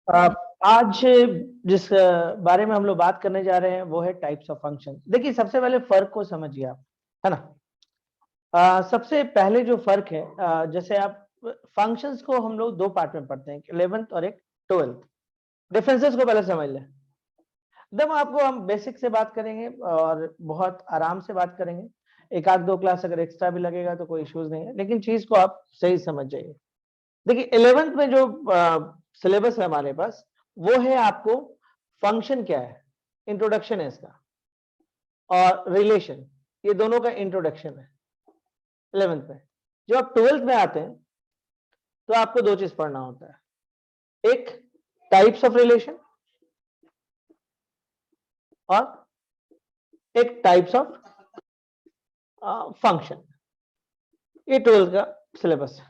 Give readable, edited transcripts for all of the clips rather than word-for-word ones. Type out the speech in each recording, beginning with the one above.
आज जिस बारे में हम लोग बात करने जा रहे हैं वो है टाइप्स ऑफ फंक्शन। देखिए सबसे पहले फर्क को समझिए आप, है ना। सबसे पहले जो फर्क है, जैसे आप फंक्शंस को हम लोग दो पार्ट में पढ़ते हैं, 11th और एक 12th। डिफरेंसेस को पहले समझ लें, एकदम आपको हम बेसिक से बात करेंगे और बहुत आराम से बात करेंगे। एक आध दो क्लास अगर एक्स्ट्रा भी लगेगा तो कोई इश्यूज नहीं है, लेकिन चीज को आप सही समझ जाइए। देखिए 11th में जो सिलेबस है हमारे पास, वो है आपको फंक्शन क्या है, इंट्रोडक्शन है इसका, और रिलेशन, ये दोनों का इंट्रोडक्शन है 11th में। जब आप 12th में आते हैं तो आपको दो चीज पढ़ना होता है, एक टाइप्स ऑफ रिलेशन और एक टाइप्स ऑफ फंक्शन। ये 12th का सिलेबस है।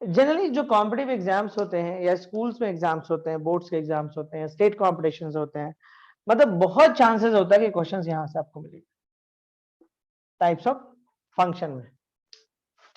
जनरली जो कॉम्पिटिटिव एग्जाम्स होते हैं या स्कूल्स में एग्जाम्स होते हैं, बोर्ड्स के एग्जाम्स होते हैं, स्टेट कॉम्पिटिशन्स होते हैं, मतलब बहुत चांसेस होता है कि क्वेश्चंस यहां से आपको मिलेंगे टाइप्स ऑफ फंक्शन में।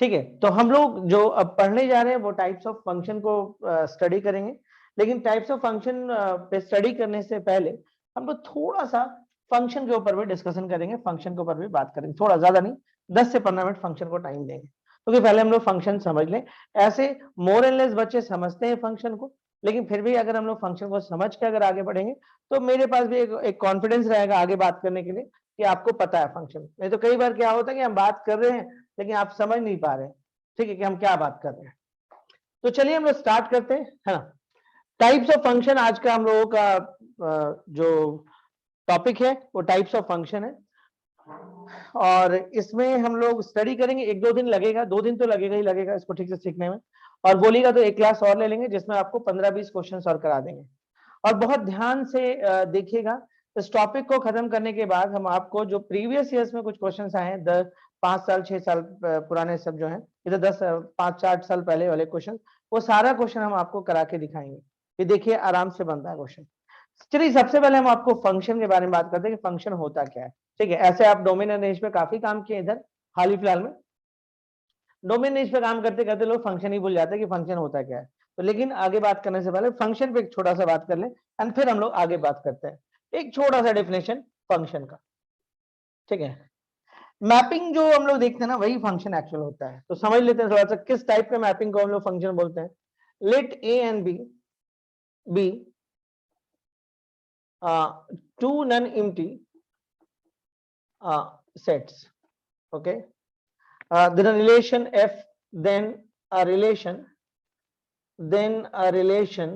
ठीक है, तो हम लोग जो अब पढ़ने जा रहे हैं वो टाइप्स ऑफ फंक्शन को स्टडी करेंगे। लेकिन टाइप्स ऑफ फंक्शन पे स्टडी करने से पहले हम लोग थोड़ा सा फंक्शन के ऊपर भी डिस्कशन करेंगे, फंक्शन के ऊपर भी बात करेंगे, थोड़ा ज्यादा नहीं, 10 से 15 मिनट फंक्शन को टाइम देंगे, क्योंकि पहले हम लोग फंक्शन समझ लें। ऐसे मोर एंड लेस बच्चे समझते हैं फंक्शन को, लेकिन फिर भी अगर हम लोग फंक्शन को समझ के अगर आगे बढ़ेंगे तो मेरे पास भी एक कॉन्फिडेंस रहेगा आगे बात करने के लिए कि आपको पता है फंक्शन। नहीं तो कई बार क्या होता है कि हम बात कर रहे हैं लेकिन आप समझ नहीं पा रहे हैं, ठीक है, कि हम क्या बात कर रहे हैं। तो चलिए हम लोग स्टार्ट करते हैं, है ना। टाइप्स ऑफ फंक्शन आज का हम लोगों का जो टॉपिक है वो टाइप्स ऑफ फंक्शन है, और इसमें हम लोग स्टडी करेंगे। एक दो दिन लगेगा, 2 दिन तो लगेगा ही लगेगा इसको ठीक से सीखने में, और बोलिएगा तो एक क्लास और ले लेंगे जिसमें आपको 15-20 क्वेश्चन और करा देंगे। और बहुत ध्यान से देखिएगा, इस टॉपिक को खत्म करने के बाद हम आपको जो प्रीवियस ईयर्स में कुछ क्वेश्चंस आए हैं, 5 साल 6 साल पुराने सब जो हैं, इधर 5-4 साल पहले वाले क्वेश्चन, वो सारा क्वेश्चन हम आपको करा के दिखाएंगे। ये देखिए आराम से बनता है क्वेश्चन। चलिए सबसे पहले हम आपको फंक्शन के बारे में बात करते हैं कि फंक्शन होता क्या है। ठीक है, ऐसे आप डोमेन एंड रेंज पे काफी काम किए इधर हाल ही फिलहाल में। डोमेन रेंज पे काम करते करते लोग फंक्शन ही भूल जाते हैं कि फंक्शन होता क्या है। तो लेकिन आगे बात करने से पहले फंक्शन पे एक छोटा सा बात कर लें, एंड फिर हम लोग आगे बात करते हैं। एक छोटा सा डेफिनेशन फंक्शन का, ठीक है। मैपिंग जो हम लोग देखते हैं ना, वही फंक्शन एक्चुअल होता है। तो समझ लेते हैं थोड़ा सा किस टाइप का मैपिंग को हम लोग फंक्शन बोलते हैं। Let A and B two non empty sets, okay. Then a relation f, then a relation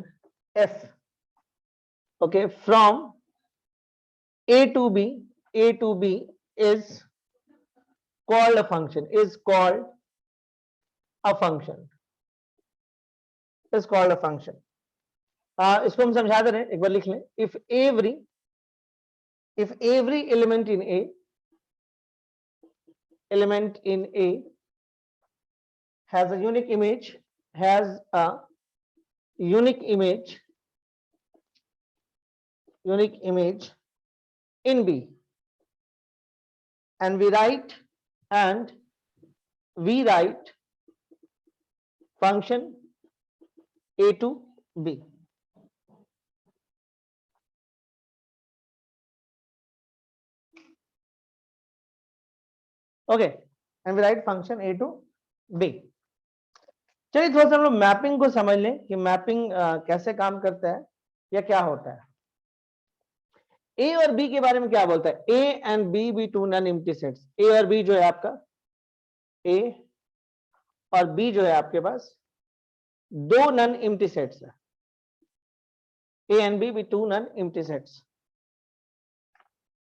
f, okay, from a to b is called a function, is called a function, is called a function. इसको हम समझा दे रहे हैं, एक बार लिख लें। if every element in a has a unique image, unique image in B, and we write function a to b. Okay, and we write function a to b। चलिए थोड़ा सा हम लोग मैपिंग को समझ लें कि मैपिंग कैसे काम करता है या क्या होता है। ए और बी के बारे में क्या बोलता है, A and B two non empty sets. A और बी जो है आपका, ए और बी जो है आपके पास दो नॉन एम्प्टी सेट्स है। A and B two non empty sets,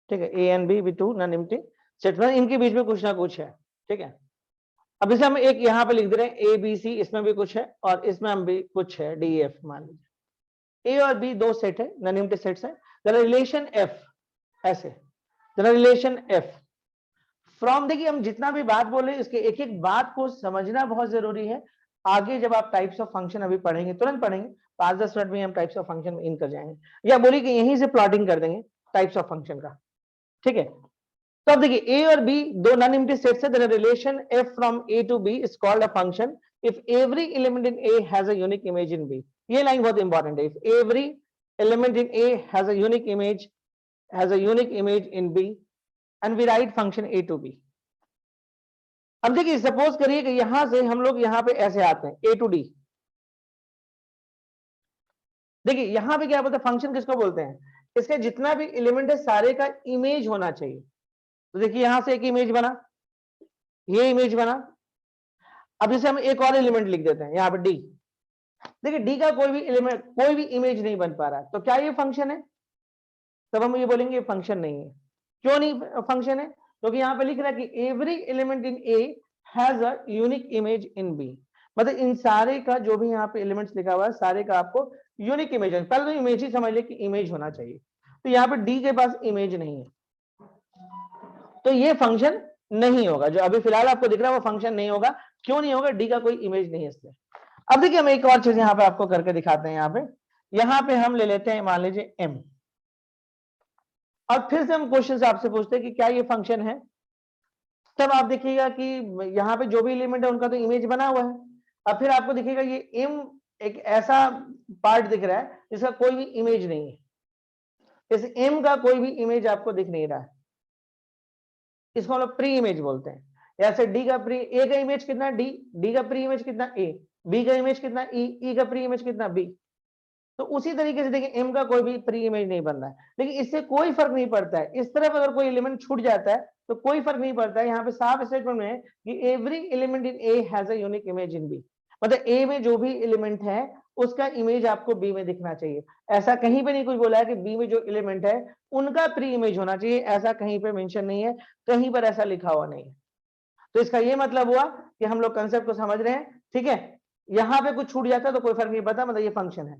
ठीक है। A and B two non empty sets, मतलब इनके बीच में कुछ ना कुछ है, ठीक है। अब इसे हम एक यहां पे लिख दे रहे हैं ए बी सी, इसमें भी कुछ है और इसमें हम भी कुछ है, डी एफ मान लीजिए। ए और बी दो सेट है, नॉन एम्प्टी सेट्स है। रिलेशन एफ, ऐसे रिलेशन एफ फ्रॉम, देखिए हम जितना भी बात बोले इसके एक एक बात को समझना बहुत जरूरी है। आगे जब आप टाइप्स ऑफ फंक्शन अभी पढ़ेंगे, तुरंत पढ़ेंगे, 5-10 मिनट में हम टाइप्स ऑफ फंक्शन में इन कर जाएंगे, या बोलिए कि यहीं से प्लॉटिंग कर देंगे टाइप्स ऑफ फंक्शन का, ठीक है। तो अब देखिए ए और बी दो नॉन एम्प्टी सेट्स है, then relation F from A to B is called a function if every element in A has a unique image in B. ये लाइन बहुत इंपॉर्टेंट है। If every element in A has a unique image in B and we write function a to b। अब देखिए suppose करिए कि यहां से हम लोग यहां पे ऐसे आते हैं a to d। देखिए यहां पे क्या बोलते हैं, फंक्शन किसको बोलते हैं, इसका जितना भी एलिमेंट है सारे का इमेज होना चाहिए। तो देखिए यहां से एक इमेज बना, ये इमेज बना। अब जैसे हम एक और एलिमेंट लिख देते हैं यहाँ पे डी। देखिए डी का कोई भी एलिमेंट, कोई भी इमेज नहीं बन पा रहा है, तो क्या ये फंक्शन है? तब हम ये बोलेंगे ये फंक्शन नहीं है। क्यों नहीं फंक्शन है? क्योंकि यहाँ पे लिख रहा है कि every element in A has a unique image in B. मतलब इन सारे का जो भी यहाँ पे एलिमेंट्स लिखा हुआ है सारे का आपको यूनिक इमेज है। पहले तो इमेज ही समझ ले कि इमेज होना चाहिए। तो यहाँ पे डी के पास इमेज नहीं है, तो ये फंक्शन नहीं होगा। जो अभी फिलहाल आपको दिख रहा है वो फंक्शन नहीं होगा। क्यों नहीं होगा? डी का कोई इमेज नहीं है इसलिए। अब देखिए हम एक और चीज यहाँ पे आपको करके दिखाते हैं। यहाँ पे हम ले लेते हैं मान लीजिए एम, और फिर से हम क्वेश्चन आपसे पूछते हैं कि क्या ये फंक्शन है। तब आप देखिएगा कि यहाँ पे जो भी एलिमेंट है उनका तो इमेज बना हुआ है। अब फिर आपको दिखेगा ये एम एक ऐसा पार्ट दिख रहा है जिसका कोई भी इमेज नहीं है। इस एम का कोई भी इमेज आपको दिख नहीं रहा है, इसको हम लोग प्री इमेज बोलते हैं। ऐसे डी का प्री, ए का इमेज कितना डी, डी का प्री इमेज कितना ए, बी का इमेज कितना ई, ई का प्री इमेज कितना बी। तो उसी तरीके से देखिए एम का कोई भी प्री इमेज नहीं बन रहा है, लेकिन इससे कोई फर्क नहीं पड़ता है। इस तरफ अगर कोई एलिमेंट छूट जाता है तो कोई फर्क नहीं पड़ता है। यहाँ पे साफ स्टेटमेंट में है कि every element in A has a unique image in B. मतलब ए में जो भी एलिमेंट है उसका इमेज आपको बी में दिखना चाहिए। ऐसा कहीं पे नहीं कुछ बोला है कि बी में जो एलिमेंट है उनका प्री इमेज होना चाहिए, ऐसा कहीं पे मेंशन नहीं है, कहीं पर ऐसा लिखा हुआ नहीं है। तो इसका ये मतलब हुआ कि हम लोग कंसेप्ट को समझ रहे हैं, ठीक है। यहाँ पे कुछ छूट जाता है तो कोई फर्क नहीं पड़ता, मतलब ये फंक्शन है।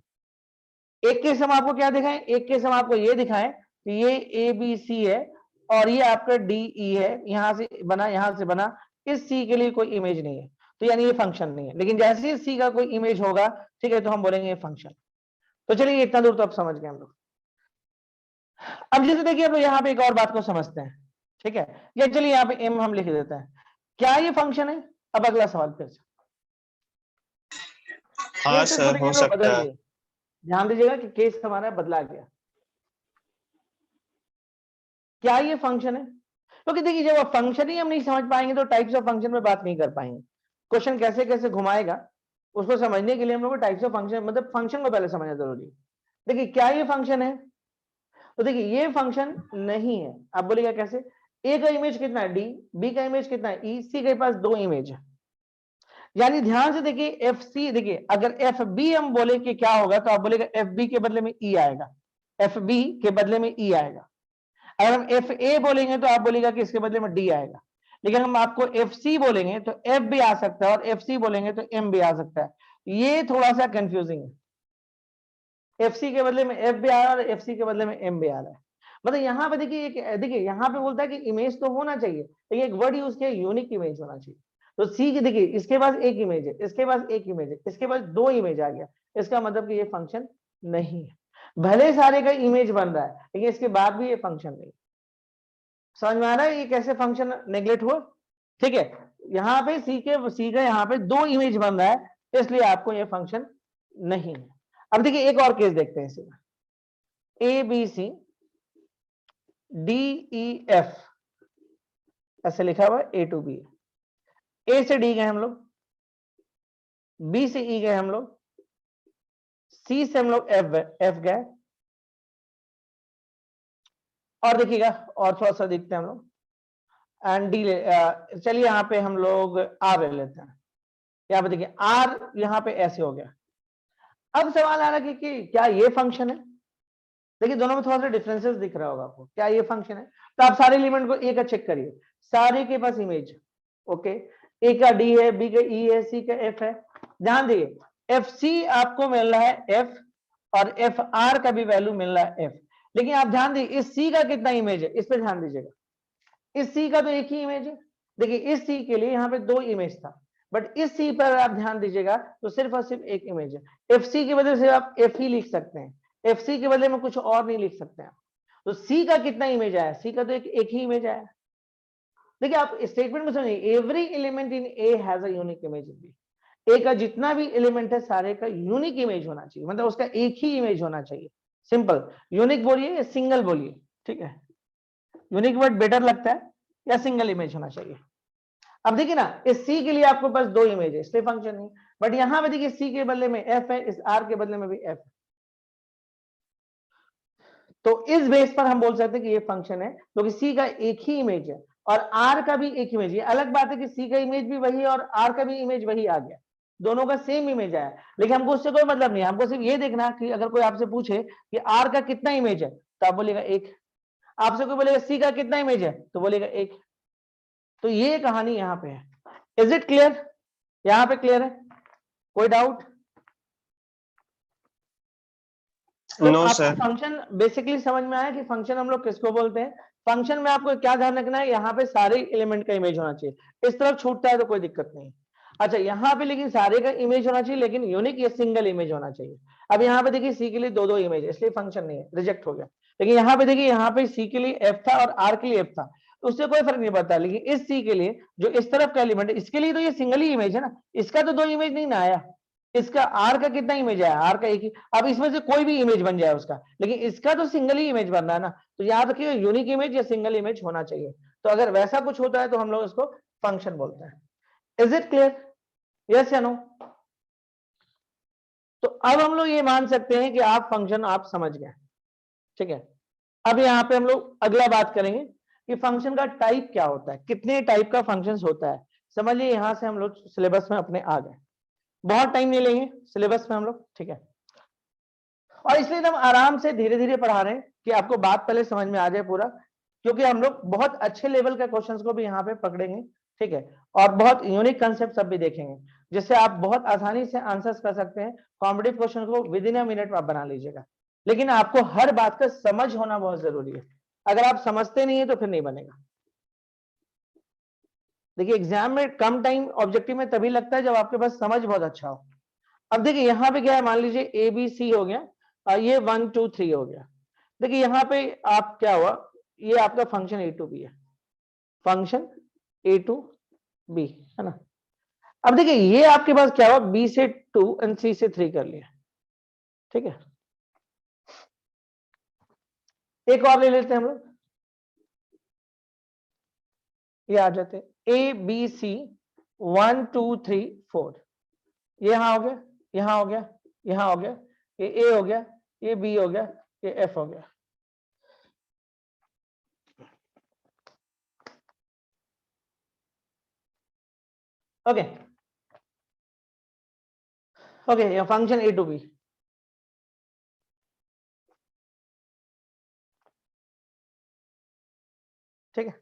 एक केस हम आपको क्या दिखाएं, एक केस हम आपको ये दिखाएं कि ये ए बी सी है और ये आपका डी ई है, यहां से बना यहां से बना, इस सी के लिए कोई इमेज नहीं है, तो यानी ये फंक्शन नहीं है। लेकिन जैसे ही सी का कोई इमेज होगा, ठीक है, तो हम बोलेंगे ये फंक्शन। तो चलिए इतना दूर तो अब समझ गए हम लोग। अब जैसे देखिए अब यहाँ पे एक और बात को समझते हैं, ठीक है। या चलिए यहाँ पे एम हम लिख देते हैं, क्या ये फंक्शन है? अब अगला सवाल फिर से, हाँ केसेस सर, बोलेंगे हो हम लोग बदल सकता है। गए। ध्यान दीजिएगा कि केस हमारा बदला गया। क्या ये फंक्शन है? क्योंकि देखिए जब आप फंक्शन ही हम नहीं समझ पाएंगे तो टाइप्स ऑफ फंक्शन में बात नहीं कर पाएंगे। क्वेश्चन कैसे कैसे घुमाएगा उसको समझने के लिए हम लोग को टाइप्स ऑफ फंक्शन, मतलब फंक्शन को पहले समझना जरूरी है। देखिए क्या ये फंक्शन है? तो देखिए ये फंक्शन नहीं है। आप बोलिएगा कैसे? ए का इमेज कितना है डी, बी का इमेज कितना है ई, सी के पास दो इमेज है। यानी ध्यान से देखिए एफ सी, देखिए अगर एफ बी हम बोले कि क्या होगा तो आप बोलेगा एफ बी के बदले में ई आएगा, एफ बी के बदले में ई आएगा। अगर हम एफ ए बोलेंगे तो आप बोलेगा कि इसके बदले में डी आएगा। लेकिन हम आपको एफ सी बोलेंगे तो एफ भी आ सकता है और एफ सी बोलेंगे तो एम भी आ सकता है। ये थोड़ा सा कंफ्यूजिंग है। एफ सी के बदले में एफ भी आ रहा है और एफ सी के बदले में एम भी आ रहा है। मतलब यहाँ पे देखिए, देखिए यहाँ पे बोलता है कि इमेज तो होना चाहिए, लेकिन एक वर्ड यूज किया यूनिक इमेज होना चाहिए। तो सी की देखिए इसके पास एक इमेज है, इसके पास एक इमेज है, इसके पास दो इमेज आ गया, इसका मतलब कि ये फंक्शन नहीं है। भले सारे का इमेज बन रहा है लेकिन इसके बाद भी ये फंक्शन नहीं। समझ में आ रहा है ये कैसे फंक्शन नेग्लेक्ट हुआ? ठीक है, यहाँ पे सी का यहाँ पे दो इमेज बन रहा है, इसलिए आपको ये फंक्शन नहीं है। अब देखिए एक और केस देखते हैं इसी में, A B C D E F ऐसे लिखा हुआ है, ए टू बी। ए से डी गए हम लोग, बी से ई गए हम लोग, सी से हम लोग एफ गए, और देखिएगा और थोड़ा सा देखते हैं हम लोग एंड डी। चलिए यहाँ पे हम लोग आर ले लेते हैं। यहाँ पे देखिए आर यहाँ पे ऐसे हो गया। अब सवाल आ रहा है कि क्या ये फंक्शन है? देखिए दोनों में थोड़ा सा डिफरेंसेस दिख रहा होगा आपको। क्या ये फंक्शन है? तो आप सारे एलिमेंट को ए का चेक करिए, सारे के पास इमेज, ओके। ए का डी है, बी का ई है, सी का एफ है। ध्यान दिए एफ सी आपको मिल रहा है एफ, और एफ आर का भी वैल्यू मिल रहा है एफ। लेकिन आप ध्यान दीजिए इस सी का कितना इमेज है, इस पर ध्यान दीजिएगा। इस सी का तो एक ही इमेज है। देखिए इस सी के लिए यहाँ पे दो इमेज था, बट इस सी पर आप ध्यान दीजिएगा तो सिर्फ और सिर्फ एक इमेज है। एफ सी की वजह से आप एफ ही लिख सकते हैं, एफ सी के बदले में कुछ और नहीं लिख सकते हैं। तो सी का कितना इमेज आया? सी का तो एक ही इमेज आया। देखिए आप स्टेटमेंट में समझिए, every element in A has a unique image in B. A का जितना भी एलिमेंट है सारे का यूनिक इमेज होना चाहिए, मतलब उसका एक ही इमेज होना चाहिए। सिंपल, यूनिक बोलिए या सिंगल बोलिए, ठीक है, यूनिक वर्ड बेटर लगता है या सिंगल इमेज होना चाहिए। अब देखिए ना, इस सी के लिए आपको पास दो इमेज है इसलिए फंक्शन नहीं, बट यहां पे देखिए सी के बदले में एफ है, इस आर के बदले में भी एफ है, तो इस बेस पर हम बोल सकते हैं कि ये फंक्शन है क्योंकि सी का एक ही इमेज है और आर का भी एक इमेज है। अलग बात है कि सी का इमेज भी वही है और आर का भी इमेज वही आ गया, दोनों का सेम इमेज आया, लेकिन हमको उससे कोई मतलब नहीं है, हमको सिर्फ ये देखना कि अगर कोई आपसे पूछे कि आर का कितना इमेज है तो आप बोलेगा एक, आपसे कोई बोलेगा सी का कितना इमेज है तो बोलेगा एक। तो ये कहानी यहां पे है। Is it clear? यहां पे क्लियर है? कोई डाउट? तो नो आपको सर। फंक्शन बेसिकली समझ में आया कि फंक्शन हम लोग किसको बोलते हैं। फंक्शन में आपको क्या ध्यान रखना है, यहाँ पे सारे एलिमेंट का इमेज होना चाहिए, इस तरफ छूटता है तो कोई दिक्कत नहीं। अच्छा, यहाँ पे लेकिन सारे का इमेज होना चाहिए, लेकिन यूनिक या सिंगल इमेज होना चाहिए। अब यहाँ पे देखिए सी के लिए दो दो इमेज है इसलिए फंक्शन नहीं है, रिजेक्ट हो गया। लेकिन यहाँ पे देखिए, यहाँ पे सी के लिए एफ था और आर के लिए एफ था, तो उससे कोई फर्क नहीं पड़ता। लेकिन इस सी के लिए जो इस तरफ का एलिमेंट है इसके लिए तो ये सिंगल ही इमेज है ना, इसका तो दो इमेज नहीं ना आया। इसका आर का कितना इमेज है, आर का एक ही। अब इसमें से कोई भी इमेज बन जाए उसका, लेकिन इसका तो सिंगल ही इमेज बन रहा है ना, तो याद रखिए यूनिक इमेज या सिंगल इमेज होना चाहिए। तो अगर वैसा कुछ होता है तो हम लोग इसको फंक्शन बोलते हैं। Is it clear? यस या नो? तो अब हम लोग ये मान सकते हैं कि आप फंक्शन आप समझ गए, ठीक है। अब यहां पे हम लोग अगला बात करेंगे कि फंक्शन का टाइप क्या होता है, कितने टाइप का फंक्शन होता है। समझिए यहां से हम लोग सिलेबस में अपने आ गए, बहुत टाइम नहीं लेंगे सिलेबस में हम लोग, ठीक है। और इसलिए हम आराम से धीरे धीरे पढ़ा रहे हैं कि आपको बात पहले समझ में आ जाए पूरा, क्योंकि हम लोग बहुत अच्छे लेवल के क्वेश्चंस को भी यहाँ पे पकड़ेंगे, ठीक है, और बहुत यूनिक कंसेप्ट सब भी देखेंगे, जिससे आप बहुत आसानी से आंसर्स कर सकते हैं। कॉम्पिटिटिव क्वेश्चन को विद इन अ मिनट आप बना लीजिएगा, लेकिन आपको हर बात का समझ होना बहुत जरूरी है। अगर आप समझते नहीं है तो फिर नहीं बनेगा। देखिए एग्जाम में कम टाइम ऑब्जेक्टिव में तभी लगता है जब आपके पास समझ बहुत अच्छा हो। अब देखिए यहाँ पे क्या है, मान लीजिए ए बी सी हो गया और ये 1 2 3 हो गया। देखिए यहाँ पे आप क्या हुआ, ये आपका फंक्शन ए टू बी है, फंक्शन ए टू बी है ना। अब देखिए ये आपके पास क्या हुआ, बी से 2 एंड सी से 3 कर लिया, ठीक है। एक और ले लेते हैं हम लोग, ये आ जाते हैं ए बी सी 1 2 3 4, ये यहां हो गया, यहां हो गया, यहां हो गया, ये ए हो गया, ये बी हो गया, ये एफ हो गया। ओके ओके, ये फंक्शन ए टू बी, ठीक है।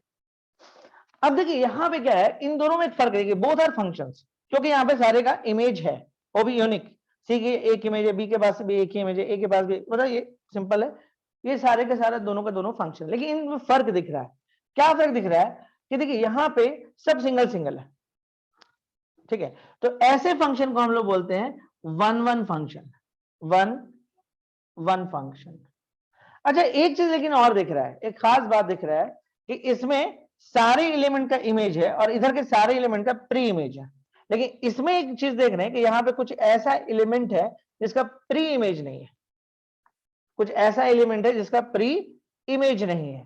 अब देखिए यहां पे क्या है, इन दोनों में एक फर्क है, बोथ आर फंक्शंस, क्योंकि यहाँ पे सारे का इमेज है, वो भी यूनिक। सी की एक इमेज है, बी के पास भी एक ही इमेज है, ए के पास भी, मतलब ये सिंपल है। ये सारे के सारे दोनों का दोनों फंक्शन, लेकिन इनमें फर्क दिख रहा है। क्या फर्क दिख रहा है कि देखिए यहाँ पे सब सिंगल सिंगल है, ठीक है। तो ऐसे फंक्शन को हम लोग बोलते हैं one one function, one one function. अच्छा एक चीज लेकिन और दिख रहा है, एक खास बात दिख रहा है कि इसमें सारे एलिमेंट का इमेज है और इधर के सारे एलिमेंट का प्री इमेज है। लेकिन इसमें एक चीज देख रहे हैं कि यहाँ पे कुछ ऐसा एलिमेंट है जिसका प्री इमेज नहीं है, कुछ ऐसा एलिमेंट है जिसका प्री इमेज नहीं है,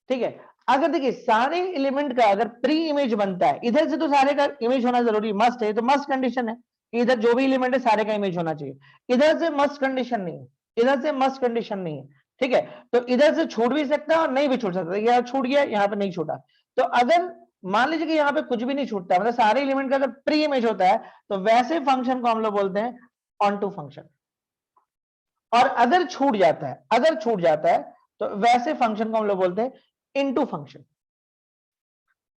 ठीक है। अगर देखिए सारे एलिमेंट का अगर प्री इमेज बनता है, इधर से तो सारे का इमेज होना जरूरी मस्ट है, तो मस्ट कंडीशन है कि इधर जो भी एलिमेंट है सारे का इमेज होना चाहिए। इधर से मस्ट कंडीशन नहीं है, इधर से मस्ट कंडीशन नहीं है, ठीक है। तो इधर से छूट भी सकता है और नहीं भी छूट सकता, यहाँ छूट गया, यहाँ पे नहीं छूटा। तो अगर मान लीजिए कि यहाँ पे कुछ भी नहीं छूटता, मतलब सारे एलिमेंट का अगर प्री इमेज होता है, तो वैसे फंक्शन को हम लोग बोलते हैं ऑन टू फंक्शन। और अगर छूट जाता है, अगर छूट जाता है, तो वैसे फंक्शन को हम लोग बोलते हैं इनटू फंक्शन।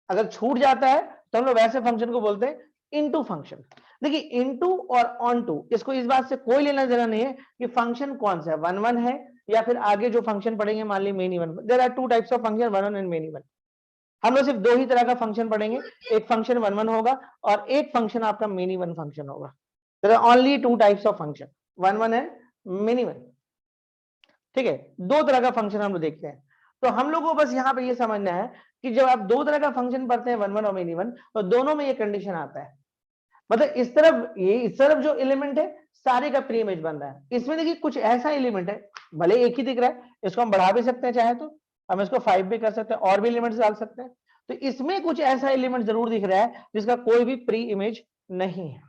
अगर छूट जाता है तो हम लोग वैसे फंक्शन को बोलते हैं इनटू फंक्शन। देखिए इनटू और ऑन टू, इसको इस बात से कोई लेना देना नहीं है कि फंक्शन कौन सा है, वन वन है या फिर आगे जो फंक्शन पढ़ेंगे मान ली many one. There are two types of function, one one and many one. हम लोग सिर्फ दो ही तरह का फंक्शन पढ़ेंगे, एक फंक्शन वन वन होगा और एक फंक्शन आपका मेनी वन फंक्शन होगा। There are only two types of function, one one and many one, ठीक है। दो तरह का फंक्शन हम लोग देखते हैं। तो हम लोग को बस यहाँ पे ये समझना है कि जब आप दो तरह का फंक्शन पढ़ते हैं वन वन और मेनी वन, तो दोनों में ये कंडीशन आता है, मतलब इस तरफ, ये इस तरफ जो एलिमेंट है सारे का प्री इमेज बन रहा है। इसमें देखिए कुछ ऐसा एलिमेंट है, भले एक ही दिख रहा है, इसको हम बढ़ा भी सकते हैं, चाहे तो हम इसको 5 भी कर सकते हैं, और भी एलिमेंट्स डाल सकते हैं। तो इसमें कुछ ऐसा एलिमेंट जरूर दिख रहा है जिसका कोई भी प्री इमेज नहीं है।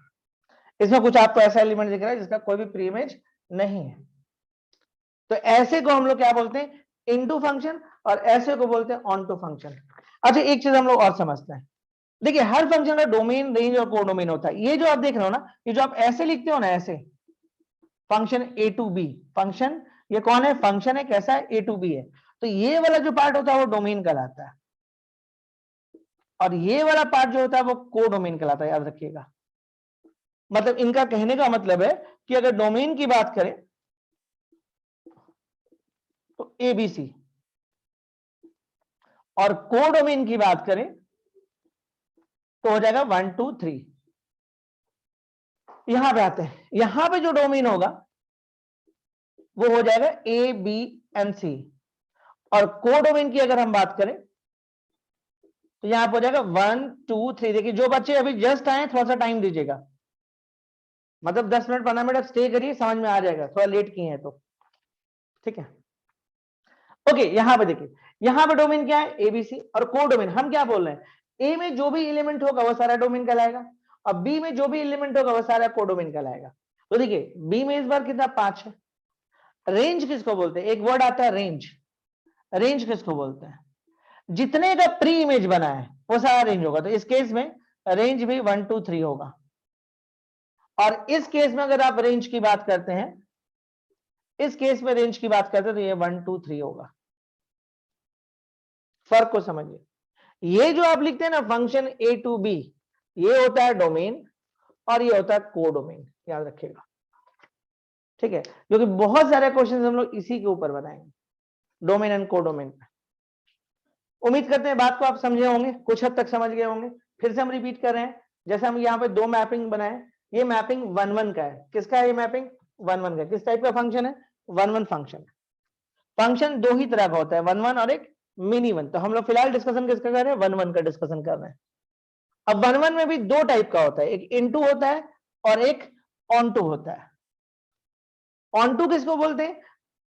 इसमें कुछ आपको ऐसा एलिमेंट दिख रहा है जिसका कोई भी प्री इमेज नहीं है। तो ऐसे को हम लोग क्या बोलते हैं, इनटू फंक्शन, और ऐसे को बोलते हैं ऑनटू फंक्शन। अच्छा एक चीज हम लोग और समझते हैं, देखिए हर फंक्शन का डोमेन, रेंज और कोडोमेन होता है। ये जो आप देख रहे हो ना, ये जो आप ऐसे लिखते हो ना, ऐसे function A to B, function ये कौन है, फंक्शन है, कैसा है, ए टू बी है। तो ये वाला जो पार्ट होता है वो डोमेन कहलाता है, और ये वाला पार्ट जो होता है वो कोडोमेन कहलाता है, याद रखिएगा। मतलब इनका कहने का मतलब है कि अगर डोमेन की बात करें तो एबीसी, और कोडोमेन की बात करें तो हो जाएगा 1 2 3। यहां पे आते हैं, यहां पे जो डोमेन होगा वो हो जाएगा ए बी एंड सी, और कोडोमेन की अगर हम बात करें तो यहां पर हो जाएगा 1 2 3। देखिए जो बच्चे अभी जस्ट आए थोड़ा सा टाइम दीजिएगा, मतलब 10 मिनट 15 मिनट स्टे करिए, समझ में आ जाएगा, थोड़ा लेट किए हैं तो, ठीक है। ओके यहां पे देखिए, यहां पे डोमेन क्या है, एबीसी, और कोडोमेन हम क्या बोल रहे हैं, ए में जो भी एलिमेंट होगा वो सारा डोमेन कहलाएगा, और बी में जो भी एलिमेंट होगा वो सारा कोडोमेन कहलाएगा। तो देखिए बी में इस बार कितना 5 है। रेंज किसको बोलते हैं, एक वर्ड आता है रेंज, रेंज किसको बोलते हैं, जितने का प्री इमेज बना है वो सारा रेंज होगा। तो इस केस में रेंज भी 1 2 3 होगा, और इस केस में अगर आप रेंज की बात करते हैं, इस केस में रेंज की बात करते हैं तो ये 1 2 3 होगा। फर्क को समझिए, ये जो आप लिखते हैं ना फंक्शन ए टू बी, ये होता है डोमेन, और ये होता है कोडोमेन, याद रखिएगा, ठीक है। क्योंकि बहुत सारे क्वेश्चन हम लोग इसी के ऊपर बनाएंगे, डोमेन एंड कोडोमेन पे। उम्मीद करते हैं बात को आप समझे होंगे, कुछ हद तक समझ गए होंगे। फिर से हम रिपीट कर रहे हैं, जैसे हम यहाँ पे दो मैपिंग बनाए, ये मैपिंग 1 1 का है। किसका है ये मैपिंग, 1 1 का। किस टाइप का फंक्शन है, 1 1 फंक्शन। फंक्शन दो ही तरह का होता है, 1 1 और एक मिनी 1। तो हम लोग फिलहाल डिस्कशन किसका कर रहे हैं, 1 1 का डिस्कशन कर रहे हैं। अब 1 1 में भी दो टाइप का होता है, एक इनटू होता है और एक ऑनटू होता है। ऑनटू किसको बोलते हैं,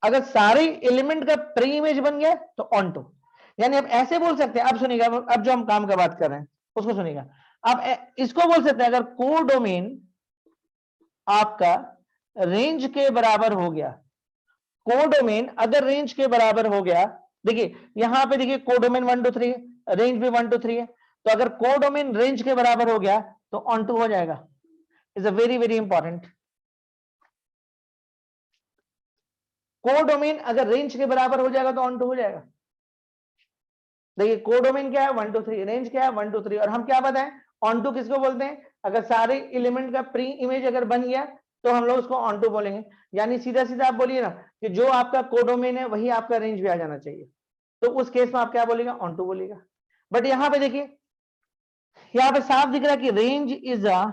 अगर सारे एलिमेंट का प्री इमेज बन गया तो ऑनटू। यानी आप ऐसे बोल सकते हैं, अब सुनिएगा, अब जो हम काम का बात कर रहे हैं उसको सुनिएगा। आप इसको बोल सकते हैं, अगर कोडोमेन आपका रेंज के बराबर हो गया, कोडोमेन अगर रेंज के बराबर हो गया, देखिए यहां पे देखिए कोडोमेन 1 2 3 है, रेंज भी 1 2 3 है। तो अगर कोडोमेन रेंज के बराबर हो गया तो ऑन टू हो जाएगा। Is a very very important. Codomain अगर रेंज के बराबर हो जाएगा तो ऑन टू हो जाएगा। देखिए कोडोमेन क्या है, 1 2 3, रेंज क्या है 1 2 3, और हम क्या बताएं, ऑन टू किसको बोलते हैं, अगर सारे एलिमेंट का प्री इमेज अगर बन गया तो हम लोग उसको ऑन टू बोलेंगे। यानी सीधा सीधा आप बोलिए ना कि जो आपका कोडोमेन है वही आपका रेंज भी आ जाना चाहिए, तो उस केस में आप क्या बोलेगा, ऑन टू बोलेगा। बट यहां पे देखिए, यहां पे साफ दिख रहा है कि range is a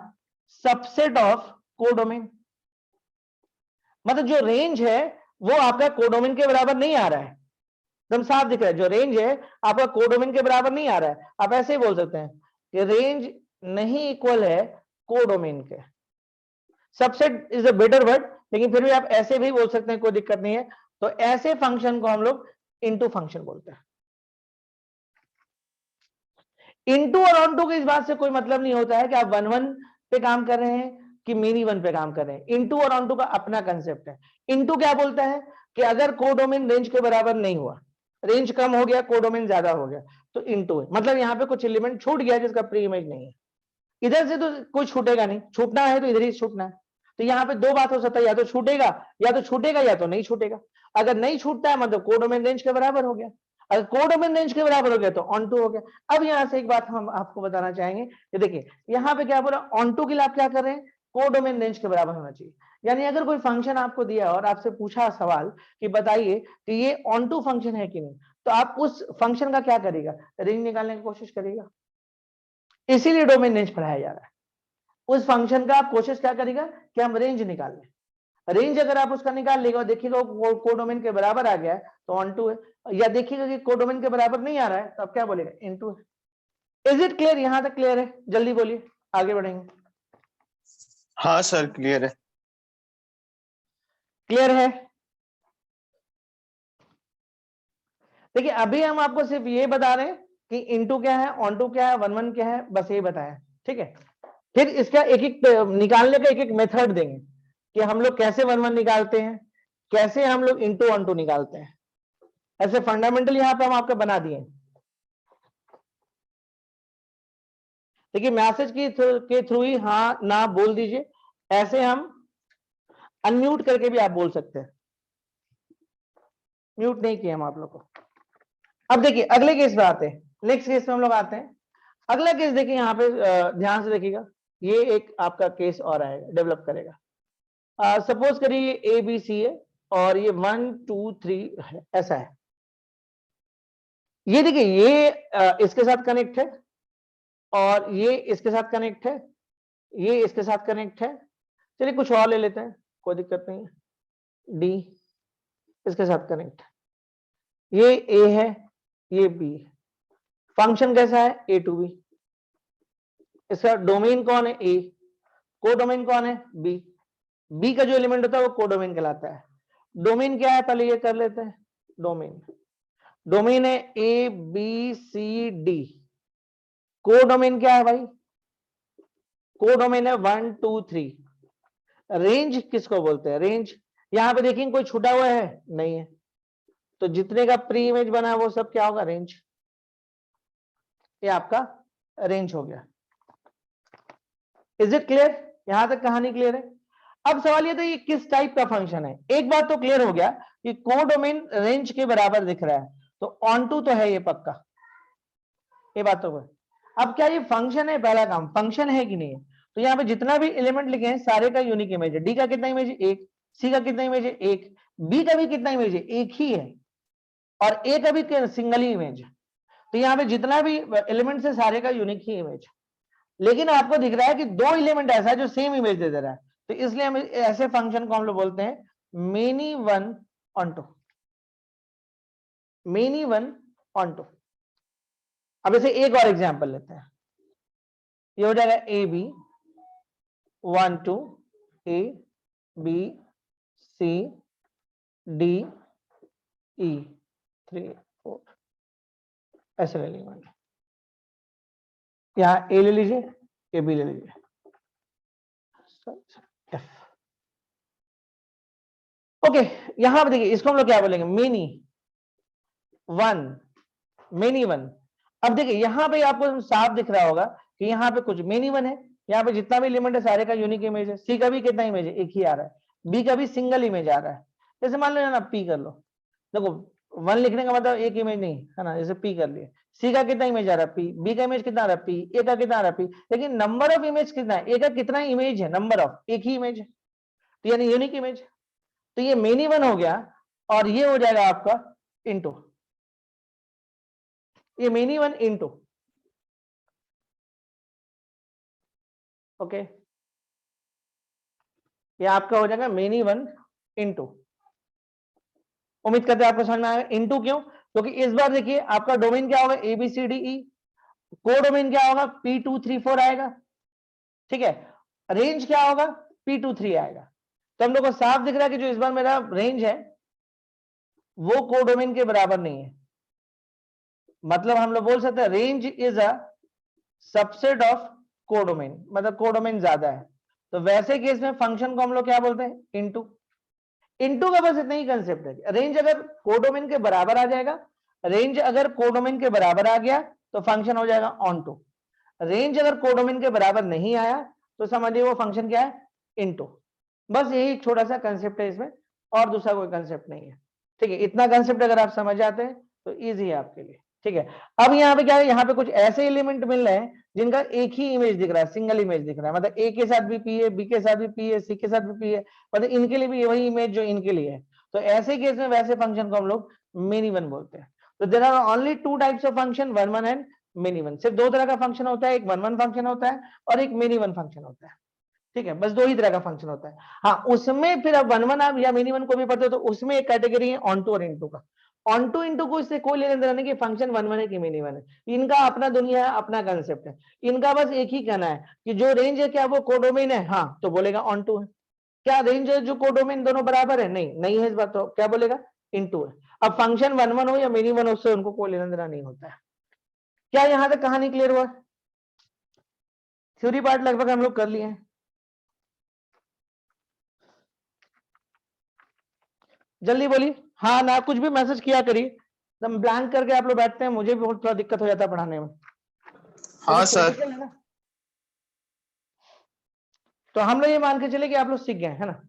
subset of codomain. मतलब जो रेंज है वो आपका कोडोमेन के बराबर नहीं आ रहा है, एकदम साफ दिख रहा है। जो रेंज है आपका कोडोमेन के बराबर नहीं आ रहा है। आप ऐसे ही बोल सकते हैं कि रेंज नहीं इक्वल है कोडोमेन के। Subset is a better word, लेकिन फिर भी आप ऐसे भी बोल सकते हैं, कोई दिक्कत नहीं है। तो ऐसे फंक्शन को हम लोग इनटू फंक्शन बोलते हैं। इनटू और ऑनटू के इस बात से कोई मतलब नहीं होता है कि आप 1 1 पे काम कर रहे हैं कि मिनी 1 पे काम कर रहे हैं। इनटू और ऑनटू का अपना कंसेप्ट है। इनटू क्या बोलता है कि अगर कोडोमेन रेंज के बराबर नहीं हुआ, रेंज कम हो गया, कोडोमेन ज्यादा हो गया, तो इनटू है। मतलब यहां पे कुछ एलिमेंट छूट गया जिसका प्री इमेज नहीं है। इधर से तो कोई छूटेगा नहीं, छूटना है तो इधर ही छूटना है। तो यहाँ पे दो बात हो सकता है, या तो छूटेगा, या तो नहीं छूटेगा। अगर नहीं छूटता है मतलब कोडोमेन रेंज के बराबर हो गया, अगर कोडोमेन रेंज के बराबर हो गया तो ऑन टू हो गया। अब यहां से एक बात हम आपको बताना चाहेंगे कि देखिए यहाँ पे क्या बोला, ऑन टू के लिए आप क्या कर रहे हैं, कोडोमेन रेंज के बराबर होना चाहिए। यानी अगर कोई फंक्शन आपको दिया और आपसे पूछा सवाल कि बताइए कि ये ऑन टू फंक्शन है कि नहीं, तो आप उस फंक्शन का क्या करेगा, रेंज निकालने की कोशिश करेगा। इसीलिए डोमेन रेंज पढ़ाया जा रहा है। उस फंक्शन का आप कोशिश क्या करेगा कि हम रेंज निकाल लें। रेंज अगर आप उसका निकाल लेगा और देखिएगा कोडोमेन के बराबर आ गया है तो ऑन टू है, या देखिएगा कि कोडोमेन के बराबर नहीं आ रहा है तो आप क्या बोलेगा, इन टू है। इज इट क्लियर, यहां तक क्लियर है, जल्दी बोलिए, आगे बढ़ेंगे। हाँ सर क्लियर है। क्लियर है? देखिए अभी हम आपको सिर्फ ये बता रहे हैं कि इनटू क्या है, ऑन टू क्या है, वन वन क्या है, बस ये बताया। ठीक है, फिर इसका एक एक निकालने का एक एक मेथड देंगे कि हम लोग कैसे वन वन निकालते हैं, कैसे हम लोग इनटू ऑन टू निकालते हैं। ऐसे फंडामेंटल यहां पे हम आपको बना दिए। देखिए मैसेज के थ्रू ही हाँ ना बोल दीजिए, ऐसे हम अनम्यूट करके भी आप बोल सकते हैं। म्यूट नहीं किया हम आप लोग को। अब देखिए अगले केस पे आते हैं, नेक्स्ट केस में हम लोग आते हैं। अगला केस देखिए यहाँ पे ध्यान से देखिएगा, ये एक आपका केस और आएगा, डेवलप करेगा। सपोज करिए ए बी सी है और ये 1 2 3 है, ऐसा है। ये देखिए ये इसके साथ कनेक्ट है और ये इसके साथ कनेक्ट है, ये इसके साथ कनेक्ट है। चलिए कुछ और ले लेते हैं, कोई दिक्कत नहीं है। डी इसके साथ कनेक्ट है, ये ए है, ये बी है। फंक्शन कैसा है, ए टू बी। इसका डोमेन कौन है, ए। कोडोमेन कौन है, बी। बी का जो एलिमेंट होता है वो कोडोमेन कहलाता है। डोमेन क्या है पहले ये कर लेते हैं। डोमेन है A B C D. Codomain क्या है भाई, कोडोमेन है 1 2 3। रेंज किसको बोलते हैं, रेंज। यहां पे देखिए कोई छूटा हुआ है, नहीं है, तो जितने का प्री इमेज बना है वो सब क्या होगा, रेंज। ये आपका रेंज हो गया। इज इट क्लियर, यहां तक कहानी क्लियर है? अब सवाल ये था ये किस टाइप का फंक्शन है। एक बात तो क्लियर हो गया कि कोडोमेन रेंज के बराबर दिख रहा है, तो ऑन टू तो है ये पक्का, ये बात तो है। अब क्या ये फंक्शन है, पहला काम फंक्शन है कि नहीं है। तो यहाँ पे जितना भी एलिमेंट लिखे हैं सारे का यूनिक इमेज है। डी का कितना इमेज है, एक। सी का कितना इमेज है, एक। बी का भी कितना इमेज है, एक ही है। और ए का भी सिंगल ही इमेज है। तो यहाँ पे जितना भी एलिमेंट है सारे का यूनिक ही इमेज है। लेकिन आपको दिख रहा है कि दो एलिमेंट ऐसा है जो सेम इमेज दे रहा है, तो इसलिए हम ऐसे फंक्शन को हम लोग बोलते हैं many one onto. Many one onto. अब इसे एक और एग्जांपल लेते हैं, ये हो जाएगा A B 1 2 A B C D E 3 4, ऐसे ले लीजिए। यहां ए ले लीजिए, ए बी ले लीजिए, एफ। ओके, यहां पर देखिए इसको हम लोग क्या बोलेंगे, मेनी वन। Many one. अब देखिए यहां पे आपको साफ दिख रहा होगा कि यहाँ पे कुछ मेनी वन है। यहाँ पे जितना भी एलिमेंट है सारे का यूनिक इमेज है। सी का भी कितना इमेज है, एक ही आ रहा है। बी का भी सिंगल इमेज आ रहा है। जैसे मान लो ना पी कर लो, देखो वन लिखने का मतलब एक इमेज नहीं है ना, जैसे पी कर लिए। सी का कितना इमेज आ रहा है, पी। बी का इमेज कितना आ रहा है, पी। ए का कितना आ रहा है, पी। लेकिन नंबर ऑफ इमेज कितना है, ए का कितना इमेज है, नंबर ऑफ, एक ही इमेज है, तो यानी यूनिक इमेज। तो ये मेनी वन हो गया और ये हो जाएगा आपका इंटू, ये मेनी वन इंटू। ओके, ये आपका हो जाएगा मेनी वन इंटू। उम्मीद करते हैं आपको समझ में आएगा। इंटू क्यों, क्योंकि इस बार देखिए आपका डोमेन क्या होगा, A B C D E. Codomain क्या होगा, P2 3 4 आएगा। ठीक है, रेंज क्या होगा, P2 3 आएगा। तो हम लोग को साफ दिख रहा है कि जो इस बार मेरा रेंज है वो कोडोमेन के बराबर नहीं है। मतलब हम लोग बोल सकते हैं range is a subset of codomain, मतलब कोडोमेन ज्यादा है। तो वैसे केस में फंक्शन को हम लोग क्या बोलते हैं, इनटू। इनटू का बस इतना ही कंसेप्ट है। रेंज अगर कोडोमेन के बराबर आ जाएगा, रेंज अगर कोडोमेन के बराबर आ गया तो फंक्शन हो जाएगा ऑन टू। रेंज अगर कोडोमेन के बराबर नहीं आया तो समझिए वो फंक्शन क्या है, इनटू। बस यही छोटा सा कंसेप्ट है इसमें, और दूसरा कोई कंसेप्ट नहीं है। ठीक है, इतना कंसेप्ट अगर आप समझ जाते हैं तो इजी है आपके लिए। ठीक है, अब यहाँ पे क्या है, यहाँ पे कुछ ऐसे एलिमेंट मिल रहे हैं जिनका एक ही इमेज दिख रहा है, सिंगल इमेज दिख रहा है। मतलब ए के साथ भी पी है, बी के साथ भी पी है, सी के साथ भी पी है, मतलब इनके लिए भी वही इमेज जो इनके लिए है। तो ऐसे केस में वैसे फंक्शन को हम लोग मेनी वन बोलते हैं। तो there are only two types of function, one one and many one. सिर्फ दो तरह का फंक्शन होता है, एक वन वन फंक्शन होता है और एक मेनी वन फंक्शन होता है। ठीक है, बस दो ही तरह का फंक्शन होता है। हाँ, उसमें फिर अब वन वन आप या मिनी वन को भी पढ़ते हो तो उसमें एक कैटेगरी है ऑन टू और इनटू का। ऑन टू इंटू को इससे कोई लेना देना नहीं कि फंक्शन वन वन है कि मिनी वन है, इनका अपना दुनिया है, अपना कंसेप्ट है। इनका बस एक ही कहना है कि जो रेंज है क्या वो कोडोमेन है, हाँ तो बोलेगा ऑन टू है। क्या रेंज है जो कोडोमेन दोनों बराबर है, नहीं नहीं है इस बात, तो क्या बोलेगा इनटू है। अब फंक्शन वन वन हो या मिनी वन, उससे उनको कोई लेना देना नहीं होता है। क्या यहां तक कहानी क्लियर हुआ? थ्योरी पार्ट लगभग हम लोग कर लिए हैं। जल्दी बोलिए, हाँ ना, कुछ भी मैसेज किया करिए, एकदम ब्लैंक करके आप लोग बैठते हैं, मुझे भी बहुत थोड़ा दिक्कत हो जाता है पढ़ाने में। हाँ सर। क्रिटिकल है ना। तो हम लोग ये मान के चले कि आप लोग सीख गए है ना।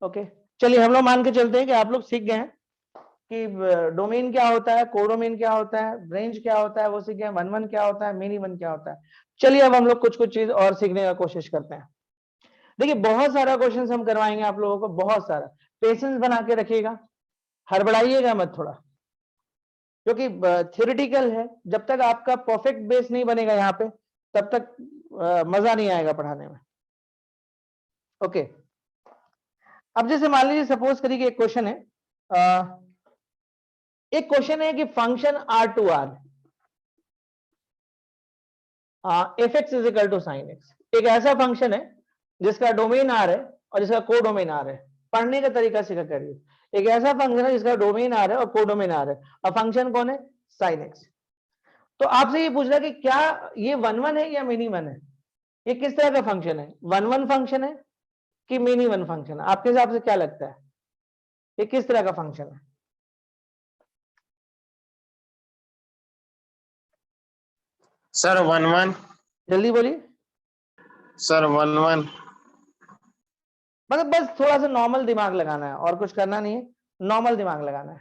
ओके, चलिए हम लोग मान के चलते हैं कि आप लोग सीख गए हैं कि डोमेन क्या होता है, कोडोमेन क्या होता है, रेंज क्या होता है वो सीख गए, वन वन क्या होता है, मिनी वन क्या होता है। चलिए अब हम लोग कुछ कुछ चीज और सीखने का कोशिश करते हैं। देखिए बहुत सारा क्वेश्चन हम करवाएंगे आप लोगों को, बहुत सारा, पेशेंस बना के रखिएगा, हड़बड़ाइएगा मत थोड़ा, क्योंकि थ्योरेटिकल है, जब तक आपका परफेक्ट बेस नहीं बनेगा यहाँ पे तब तक मजा नहीं आएगा पढ़ाने में। ओके, अब जैसे मान लीजिए सपोज करिए कि एक क्वेश्चन है, एक क्वेश्चन है कि function R to R f x is equal to sine x, एक ऐसा फंक्शन है जिसका डोमेन आर है और जिसका कोडोमेन आर है। पढ़ने का तरीका सीखा करिए, एक ऐसा फंक्शन है जिसका डोमेन आर है और कोडोमेन आर है, और फंक्शन कौन है, साइन एक्स। तो आपसे ये पूछ रहा कि क्या ये वन वन है या मिनी वन है, ये किस तरह का फंक्शन है, वन वन फंक्शन है कि मिनी वन फंक्शन है, आपके हिसाब से क्या लगता है ये किस तरह का फंक्शन है? Sir one one. जल्दी बोलिए। Sir one one. मतलब बस थोड़ा सा नॉर्मल दिमाग लगाना है और कुछ करना नहीं है, नॉर्मल दिमाग लगाना है।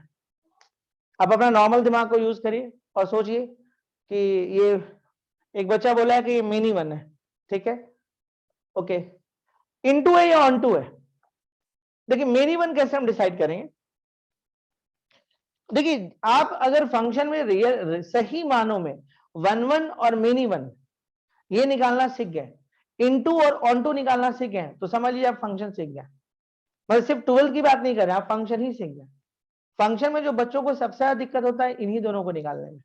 आप अपना नॉर्मल दिमाग को यूज करिए और सोचिए कि ये एक बच्चा बोला है कि ये मिनी वन है, ठीक है, ओके, इनटू है या ऑन टू है? देखिए मिनी वन कैसे हम डिसाइड करेंगे, देखिए आप अगर फंक्शन में रियल सही मानों में वन वन और मिनी वन ये निकालना सीख गए, इनटू और ऑन टू निकालना सीख गए, तो समझ लीजिए आप फंक्शन सीख गए। मतलब सिर्फ 12 की बात नहीं कर रहे, आप फंक्शन ही सीख गए। फंक्शन में जो बच्चों को सबसे ज्यादा दिक्कत होता है इन्हीं दोनों को निकालने में,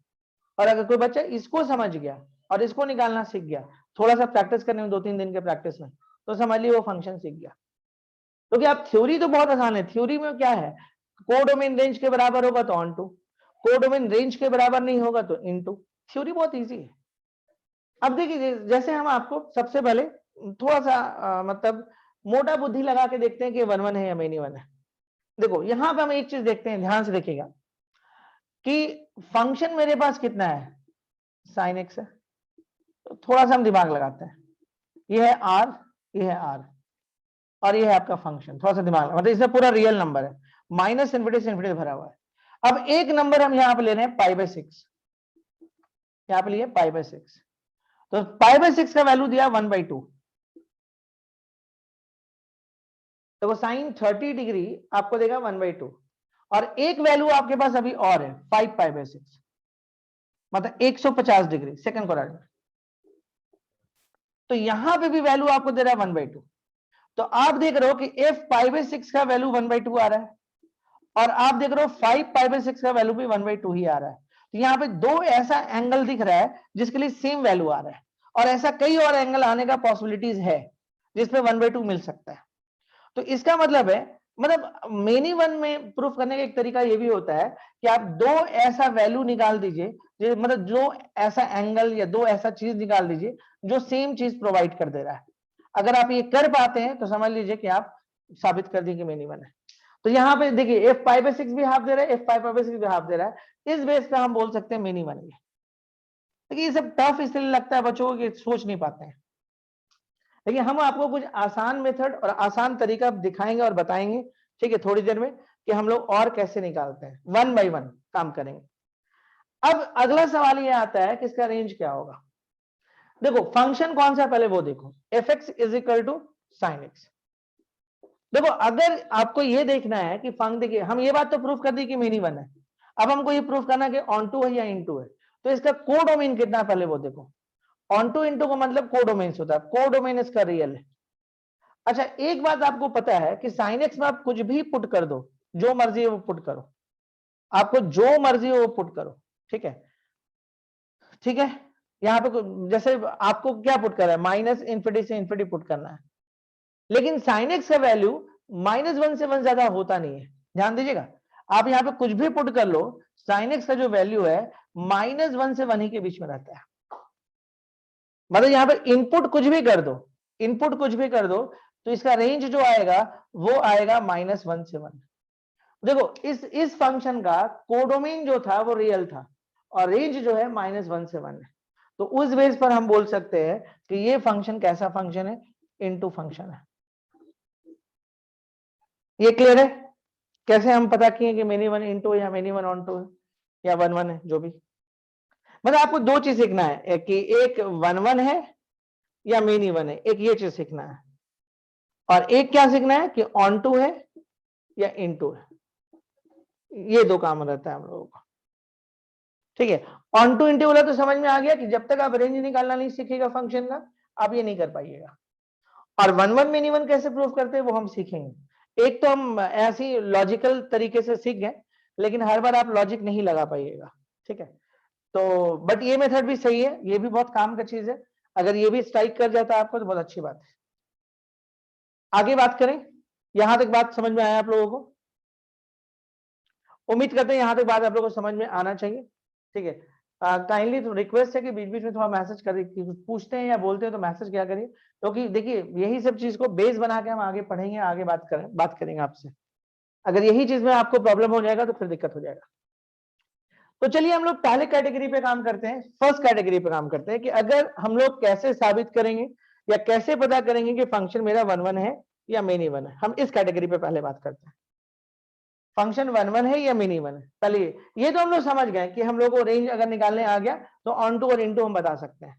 और अगर कोई बच्चा इसको समझ गया और इसको निकालना सीख गया, थोड़ा सा प्रैक्टिस करने में, 2-3 दिन के प्रैक्टिस में, तो समझ लीजिए वो फंक्शन सीख गया। क्योंकि आप थ्योरी तो बहुत आसान है, थ्योरी में क्या है, कोडोमेन रेंज के बराबर होगा तो ऑन टू, कोडोमेन रेंज के बराबर नहीं होगा तो इन टू, थ्योरी बहुत ईजी है। अब देखिए जैसे हम आपको सबसे पहले थोड़ा सा मतलब मोटा बुद्धि लगा के देखते हैं कि वन वन है या मिनी वन है। देखो यहां पे हम एक चीज देखते हैं, ध्यान से देखिएगा कि फंक्शन मेरे पास कितना है, साइन एक्स है, तो थोड़ा सा हम दिमाग लगाते हैं, ये है आर, ये है आर, और ये है आपका फंक्शन, थोड़ा सा दिमाग मतलब इसमें पूरा रियल नंबर है, माइनस इन्फिनिटी से इन्फिनिटी भरा हुआ है। अब एक नंबर हम यहाँ पे ले रहे हैं पाई बाय 6, यहाँ पे लिए पाई बाय 6, तो पाई बाय 6 का वैल्यू दिया 1/2, तो वो साइन 30 डिग्री आपको देगा 1/2, और एक वैल्यू आपके पास अभी और है 5 पाई बाय 6, मतलब 150 डिग्री सेकंड क्वाड्रेंट। तो यहां पे भी वैल्यू आपको दे रहा है 1/2, तो आप देख रहे हो कि f पाई बाय 6 का वैल्यू 1/2 आ रहा है, और आप देख रहे हो 5 पाई बाय 6 का वैल्यू भी 1/2 ही आ रहा है। तो यहाँ पे दो ऐसा एंगल दिख रहा है जिसके लिए सेम वैल्यू आ रहा है, और ऐसा कई और एंगल आने का पॉसिबिलिटीज है जिसपे 1/2 मिल सकता है। तो इसका मतलब है, मतलब मेनी वन में प्रूफ करने का एक तरीका ये भी होता है कि आप दो ऐसा वैल्यू निकाल दीजिए, मतलब जो ऐसा एंगल या दो ऐसा चीज निकाल दीजिए जो सेम चीज प्रोवाइड कर दे रहा है। अगर आप ये कर पाते हैं तो समझ लीजिए कि आप साबित कर दिए कि मेनी वन है। तो यहाँ पे देखिए एफ पाई बाय 6 भी हाफ दे रहा है, एफ पाई बाय 6 भी हाफ दे रहा है, इस बेस पे हम बोल सकते हैं मेनी वन है। देखिए ये सब टफ इसलिए लगता है बच्चों को कि सोच नहीं पाते हैं, लेकिन हम आपको कुछ आसान मेथड और आसान तरीका दिखाएंगे और बताएंगे, ठीक है, थोड़ी देर में, कि हम लोग और कैसे निकालते हैं, वन बाय वन काम करेंगे। अब अगला सवाल ये आता है कि इसका रेंज क्या होगा। देखो फंक्शन कौन सा पहले वो देखो, f x is equal to sine x. देखो अगर आपको ये देखना है कि फंक्शन, देखिए हम ये बात तो प्रूफ कर दी कि मिनी वन है, अब हमको ये प्रूफ करना है कि ऑन टू है या इन टू है, तो इसका कोडोमेन कितना पहले वो देखो। ऑन टू इंटू का मतलब कोडोमेन होता है, कोडोमेन इसका रियल है। अच्छा एक बात आपको पता है कि साइन एक्स में आप कुछ भी पुट कर दो, जो मर्जी है वो पुट करो, आपको जो मर्जी हो वो पुट करो, ठीक है, ठीक है। यहाँ पे जैसे आपको क्या पुट करना है, माइनस इन्फिनिटी से इन्फिनिटी पुट करना है, लेकिन साइन एक्स का वैल्यू -1 से 1 ज्यादा होता नहीं है, ध्यान दीजिएगा। आप यहाँ पे कुछ भी पुट कर लो, साइन एक्स का जो वैल्यू है -1 से 1 ही के बीच में रहता है। मतलब यहाँ पे इनपुट कुछ भी कर दो, इनपुट कुछ भी कर दो, तो इसका रेंज जो आएगा वो आएगा -1 से 1। देखो इस फंक्शन का कोडोमेन जो था वो रियल था, और रेंज जो है -1 से 1 है। तो उस बेस पर हम बोल सकते हैं कि ये फंक्शन कैसा फंक्शन है, इनटू फंक्शन है। ये क्लियर है? कैसे हम पता किए कि मेनी वन इनटू या मेनी वन ऑन टू है या 1 1 है, जो भी। मतलब आपको दो चीज सीखना है कि एक 1 1 है या मेनी वन है, एक ये चीज सीखना है, और एक क्या सीखना है कि ऑन टू है या इनटू है। ये दो काम रहता है हम लोगों को, ठीक है। ऑन टू इंटू वाला तो समझ में आ गया कि जब तक आप रेंज निकालना नहीं सीखेगा फंक्शन का, आप ये नहीं कर पाइएगा। और 1 1 मिनी वन कैसे प्रूव करते हैं वो हम सीखेंगे। एक तो हम ऐसी लॉजिकल तरीके से सीख गए, लेकिन हर बार आप लॉजिक नहीं लगा पाइएगा, ठीक है। तो बट ये मेथड भी सही है, ये भी बहुत काम का चीज है। अगर ये भी स्ट्राइक कर जाता है आपको तो बहुत अच्छी बात है। आगे बात करें, यहां तक बात समझ में आया आप लोगों को? उम्मीद करते हैं यहां तक बात आप लोगों को समझ में आना चाहिए, ठीक है। काइंडली तो रिक्वेस्ट है कि बीच बीच में थोड़ा मैसेज करें, पूछते हैं या बोलते हैं तो मैसेज क्या करिए, क्योंकि देखिए यही सब चीज को बेस बना के हम आगे पढ़ेंगे, आगे बात करेंगे आपसे। अगर यही चीज में आपको प्रॉब्लम हो जाएगा तो फिर दिक्कत हो जाएगा। तो चलिए हम लोग पहले कैटेगरी पे काम करते हैं, फर्स्ट कैटेगरी पे काम करते हैं कि अगर हम लोग कैसे साबित करेंगे या कैसे पता करेंगे कि फंक्शन मेरा 1 1 है या मेनी वन है। हम इस कैटेगरी पे पहले बात करते हैं, फंक्शन 1 1 है या मिनी वन है। पहले ये तो हम लोग समझ गए कि हम लोग को रेंज अगर निकालने आ गया तो ऑन टू और इनटू हम बता सकते हैं,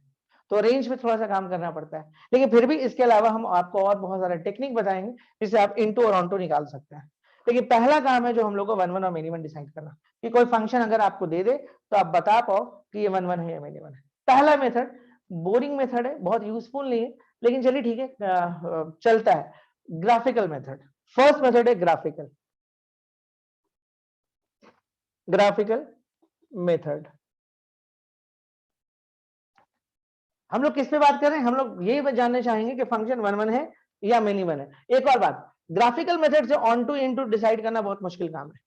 तो रेंज पे थोड़ा सा काम करना पड़ता है, लेकिन फिर भी इसके अलावा हम आपको और बहुत सारे टेक्निक बताएंगे जिससे आप इनटू और ऑन टू निकाल सकते हैं। लेकिन पहला काम है जो हम लोग को 1 1 और मिनी वन डिसाइड करना, कि कोई फंक्शन अगर आपको दे दे तो आप बता पाओ कि ये 1 1 है या मिनी वन है। पहला मेथड बोरिंग मेथड है, बहुत यूजफुल नहीं है, लेकिन चलिए ठीक है, चलता है। ग्राफिकल मेथड, फर्स्ट मेथड है ग्राफिकल मेथड। हम लोग किस पे बात कर रहे हैं, हम लोग ये जानना चाहेंगे कि फंक्शन 1 1 है या मिनी वन है। एक और बात, ग्राफिकल मेथड से ऑन टू इनटू डिसाइड करना बहुत मुश्किल काम है,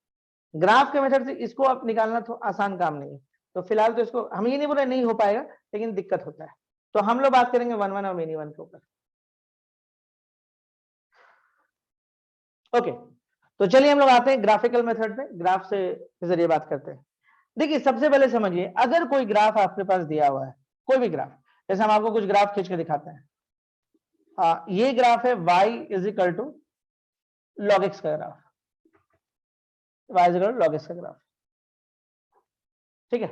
ग्राफ के मेथड से इसको आप निकालना तो आसान काम नहीं है। तो फिलहाल तो इसको हम ये नहीं बोल रहे नहीं हो पाएगा, लेकिन दिक्कत होता है। तो हम लोग बात करेंगे 1 1 और मिनी वन के ऊपर। ओके, तो चलिए हम लोग आते हैं ग्राफिकल मेथड पे, ग्राफ से के जरिए बात करते हैं। देखिए सबसे पहले समझिए, अगर कोई ग्राफ आपके पास दिया हुआ है, कोई भी ग्राफ, जैसे हम आपको कुछ ग्राफ खींच के दिखाते हैं, ये ग्राफ है y is equal to log x का graph, y is equal to log x का ग्राफ, ठीक है।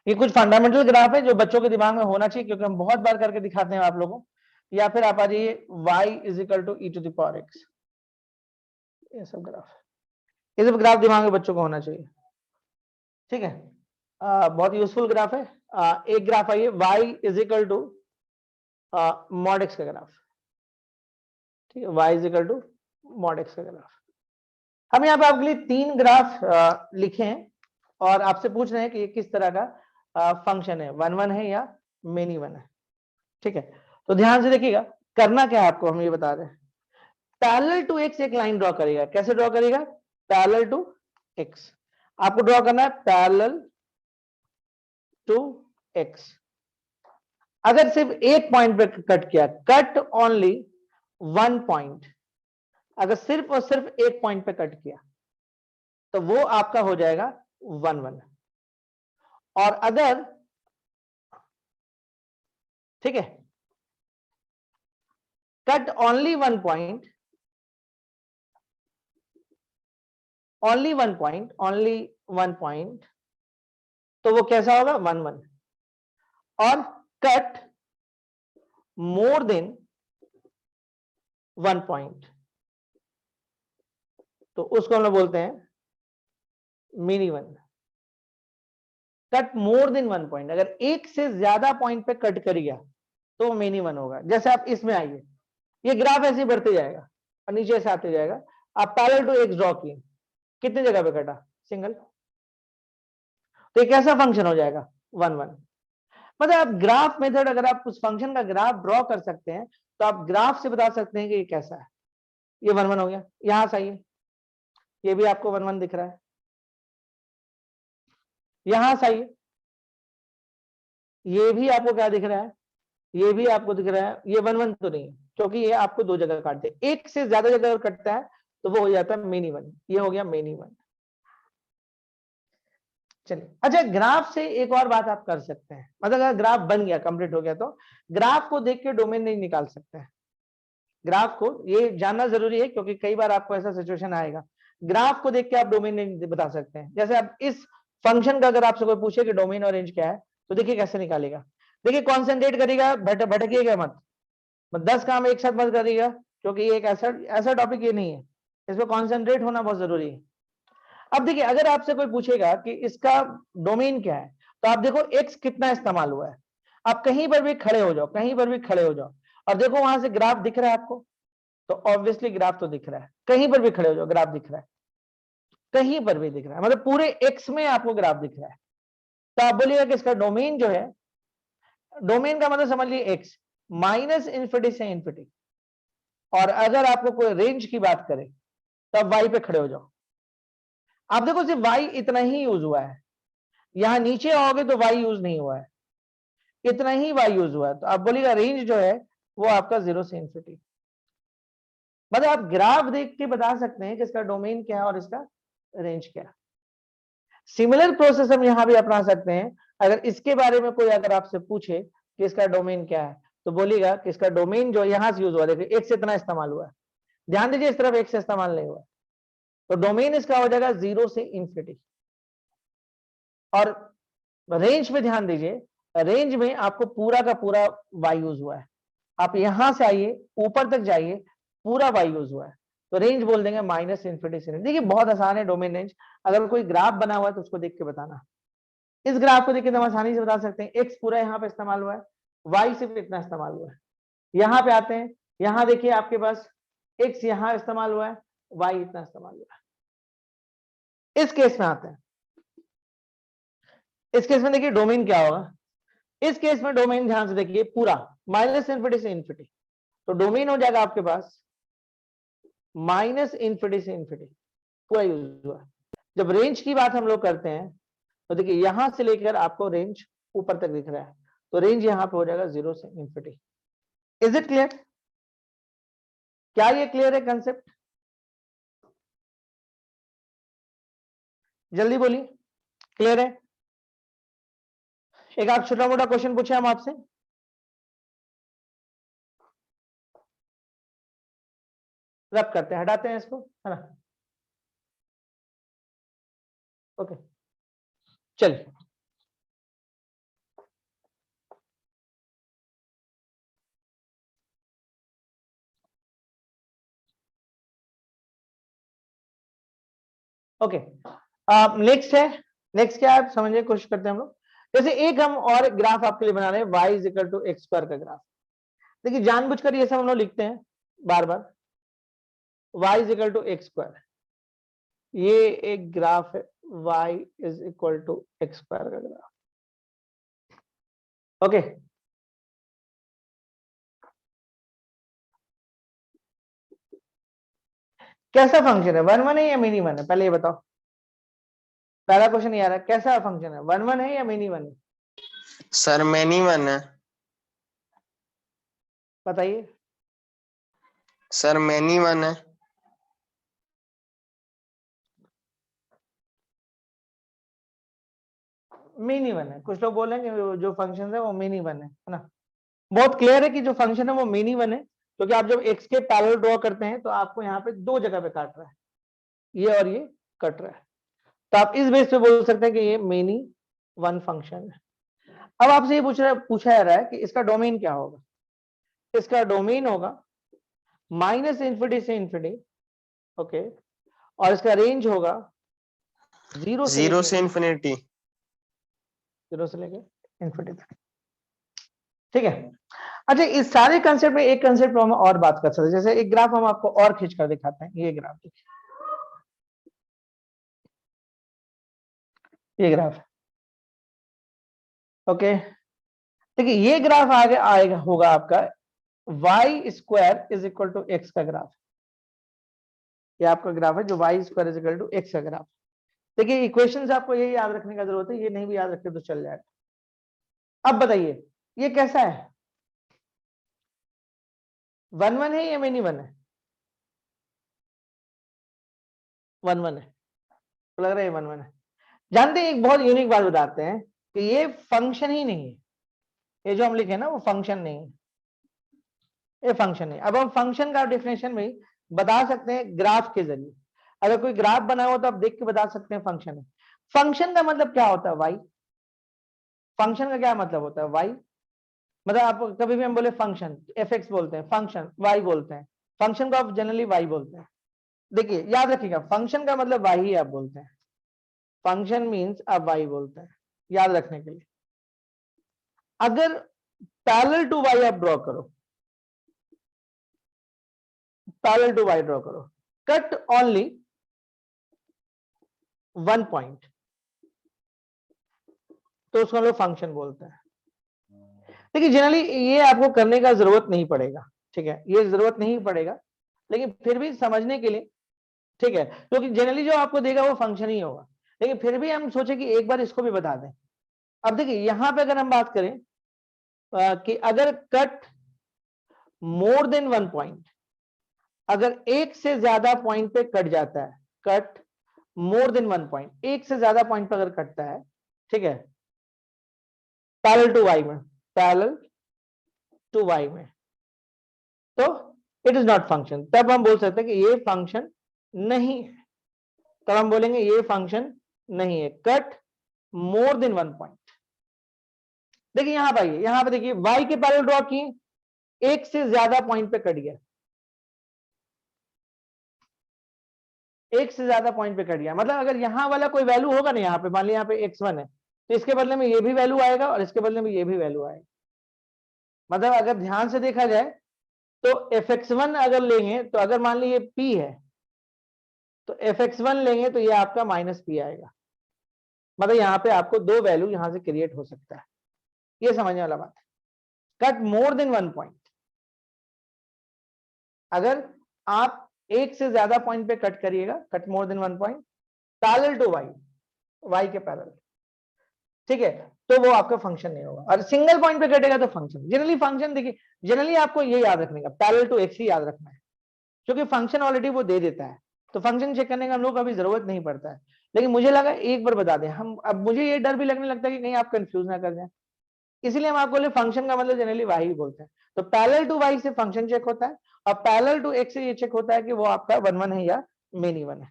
ये कुछ फंडामेंटल ग्राफ है जो बच्चों के दिमाग में होना चाहिए, क्योंकि हम बहुत बार करके दिखाते हैं आप लोगों को। या फिर आप आ जाइए y is equal to e to the power x, ये सब ग्राफ, ये सब ग्राफ दिमाग में बच्चों को होना चाहिए, ठीक है। बहुत यूजफुल ग्राफ है। एक ग्राफ आइए y is equal to mod x का ग्राफ, ठीक है, y is equal to mod x का ग्राफ। हम यहाँ पे आपके लिए 3 ग्राफ लिखे हैं और आपसे पूछ रहे हैं कि ये किस तरह का फंक्शन है, 1 1 है या मेनी वन है, ठीक है। तो ध्यान से देखिएगा, करना क्या है आपको, हम ये बता रहे हैं। पैरेलल टू एक्स एक लाइन ड्रॉ करेगा, कैसे ड्रॉ करेगा, पैरेलल टू एक्स। आपको ड्रॉ करना है पैरेलल टू एक्स। अगर सिर्फ एक पॉइंट पे कट किया, कट ओनली 1 पॉइंट, अगर सिर्फ और सिर्फ एक पॉइंट पे कट किया तो वो आपका हो जाएगा 1 1। और अगर, ठीक है, cut only 1 point, only 1 point, only 1 point, तो वो कैसा होगा 1 1। और कट मोर देन 1 पॉइंट, तो उसको हम लोग बोलते हैं mini one. Cut more than 1 point, अगर एक से ज्यादा पॉइंट पे कट कर गया तो वो मिनी वन होगा। जैसे आप इसमें आइए, ये ग्राफ ऐसे बढ़ते जाएगा और नीचे से आते जाएगा, आप पैरेलल टू एक्स ड्रॉ किए, कितनी जगह पे कटा, सिंगल, तो ये कैसा फंक्शन हो जाएगा 1 1। मतलब आप ग्राफ मेथड, अगर आप उस फंक्शन का ग्राफ ड्रॉ कर सकते हैं तो आप ग्राफ से बता सकते हैं कि ये कैसा है। ये 1 1 हो गया। यहां से आइए, ये भी आपको 1 1 दिख रहा है। यहां से आइए, ये भी आपको क्या दिख रहा है, ये भी आपको दिख रहा है। ये 1 1 तो नहीं है, क्योंकि ये आपको दो जगह काटते हैं। एक से ज्यादा जगह अगर कटता है तो वो हो जाता है मेनी 1। ये हो गया मेनी 1। चलिए, अच्छा ग्राफ से एक और बात आप कर सकते हैं, मतलब अगर ग्राफ बन गया, कंप्लीट हो गया, तो ग्राफ को देख के डोमेन नहीं निकाल सकते हैं। ग्राफ को ये जानना जरूरी है, क्योंकि कई बार आपको ऐसा सिचुएशन आएगा, ग्राफ को देख के आप डोमेन नहीं बता सकते हैं। जैसे आप इस फंक्शन का अगर आपसे कोई पूछे कि डोमेन और रेंज क्या है, तो देखिए कैसे निकालेगा। देखिए कॉन्सेंट्रेट करेगा, भटकिएगा मत, 10 काम एक साथ मत करिएगा, क्योंकि ये एक ऐसा टॉपिक ये नहीं है, इसमें कॉन्सेंट्रेट होना बहुत जरूरी है। अब देखिए, अगर आपसे कोई पूछेगा कि इसका डोमेन क्या है, तो आप देखो एक्स कितना इस्तेमाल हुआ है। आप कहीं पर भी खड़े हो जाओ, कहीं पर भी खड़े हो जाओ और देखो वहां से ग्राफ दिख रहा है आपको, तो ऑब्वियसली ग्राफ तो दिख रहा है। कहीं पर भी खड़े हो जाओ, ग्राफ दिख रहा है, कहीं पर भी दिख रहा है, मतलब पूरे एक्स में आपको ग्राफ दिख रहा है। तो आप बोलिएगा कि इसका डोमेन जो है, डोमेन का मतलब समझ लीजिए एक्स माइनस इन्फिनिटी से इन्फिनिटी। और अगर आपको कोई रेंज की बात करे तो आप वाई पे खड़े हो जाओ। आप देखो सिर्फ वाई इतना ही यूज हुआ है, यहां नीचे आओगे तो वाई यूज नहीं हुआ है, इतना ही वाई यूज हुआ है। तो आप बोलिएगा रेंज जो है वो आपका 0 से इन्फिनिटी। मतलब आप ग्राफ देख के बता सकते हैं कि इसका डोमेन क्या है और इसका रेंज क्या है। सिमिलर प्रोसेस हम यहां भी अपना सकते हैं। अगर इसके बारे में कोई अगर आपसे पूछे कि इसका डोमेन क्या है, तो बोलिएगा कि इसका डोमेन जो यहां से यूज हुआ, देखिए एक से इतना इस्तेमाल हुआ है, ध्यान दीजिए इस तरफ एक से इस्तेमाल नहीं हुआ, तो डोमेन इसका हो जाएगा 0 से इन्फिनिटी। और रेंज में ध्यान दीजिए, रेंज में आपको पूरा का पूरा वाई यूज हुआ है। आप यहां से आइए ऊपर तक जाइए, पूरा वाई यूज हुआ है, तो रेंज बोल देंगे माइनस इन्फिनिटी से। देखिए बहुत आसान है डोमेन रेंज। अगर कोई ग्राफ बना हुआ है तो उसको देख के बताना। इस ग्राफ को देख के हम आसानी से बता सकते हैं एक्स पूरा यहाँ पे इस्तेमाल हुआ है, वाई सिर्फ इतना इस्तेमाल हुआ है। यहाँ पे आते हैं, यहाँ देखिए आपके पास एक्स यहाँ इस्तेमाल हुआ है, वाई इतना इस्तेमाल हुआ है। इस केस में आते हैं, इस केस में देखिए डोमेन क्या होगा। इस केस में डोमेन ध्यान से देखिए पूरा माइनस इन्फिनिटी से इन्फिनिटी, तो डोमेन हो जाएगा आपके पास माइनस इन्फिनिटी से इन्फिनिटी, पूरा यूज हुआ। जब रेंज की बात हम लोग करते हैं तो देखिए यहां से लेकर आपको रेंज ऊपर तक दिख रहा है, तो रेंज यहां पे हो जाएगा 0 से इन्फिनिटी। Is it clear? क्या ये क्लियर है कंसेप्ट? जल्दी बोलिए, क्लियर है? एक आप छोटा मोटा क्वेश्चन पूछे हम आपसे। रब करते हैं, हटाते हैं इसको, है ना? ओके चलिए, ओके नेक्स्ट है। नेक्स्ट क्या है समझने की कोशिश करते हैं हम लोग। जैसे एक हम और ग्राफ आपके लिए बना रहे हैं, y is equal to x square का ग्राफ। देखिए जानबूझकर ये सब हम लोग लिखते हैं बार बार, y is equal to x square. ये एक ग्राफ है, y is equal to x square का ग्राफ। ओके कैसा फंक्शन है, 1 1 है या मिनी 1 है, पहले ये बताओ। पहला क्वेश्चन ये आ रहा है, कैसा फंक्शन है, 1 1 है या मिनी 1 है? सर मैनी वन है। बताइए। सर मैनी वन है। मिनी 1 है, कुछ लोग बोलेंगे जो फंक्शन है वो मिनी 1 है ना? बहुत क्लियर है कि जो फंक्शन है वो मिनी 1 है, क्योंकि आप जब एक्स के पैरेलल ड्रॉ करते हैं तो आपको यहाँ पे दो जगह पे काट रहा है, ये और ये कट रहा है, तो आप इस बेस पे बोल सकते हैं कि ये मिनी 1 फंक्शन है। अब आपसे ये पूछा जा रहा है कि इसका डोमेन क्या होगा। इसका डोमेन होगा माइनस इन्फिनिटी से इन्फिनिटी, ओके, और इसका रेंज होगा 0 से जीरो लेके से इन्फिनिटी। 0 से लेके इन्फिनिटी तक, ठीक है। अच्छा इस सारे कंसेप्ट में एक कंसेप्ट हम और बात कर सकते हैं। जैसे एक ग्राफ हम आपको और खींच कर दिखाते हैं, ये ग्राफ देखिए, ये ग्राफ है। ओके, देखिए ये ग्राफ आगे आएगा होगा आपका y square is equal to x का ग्राफ। ये आपका ग्राफ है जो y square is equal to x का ग्राफ। देखिए इक्वेशंस आपको ये याद रखने का जरूरत है, ये नहीं भी याद रखते तो चल जाएगा। अब बताइए ये कैसा है, 1 1 है या मेनी 1 है? 1 1 है, तो लग रहा है 1 1 है। जानते हैं एक बहुत यूनिक बात बताते हैं कि ये फंक्शन ही नहीं है, ये जो हम लिखे ना वो फंक्शन नहीं है, ये फंक्शन नहीं। अब हम फंक्शन का डेफिनेशन में बता सकते हैं ग्राफ के जरिए। अगर कोई ग्राफ बना हो तो आप देख के बता सकते हैं फंक्शन है। फंक्शन का मतलब क्या होता है? वाई। फंक्शन का क्या मतलब होता है? वाई। मतलब आप कभी भी हम बोले फंक्शन एफ एक्स बोलते हैं, फंक्शन वाई बोलते हैं, फंक्शन को आप जनरली वाई बोलते हैं। देखिए याद रखिएगा फंक्शन का मतलब वाई ही आप बोलते हैं, फंक्शन मीन्स आप वाई बोलते हैं, याद रखने के लिए। अगर पैरेलल टू वाई आप ड्रॉ करो, पैरेलल टू वाई ड्रॉ करो, कट ओनली 1 पॉइंट, तो उसको हम लोग फंक्शन बोलते हैं। देखिए जनरली ये आपको करने का जरूरत नहीं पड़ेगा, ठीक है, ये जरूरत नहीं पड़ेगा, लेकिन फिर भी समझने के लिए, ठीक है, क्योंकि जनरली जो आपको देगा वो फंक्शन ही होगा, लेकिन फिर भी हम सोचे कि एक बार इसको भी बता दें। अब देखिए यहां पे अगर हम बात करें कि अगर कट मोर देन 1 पॉइंट, अगर एक से ज्यादा पॉइंट पे कट जाता है, कट मोर देन 1 पॉइंट, एक से ज्यादा पॉइंट पे अगर कटता है, ठीक है, पैरेलल टू वाई में, पैरेलल टू वाई में, तो इट इज नॉट फंक्शन। तब हम बोल सकते हैं कि ये फंक्शन नहीं है, तब हम बोलेंगे ये फंक्शन नहीं है, कट मोर देन 1 पॉइंट। देखिए यहां पर, यहां पे देखिए y के पैरेलल ड्रॉ किए, एक से ज्यादा पॉइंट पे कट गया, एक से ज्यादा पॉइंट पे कट गया, मतलब अगर यहां वाला कोई वैल्यू होगा ना, यहाँ पे मान लिया यहाँ पे x1 है, तो इसके बदले में ये भी वैल्यू आएगा और इसके बदले में ये भी वैल्यू आएगा। मतलब अगर ध्यान से देखा जाए तो fx1 अगर लेंगे, तो अगर मान लीजिए p है, तो fx1 लेंगे तो ये आपका माइनस p आएगा। मतलब यहाँ पे आपको दो वैल्यू यहां से क्रिएट हो सकता है, ये समझने वाला बात है। कट मोर देन 1 पॉइंट, अगर आप एक से ज्यादा पॉइंट पे कट करिएगा, cut more than 1 point, parallel to Y, Y के पैरेलल, ठीक है, तो वो आपका फंक्शन नहीं होगा। और सिंगल पॉइंट पे कटेगा तो फंक्शन। जनरली फंक्शन देखिए, जनरली आपको ये याद रखने का, पैरेलल टू एक्स ही याद रखना है, क्योंकि फंक्शन ऑलरेडी वो दे देता है, तो फंक्शन चेक करने का हम लोग अभी जरूरत नहीं पड़ता है। लेकिन मुझे लगा एक बार बता दें हम, अब मुझे ये डर भी लगने लगता है कि कहीं आप कंफ्यूज ना कर जाए, इसलिए हम आपको बोले फंक्शन का मतलब जनरली वाई ही बोलते हैं। तो पैरेलल टू वाई से फंक्शन चेक होता है, और पैरेलल टू एक्स से ये चेक होता है कि वो आपका 1 1 है या मेनी 1 है।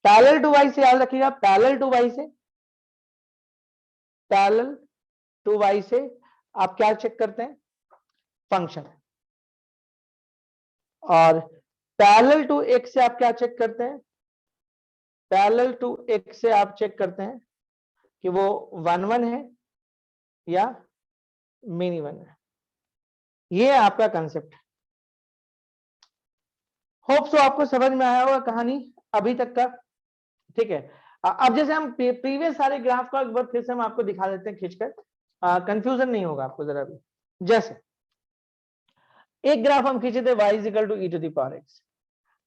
पैरेलल टू वाई से याद रखिएगा, पैरेलल टू वाई से, पैरेलल टू वाई से आप क्या चेक करते हैं? फंक्शन। और पैरेलल टू एक्स से आप क्या चेक करते हैं? पैरेलल टू एक्स से आप चेक करते हैं कि वो 1 1 है या मिनी 1 है। ये आपका कंसेप्ट है। होप सो आपको समझ में आया होगा कहानी अभी तक का, ठीक है। अब जैसे हम प्रीवियस सारे ग्राफ का एक बार फिर से हम आपको दिखा देते हैं खींचकर, कंफ्यूजन नहीं होगा आपको जरा भी। जैसे एक ग्राफ हम खींचे थे y equal to e to the power x।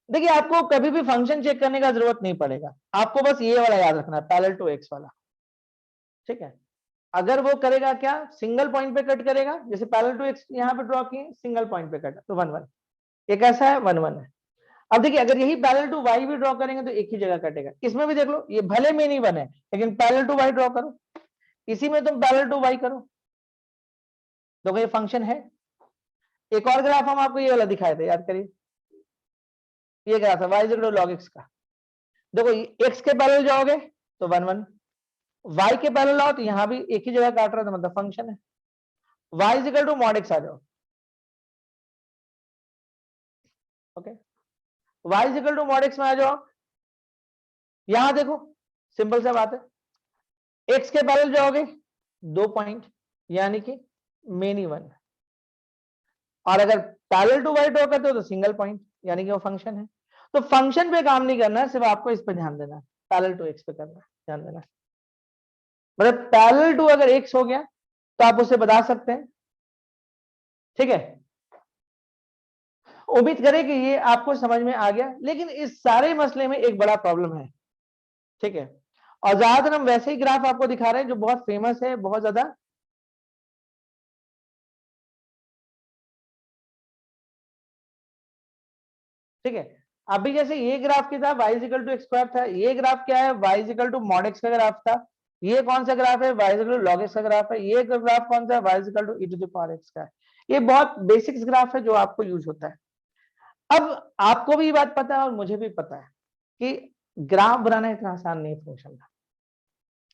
देखिए आपको कभी भी फंक्शन चेक करने का जरूरत नहीं पड़ेगा, आपको बस ये वाला याद रखना है, पैरेलल टू x वाला, ठीक है। अगर वो करेगा क्या, सिंगल पॉइंट पे कट करेगा, जैसे पैरेलल टू x यहाँ पे ड्रॉ किए, सिंगल पॉइंट पे कट, तो 1 1, ये कैसा है? 1 1 है। अब देखिए अगर यही पैरेलल टू y भी ड्रॉ करेंगे तो एक ही जगह कटेगा। इसमें भी देख लो, ये भले में नहीं बने, लेकिन पैरेलल टू y ड्रॉ करो, इसी में तुम पैरेलल टू y करो, तो ये फंक्शन है। एक और ग्राफ हम आपको ये वाला दिखाए थे, याद करिए, ये ग्राफ है y equal to log x का। देखो x के पैरेलल जाओगे तो 1 1, y के पैरेलल आओ तो यहां भी एक ही जगह काट रहा है, तो मतलब फंक्शन है। y equal to mod x आ जाओ, okay, y equal to mod x में आ जाओ। यहां देखो सिंपल सा बात है, x के पैरेलल जाओगे 2 पॉइंट, यानी कि मेनी 1, और अगर पैरेलल टू y ड्रॉ करते हो तो सिंगल पॉइंट, यानी कि वो फंक्शन है। तो फंक्शन पे काम नहीं करना है, सिर्फ आपको इस पे ध्यान देना है, पैरेलल टू x पे करना है, ध्यान देना है। मतलब पैरेलल टू अगर x हो गया तो आप उसे बता सकते हैं, ठीक है। उम्मीद करें कि ये आपको समझ में आ गया, लेकिन इस सारे मसले में एक बड़ा प्रॉब्लम है, ठीक है। और ज्यादातर हम वैसे ही ग्राफ आपको दिखा रहे हैं जो बहुत फेमस है, बहुत ज्यादा, ठीक है। अभी जैसे ये ग्राफ क्या था, y equal to x square था, ये ग्राफ क्या है, y equal to mod x का ग्राफ था। ये कौन सा ग्राफ है, y equal to log x का ग्राफ है। ये ग्राफ कौन सा है, y equal to e to the power x का है। ये बहुत बेसिक्स ग्राफ है जो आपको यूज होता है। अब आपको भी ये बात पता है और मुझे भी पता है कि ग्राफ बनाना इतना आसान नहीं फंक्शन का,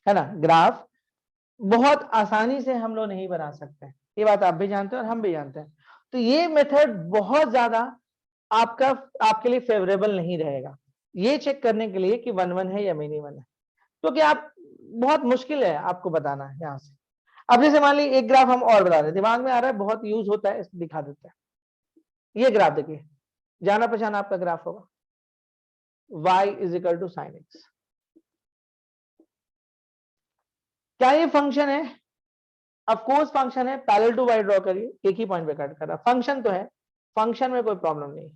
है ना। ग्राफ बहुत आसानी से हम लोग नहीं बना सकते, ये बात आप भी जानते हैं और हम भी जानते हैं। तो ये मेथड बहुत ज्यादा आपका आपके लिए फेवरेबल नहीं रहेगा ये चेक करने के लिए कि 1-1 है या मिनी 1 है, क्योंकि आप बहुत मुश्किल है आपको बताना है यहां से। अब जैसे मान लीजिए एक ग्राफ हम और बता रहे हैं, दिमाग में आ रहा है, बहुत यूज होता है, इसको दिखा देते हैं। ये ग्राफ देखिए, जाना पहचाना आपका ग्राफ होगा, y is equal to sine x. क्या ये फंक्शन है? ऑफ कोर्स फंक्शन है। पैरेलल टू y ड्रॉ करिए, एक ही पॉइंट पे कट कर रहा है, फंक्शन तो है, फंक्शन में कोई प्रॉब्लम नहीं।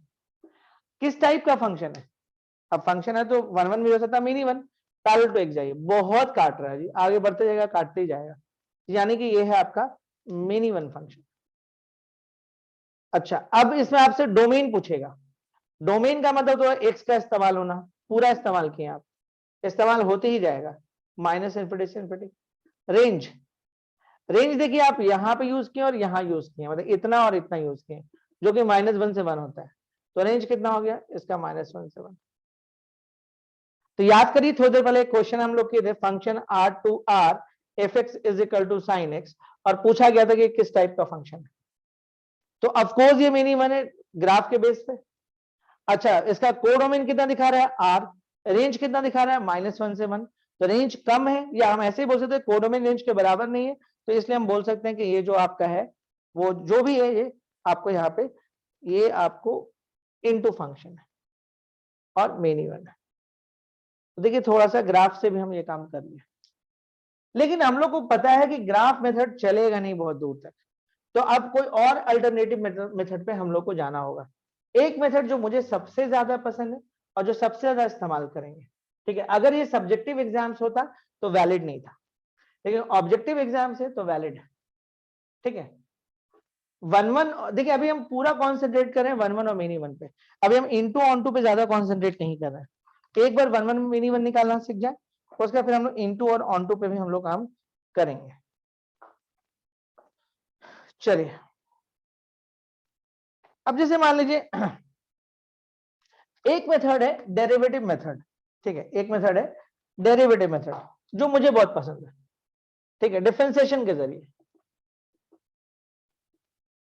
किस टाइप का फंक्शन है? अब फंक्शन है तो 1-1 भी हो सकता है, मिनी 1। पैरेलल टू x जाइए, बहुत काट रहा है जी, आगे बढ़ते जाएगा, काटते ही जाएगा, यानी कि ये है आपका मिनी 1 फंक्शन। अच्छा, अब इसमें आपसे डोमेन पूछेगा। डोमेन का मतलब तो एक्स का इस्तेमाल होना, पूरा इस्तेमाल किए आप, इस्तेमाल होते ही जाएगा, माइनस इन्फिनिटी से इन्फिनिटी। रेंज, रेंज देखिए आप यहां पे यूज किए और यहां यूज किए, मतलब इतना और इतना यूज किए, जो कि -1 से 1 होता है। तो रेंज कितना हो गया इसका, -1 से 1। तो याद करिए, थोड़ी देर पहले क्वेश्चन हम लोग किए थे, function r to r f x is equal to sine x, और पूछा गया था कि किस टाइप का फंक्शन है। तो ऑफकोर्स ये मिनी 1 है ग्राफ के बेस पे। अच्छा, इसका कोडोमेन कितना दिखा रहा है, r, रेंज कितना दिखा रहा है, -1 से 1। तो रेंज कम है, या हम ऐसे ही बोल सकते हैं कोडोमेन रेंज के बराबर नहीं है, तो इसलिए हम बोल सकते हैं कि ये जो आपका है, वो जो भी है, ये आपको यहाँ पे, ये आपको इनटू फंक्शन है और मिनी 1 है। तो देखिए, थोड़ा सा ग्राफ से भी हम ये काम कर लिए, लेकिन हम लोग को पता है कि ग्राफ मेथड चलेगा नहीं बहुत दूर तक, तो अब कोई और अल्टरनेटिव मेथड पे हम लोग को जाना होगा। एक मेथड जो मुझे सबसे ज्यादा पसंद है और जो सबसे ज्यादा इस्तेमाल करेंगे, ठीक है। अगर ये सब्जेक्टिव एग्जाम्स होता तो वैलिड नहीं था, लेकिन ऑब्जेक्टिव एग्जाम से तो वैलिड है, ठीक है। 1-1 देखिए, अभी हम पूरा कॉन्सेंट्रेट कर रहे हैं 1-1 और मिनी 1 पे। अभी हम इनटू ऑन टू पे ज्यादा कॉन्सेंट्रेट नहीं कर रहे हैं। एक बार 1-1 मिनी 1 निकालना सीख जाए, उसका फिर हम लोग इनटू और ऑन टू पे भी हम लोग काम करेंगे। चलिए, अब जैसे मान लीजिए एक मेथड है डेरिवेटिव मेथड, ठीक है। एक मेथड है डेरिवेटिव मेथड जो मुझे बहुत पसंद है, ठीक है। डिफरेंशिएशन के जरिए,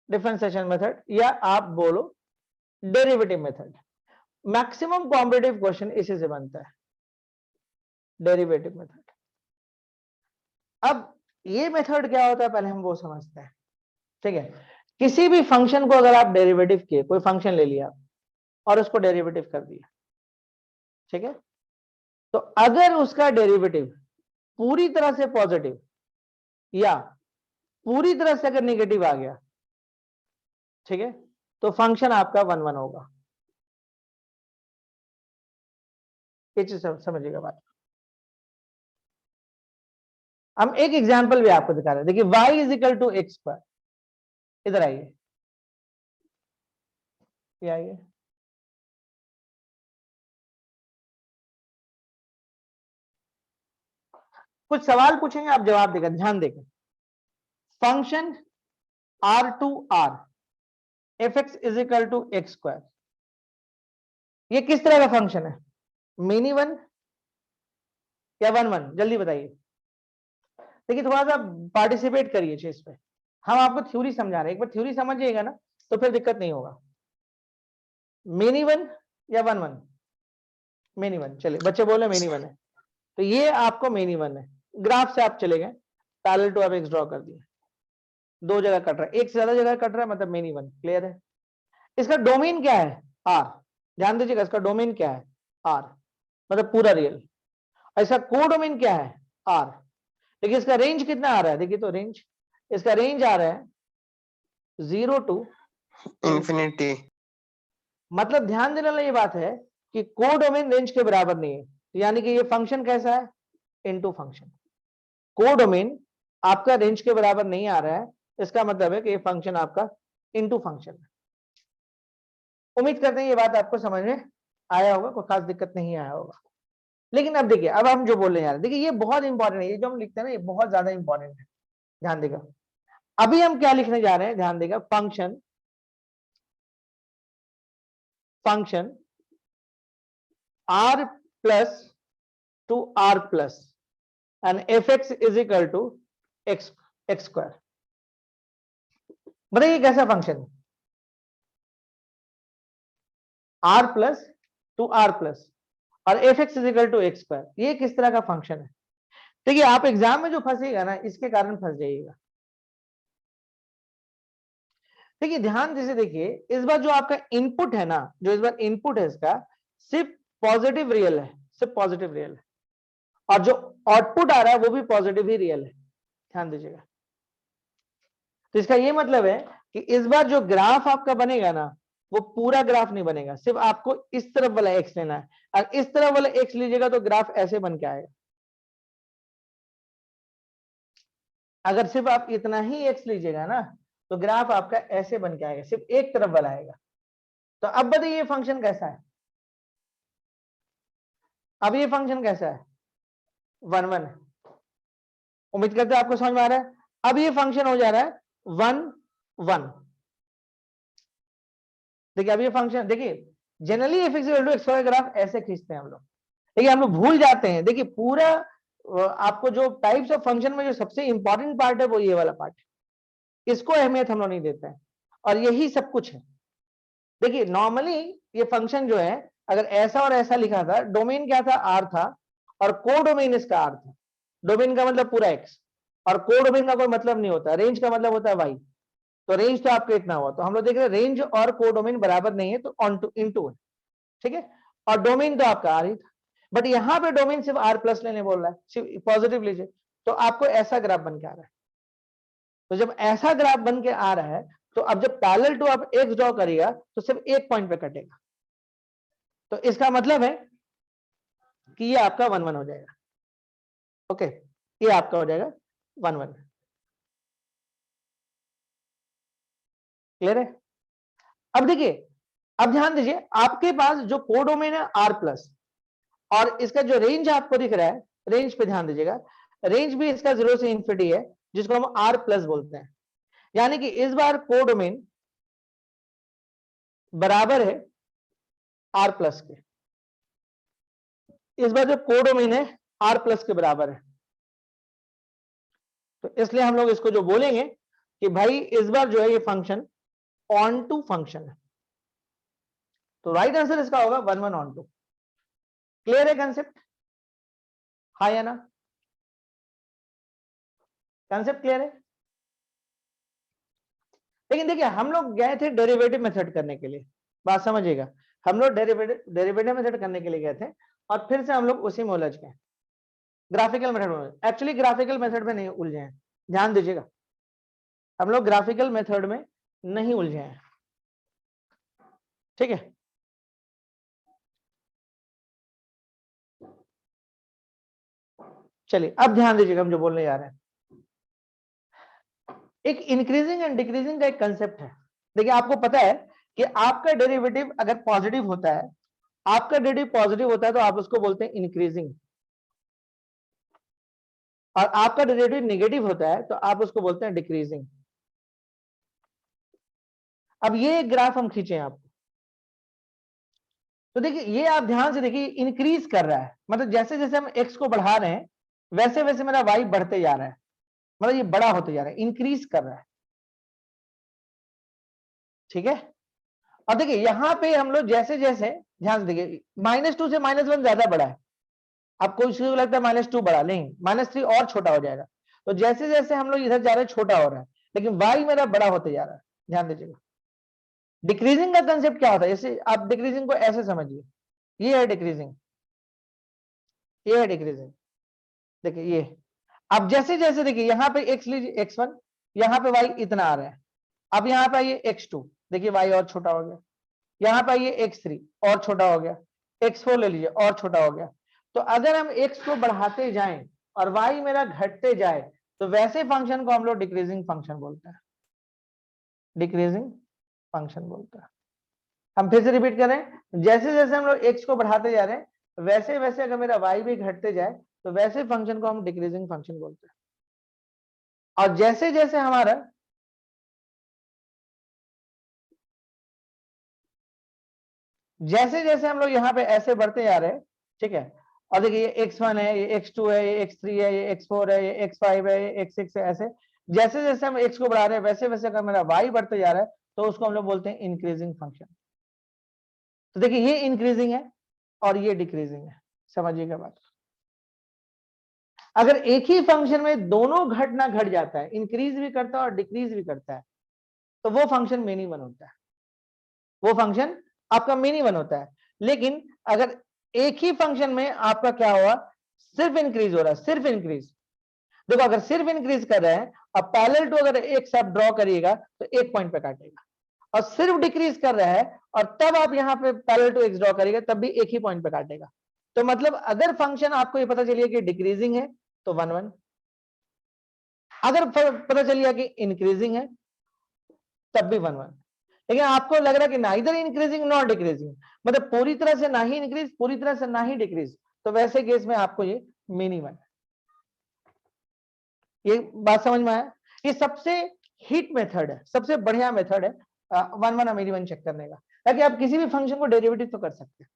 डिफरेंशिएशन मेथड, या आप बोलो derivative method. Maximum competitive question इसी से बनता है, डेरिवेटिव मेथड। अब ये मेथड क्या होता है पहले हम वो समझते हैं, ठीक है। किसी भी फंक्शन को अगर आप डेरिवेटिव किए, कोई फंक्शन ले लिया और उसको डेरिवेटिव कर दिया, ठीक है, तो अगर उसका डेरिवेटिव पूरी तरह से पॉजिटिव या पूरी तरह से अगर नेगेटिव आ गया, ठीक है, तो फंक्शन आपका 1-1 होगा। ये चीज समझिएगा बात। हम एक एग्जांपल भी आपको दिखा रहे हैं, देखिए y is equal to x square. इधर आइए, ये आइए, कुछ सवाल पूछेंगे, आप जवाब देगा, ध्यान देगा। Function r to r f x is equal to x square, ये किस तरह का फंक्शन है, मिनी 1 या 1-1, जल्दी बताइए। देखिए, थोड़ा सा पार्टिसिपेट करिए चीज पे, हम आपको थ्योरी समझा रहे हैं, एक बार थ्योरी समझिएगा ना तो फिर दिक्कत नहीं होगा। मिनी 1 या 1-1, मिनी 1, चलिए बच्चे बोले मिनी 1 है, तो ये आपको मिनी 1 है। ग्राफ से आप चले गए, पैरेलल टू आप एक्स ड्रॉ कर दिए, दो जगह कट रहा है, एक से ज्यादा जगह कट रहा है, मतलब मिनी 1, क्लियर है। इसका डोमेन क्या है, आर, ध्यान दीजिएगा, इसका डोमेन क्या है, आर, मतलब पूरा रियल। इसका कोडोमेन क्या है, आर। देखिए इसका रेंज कितना आ रहा है, देखिए तो रेंज, इसका रेंज आ रहा है 0 टू इंफिनिटी। मतलब ध्यान देने वाली ये बात है कि कोडोमेन रेंज के बराबर नहीं है, यानी कि ये फंक्शन कैसा है, इनटू फंक्शन। कोडोमेन आपका रेंज के बराबर नहीं आ रहा है, इसका मतलब है कि ये फंक्शन आपका इनटू फंक्शन है। उम्मीद करते हैं ये बात आपको समझ में आया होगा, कोई खास दिक्कत नहीं आया होगा। लेकिन अब देखिए, अब हम जो बोल रहे हैं यार, देखिए ये बहुत इंपॉर्टेंट है, ये जो हम लिखते हैं ना ये बहुत ज्यादा इंपॉर्टेंट है, ध्यान देगा। अभी हम क्या लिखने जा रहे हैं, ध्यान देगा, function r plus to r plus and fx is equal to x square. बताइए कैसा फंक्शन है, r plus to r plus और fx is equal to x square, ये किस तरह का फंक्शन है। देखिए आप एग्जाम में जो फंसेगा ना, इसके कारण फंस जाइएगा। देखिए ध्यान से देखिए, इस बार जो आपका इनपुट है ना, जो इस बार इनपुट है इसका सिर्फ पॉजिटिव रियल है, सिर्फ पॉजिटिव रियल है, और जो आउटपुट आ रहा है वो भी पॉजिटिव ही रियल है, ध्यान दीजिएगा। तो इसका ये मतलब है कि इस बार जो ग्राफ आपका बनेगा ना, वो पूरा ग्राफ नहीं बनेगा, सिर्फ आपको इस तरफ वाला एक्स लेना है, और इस तरफ वाला एक्स लीजिएगा तो ग्राफ ऐसे बन के आएगा। अगर सिर्फ आप इतना ही एक्स लीजिएगा ना, तो ग्राफ आपका ऐसे बन के आएगा, सिर्फ एक तरफ वाला आएगा। तो अब बताइए ये फंक्शन कैसा है, अब ये फंक्शन कैसा है, 1 1 है। उम्मीद करते हैं आपको समझ में आ रहा है। अब ये फंक्शन हो जा रहा है 1 1। देखिए अब ये फंक्शन, देखिए जनरली एफ एक्स एक्स का ग्राफ ऐसे खींचते हैं हम लोग, देखिए हम लोग भूल जाते हैं। देखिए पूरा आपको जो टाइप्स ऑफ फंक्शन में जो सबसे इंपॉर्टेंट पार्ट है वो ये वाला पार्ट है, इसको अहमियत हम लोग नहीं देते हैं, और यही सब कुछ है। देखिए नॉर्मली ये फंक्शन जो है, अगर ऐसा और ऐसा लिखा था, डोमेन क्या था, आर था, और कोडोमेन इसका आर था। डोमेन का मतलब पूरा एक्स, और कोडोमेन का कोई मतलब नहीं होता, रेंज का मतलब होता है वाई। तो रेंज तो आपका इतना हुआ, तो हम लोग देख रहे हैं रेंज और कोडोमेन बराबर नहीं है, तो ऑन टू इनटू है, ठीक है। और डोमेन तो आपका आर ही था, बट यहाँ पे डोमेन सिर्फ आर प्लस लेने बोल रहा है, सिर्फ पॉजिटिव लीजिए, तो आपको ऐसा ग्राफ बन के आ रहा है। तो जब ऐसा ग्राफ बन के आ रहा है, तो अब जब पैरेलल टू आप एक्स ड्रॉ करेगा तो सिर्फ एक पॉइंट पे कटेगा, तो इसका मतलब है कि ये आपका 1 1 हो जाएगा। ओके, ये आपका हो जाएगा 1 1। क्लियर है। अब देखिए, अब ध्यान दीजिए, आपके पास जो कोडोमेन है आर प्लस, और इसका जो रेंज आपको दिख रहा है, रेंज पे ध्यान दीजिएगा, रेंज भी इसका 0 से इन्फिनिटी है, जिसको हम आर प्लस बोलते हैं। यानी कि इस बार कोडोमेन बराबर है आर प्लस के, इस बार जो कोडोमेन है आर प्लस के बराबर है। तो इसलिए हम लोग इसको जो बोलेंगे कि भाई इस बार जो है ये फंक्शन ऑन टू फंक्शन है, तो राइट आंसर इसका होगा 1 1 ऑन टू। क्लियर है कंसेप्ट, हाँ या ना, कंसेप्ट क्लियर है। लेकिन देखिए हम लोग गए थे डेरिवेटिव मेथड करने के लिए, बात समझिएगा, हम लोग डेरिवेटिव मेथड करने के लिए गए थे, और फिर से हम लोग उसी में उलझ गए, ग्राफिकल मेथड में। एक्चुअली ग्राफिकल मेथड में नहीं उलझे हैं, ध्यान दीजिएगा, हम लोग ग्राफिकल मेथड में नहीं उलझे हैं, ठीक है। चलिए अब ध्यान दीजिएगा, हम जो बोलने जा रहे हैं, एक इंक्रीजिंग एंड डिक्रीजिंग का एक कंसेप्ट है। देखिए आपको पता है कि आपका डेरिवेटिव अगर पॉजिटिव होता है, आपका डेरिवेटिव पॉजिटिव होता है तो आप उसको बोलते हैं इंक्रीजिंग, और आपका डेरिवेटिव नेगेटिव होता है तो आप उसको बोलते हैं डिक्रीजिंग। अब ये एक ग्राफ हम खींचे आपको, तो देखिए ये आप ध्यान से देखिए, इंक्रीज कर रहा है, मतलब जैसे जैसे हम एक्स को बढ़ा रहे हैं वैसे वैसे मेरा वाई बढ़ते जा रहा है, मतलब ये बड़ा होते जा रहा है, इंक्रीज कर रहा है, ठीक है। और देखिए यहां पे हम लोग जैसे जैसे, ध्यान से देखिए, -2 से -1 ज्यादा बड़ा है, आपको किसी को लगता है -2 बड़ा, नहीं, -3 और छोटा हो जाएगा। तो जैसे जैसे हम लोग इधर जा रहे हैं छोटा हो रहा है, लेकिन वाई मेरा बड़ा होते जा रहा है, ध्यान दीजिएगा। डिक्रीजिंग का कंसेप्ट क्या होता है, जैसे आप डिक्रीजिंग को ऐसे समझिए, ये है डिक्रीजिंग, ये है डिक्रीजिंग, देखिए ये। अब जैसे जैसे देखिए यहाँ पे x लीजिए x1, यहाँ पे y इतना आ रहा है, अब यहाँ पे आइए x2, देखिए y और छोटा हो गया, यहाँ पे आइए x3 और छोटा हो गया, x4 ले लीजिए और छोटा हो गया। तो अगर हम x को बढ़ाते जाएं और y मेरा घटते जाए तो वैसे फंक्शन को हम लोग डिक्रीजिंग फंक्शन बोलते हैं, डिक्रीजिंग फंक्शन बोलते हैं। हम फिर से रिपीट करें, जैसे जैसे हम लोग x को बढ़ाते जा रहे हैं वैसे वैसे अगर मेरा y भी घटते जाए तो वैसे फंक्शन को हम डिक्रीजिंग फंक्शन बोलते हैं। और जैसे जैसे हमारा जैसे जैसे हम लोग यहाँ पे ऐसे बढ़ते जा रहे हैं, ठीक है, और देखिए ये x1 है, ये x2 है, ये x3 है, ये x4 है, ये x5 है, ये x6 है, ऐसे जैसे जैसे हम x को बढ़ा रहे हैं वैसे वैसे अगर मेरा y बढ़ते जा रहा है तो उसको हम लोग बोलते हैं इंक्रीजिंग फंक्शन। तो देखिए ये इंक्रीजिंग है और ये डिक्रीजिंग है, समझिएगा बात। अगर एक ही फंक्शन में दोनों घटना घट जाता है, इंक्रीज भी करता है और डिक्रीज भी करता है, तो वो फंक्शन मिनी वन होता है, वो फंक्शन आपका मिनी वन होता है। लेकिन अगर एक ही फंक्शन में आपका क्या हुआ, सिर्फ इंक्रीज हो रहा है, सिर्फ इंक्रीज, देखो अगर सिर्फ इंक्रीज कर रहे हैं, अब पैरेलल टू अगर एक आप ड्रॉ करिएगा तो एक पॉइंट पे काटेगा, और सिर्फ डिक्रीज कर रहा है और तब आप यहाँ पे पैरेलल टू एक्स ड्रॉ करिएगा तब भी एक ही पॉइंट पे काटेगा। तो मतलब अगर फंक्शन आपको ये पता चलिए कि डिक्रीजिंग है तो 1 1, अगर पता चलिए कि इंक्रीजिंग है तब भी 1 1, लेकिन आपको लग रहा है कि नाइदर इंक्रीजिंग नॉट डिक्रीजिंग, मतलब पूरी तरह से ना ही इंक्रीज पूरी तरह से ना ही डिक्रीज, तो वैसे केस में आपको ये मिनी वन, ये बात समझ में आया। ये सबसे हिट मेथड है, सबसे बढ़िया मेथड है 1 1 मिनी वन चेक करने का, ताकि आप किसी भी फंक्शन को डेरिवेटिव तो कर सकते हैं।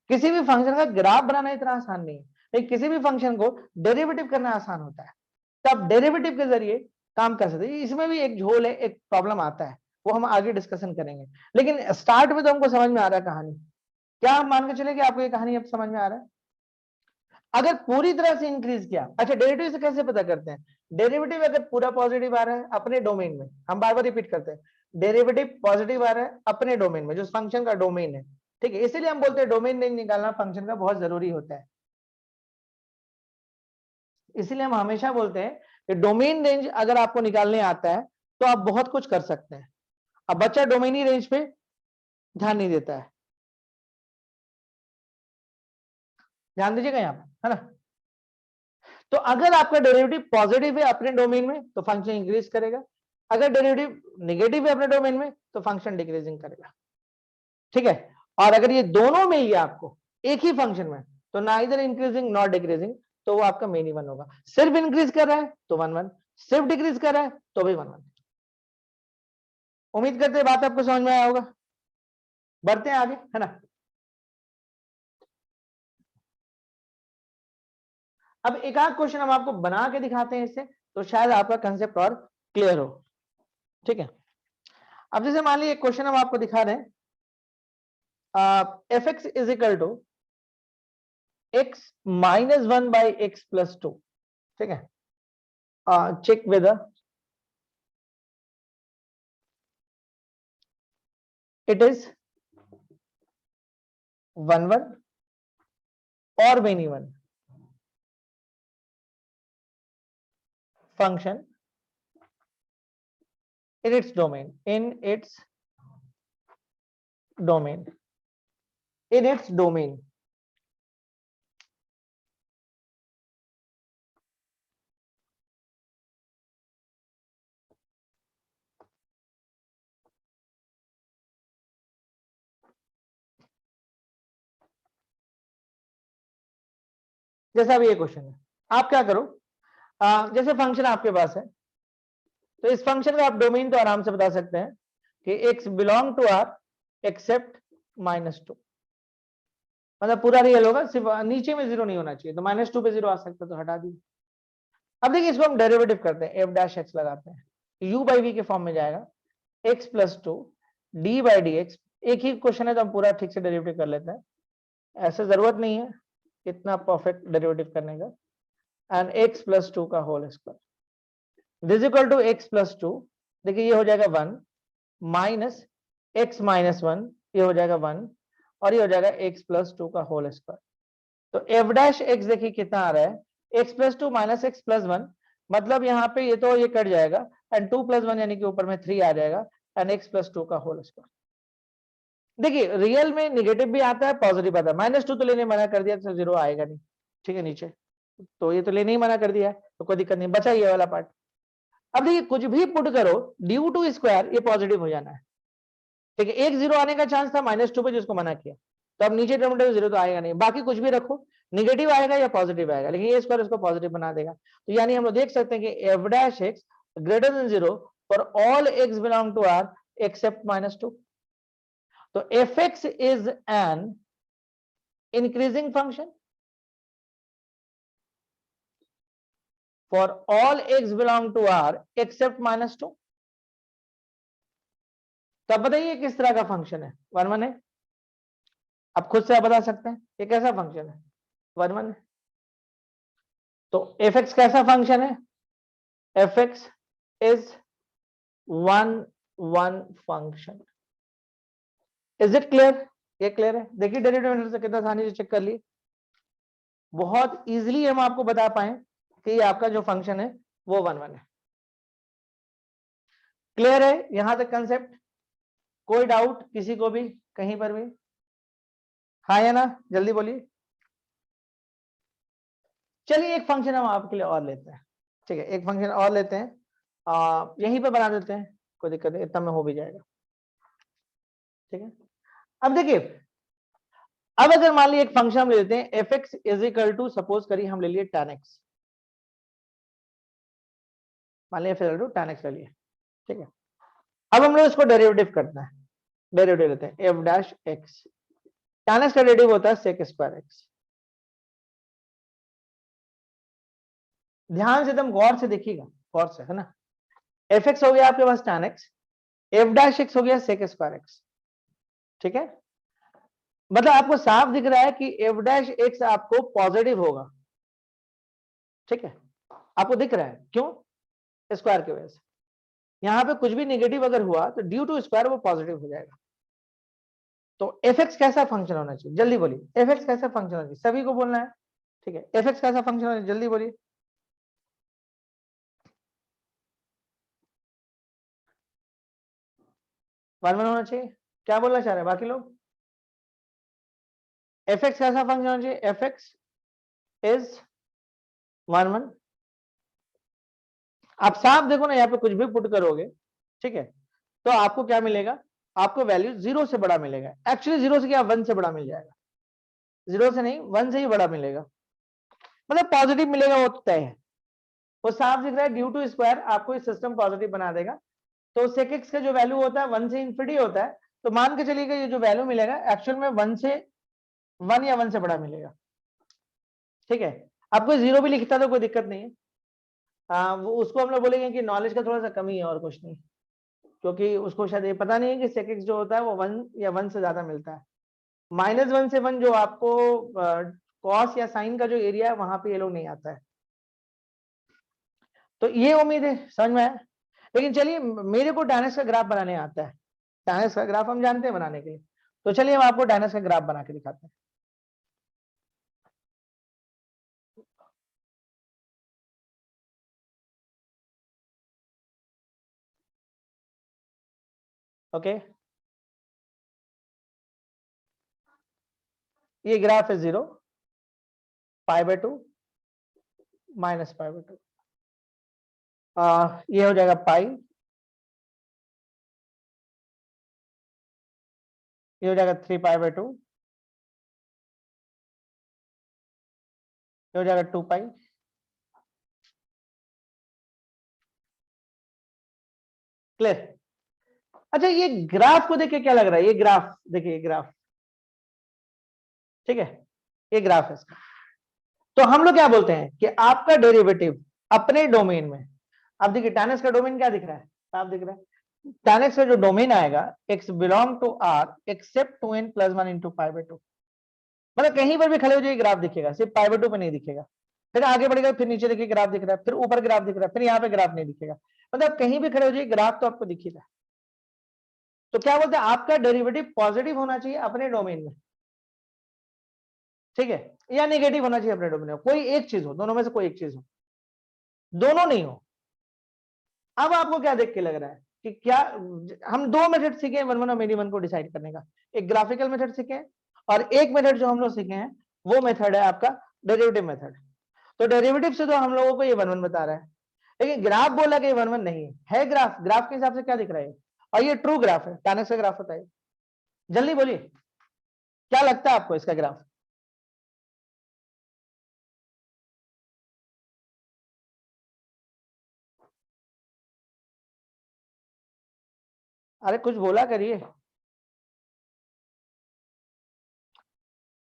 किसी भी फंक्शन का ग्राफ बनाना इतना आसान नहीं है, लेकिन किसी भी फंक्शन को डेरिवेटिव करना आसान होता है, तो आप डेरिवेटिव के जरिए काम कर सकते हैं। इसमें भी एक झोल है, एक प्रॉब्लम आता है, वो हम आगे डिस्कशन करेंगे, लेकिन स्टार्ट में तो हमको समझ में आ रहा है कहानी। क्या हम मान के चले कि आपको ये कहानी अब समझ में आ रहा है? अगर पूरी तरह से इंक्रीज किया, अच्छा डेरिवेटिव से कैसे पता करते हैं? डेरिवेटिव अगर पूरा पॉजिटिव आ रहा है अपने डोमेन में, हम बार बार रिपीट करते हैं, डेरिवेटिव पॉजिटिव आ रहा है अपने डोमेन में, जो फंक्शन का डोमेन है, ठीक है, इसीलिए हम बोलते हैं डोमेन रेंज निकालना फंक्शन का बहुत जरूरी होता है। इसीलिए हम हमेशा बोलते हैं कि डोमेन रेंज अगर आपको निकालने आता है तो आप बहुत कुछ कर सकते हैं। अब बच्चा डोमेनी रेंज पे ध्यान नहीं देता है, ध्यान दीजिएगा यहाँ पर, है ना। तो अगर आपका डेरिवेटिव पॉजिटिव है अपने डोमेन में तो फंक्शन इंक्रीज करेगा, अगर डेरिवेटिव नेगेटिव है अपने डोमेन में तो फंक्शन डिक्रीजिंग करेगा, ठीक है। और अगर ये दोनों में ही आपको एक ही फंक्शन में, तो ना इधर इंक्रीजिंग नॉट डिक्रीजिंग, तो वो आपका मेन ही वन होगा। सिर्फ इंक्रीज कर रहा है तो 1 1, सिर्फ डिक्रीज कर रहा है तो भी 1 1। उम्मीद करते हैं बात आपको समझ में आया होगा। बढ़ते हैं आगे, है ना। अब एक आध क्वेश्चन हम आपको बना के दिखाते हैं इससे, तो शायद आपका कंसेप्ट और क्लियर हो, ठीक है। अब जैसे मान लीजिए क्वेश्चन हम आपको दिखा रहे हैं, f x is equal to x minus 1 by x plus 2, ठीक है। चेक विद इट इज 1 1 और many one function in its domain, in its domain, in its domain। जैसा अभी ये क्वेश्चन है, आप क्या करो, जैसे फंक्शन आपके पास है, तो इस फंक्शन का आप डोमेन तो आराम से बता सकते हैं कि x belong to R except -2, मतलब पूरा रियल होगा, सिर्फ नीचे में 0 नहीं होना चाहिए, तो -2 पे 0 आ सकता है तो हटा दिए। अब देखिए इसको हम डेरिवेटिव करते हैं, एफ डैश एक्स लगाते हैं, u बाई वी के फॉर्म में जाएगा, x plus 2 D by D x. एक ही क्वेश्चन है तो हम पूरा ठीक से डेरिवेटिव कर लेते हैं, ऐसे जरूरत नहीं है इतना परफेक्ट डेरिवेटिव करने का। एंड x प्लस 2 का whole square is equal to x plus 2, देखिए ये हो जाएगा 1 माइनस x माइनस 1, ये हो जाएगा 1, और ये हो जाएगा x प्लस 2 का होल स्क्वायर। तो f डैश x देखिए कितना आ रहा है, x plus 2 minus x plus 1, मतलब यहाँ पे ये तो ये कट जाएगा एंड 2 + 1 यानी कि ऊपर में 3 आ जाएगा एंड x + 2 का होल स्क्वायर। देखिए रियल में निगेटिव भी आता है पॉजिटिव आता है, -2 तो लेने मना कर दिया तो 0 आएगा नहीं, ठीक है नीचे, तो ये तो लेने ही मना कर दिया तो कोई दिक्कत नहीं, बचा ये वाला पार्ट। अब देखिए कुछ भी पुट करो ड्यू टू स्क्वायर ये पॉजिटिव हो जाना है, ठीक है। एक 0 आने का चांस था -2 पे जिसको मना किया, तो अब नीचे डिनोमिनेटर 0 तो आएगा नहीं, बाकी कुछ भी रखो निगेटिव आएगा या पॉजिटिव आएगा, लेकिन ये स्क्वायर उसको पॉजिटिव बना देगा। तो यानी हम लोग देख सकते हैं कि f' greater than 0 for all x belong to R except -2। तो fx is an increasing function for all x belong to R except -2। तो अब बताइए किस तरह का फंक्शन है, 1 1 है, आप खुद से आप बता सकते हैं ये कैसा फंक्शन है, 1 1 है। तो fx कैसा फंक्शन है, fx is 1 1 function. Is it clear, ये क्लियर है। देखिए डेरिवेटिव से कितना आसानी से चेक कर लिए, बहुत इजीली हम आपको बता पाए कि ये आपका जो फंक्शन है वो 1 1 है। क्लियर है यहां तक कंसेप्ट, कोई डाउट किसी को भी कहीं पर भी, हाँ या ना, जल्दी बोलिए। चलिए एक फंक्शन हम आपके लिए और लेते हैं, ठीक है, एक फंक्शन और लेते हैं, यहीं पे बना देते हैं, कोई दिक्कत नहीं, इतना में हो भी जाएगा, ठीक है। अब देखिए अब अगर मान लीजिए एक फंक्शन हम ले लेते हैं fx is equal to, suppose करिए हम ले लिए tan x, मान लीजिए f tan x ले लिए, ठीक है। अब हम लोग इसको डेरिवेटिव करना है, डेरिवेटिव लेते हैं f' tan x का डेरिवेटिव होता है sec²x। ध्यान से एकदम गौर से देखिएगा, गौर से, है ना। fx हो गया आपके पास tan x, f' हो गया sec²x, ठीक है। मतलब आपको साफ दिख रहा है कि f' आपको पॉजिटिव होगा, ठीक है, आपको दिख रहा है, क्यों, स्क्वायर की वजह से। यहां पे कुछ भी नेगेटिव अगर हुआ तो ड्यू टू स्क्वायर वो पॉजिटिव हो जाएगा। तो fx कैसा फंक्शन होना चाहिए, जल्दी बोलिए, fx कैसा फंक्शन होना चाहिए, सभी को बोलना है, ठीक है। fx कैसा फंक्शन होना चाहिए, जल्दी बोलिए। 1 1 होना चाहिए, क्या बोलना चाह रहे हैं बाकी लोग, fx कैसा फंक्शन होना चाहिए, fx इज 1 1। आप साफ देखो ना, यहाँ पे कुछ भी पुट करोगे, ठीक है, तो आपको क्या मिलेगा, आपको वैल्यू 0 से बड़ा मिलेगा। एक्चुअली 0 से क्या 1 से बड़ा मिल जाएगा, 0 से नहीं 1 से ही बड़ा मिलेगा, मतलब पॉजिटिव मिलेगा, वो तो तय है, वो साफ दिख रहा है, ड्यू टू स्क्वायर आपको इस सिस्टम पॉजिटिव बना देगा। तो sec x का जो वैल्यू होता है 1 से इंफिनिटी होता है, तो मान के चलिएगा ये जो वैल्यू मिलेगा एक्चुअल में 1 या 1 से बड़ा मिलेगा, ठीक है। आपको 0 भी लिखता तो कोई दिक्कत नहीं है, वो उसको हम लोग बोलेंगे कि नॉलेज का थोड़ा सा कमी है और कुछ नहीं, क्योंकि उसको शायद ये पता नहीं है कि sec x जो होता है वो 1 या 1 से ज्यादा मिलता है। -1 से 1 जो आपको कॉस या साइन का जो एरिया है वहां पे ये लोग नहीं आता है। तो ये उम्मीद है समझ में आया। लेकिन चलिए मेरे को tan x का ग्राफ बनाने आता है, tan x का ग्राफ हम जानते हैं बनाने के लिए, तो चलिए हम आपको tan x का ग्राफ बना के दिखाते हैं। ओके, ये ग्राफ है 0 π/2 -π/2, ये हो जाएगा पाई, ये हो जाएगा 3π/2, ये हो जाएगा 2π। क्लियर। अच्छा ये ग्राफ को देखिए क्या लग रहा है, ये ग्राफ देखिए, ये ग्राफ, ठीक है, ये ग्राफ है इसका। तो हम लोग क्या बोलते हैं कि आपका डेरिवेटिव अपने डोमेन में, अब देखिए tan x का डोमेन क्या दिख रहा है, साफ दिख रहा है, tan x का जो डोमेन आएगा x belong to R except 2n + 1 × π/2, मतलब कहीं पर भी खड़े हो जाइए ग्राफ दिखेगा, सिर्फ π/2 पे नहीं दिखेगा, फिर आगे बढ़ेगा, फिर नीचे देखिए ग्राफ दिख रहा है, फिर ऊपर ग्राफ दिख रहा है, फिर यहाँ पे ग्राफ नहीं दिखेगा, मतलब कहीं भी खड़े हो जाइए ग्राफ तो आपको दिख ही रहा है। तो क्या बोलते हैं, आपका डेरिवेटिव पॉजिटिव होना चाहिए अपने डोमेन में, ठीक है, या नेगेटिव होना चाहिए अपने डोमेन में, कोई एक चीज हो, दोनों में से कोई एक चीज हो। दोनों नहीं हो। अब आपको क्या देख के लग रहा है कि क्या हम दो मेथड सीखे हैं वन वन और मेनी वन को डिसाइड करने का, एक ग्राफिकल मेथड सीखे हैं और एक मेथड जो हम लोग सीखे हैं वो मेथड है आपका डेरिवेटिव मेथड। तो डेरिवेटिव से तो हम लोगों को ये वन वन बता रहा है, लेकिन ग्राफ बोला कि वन वन नहीं है, ग्राफ, ग्राफ के हिसाब से क्या दिख रहा है और ये ट्रू ग्राफ है, tan x का ग्राफ होता है। जल्दी बोलिए क्या लगता है आपको इसका ग्राफ? अरे कुछ बोला करिए।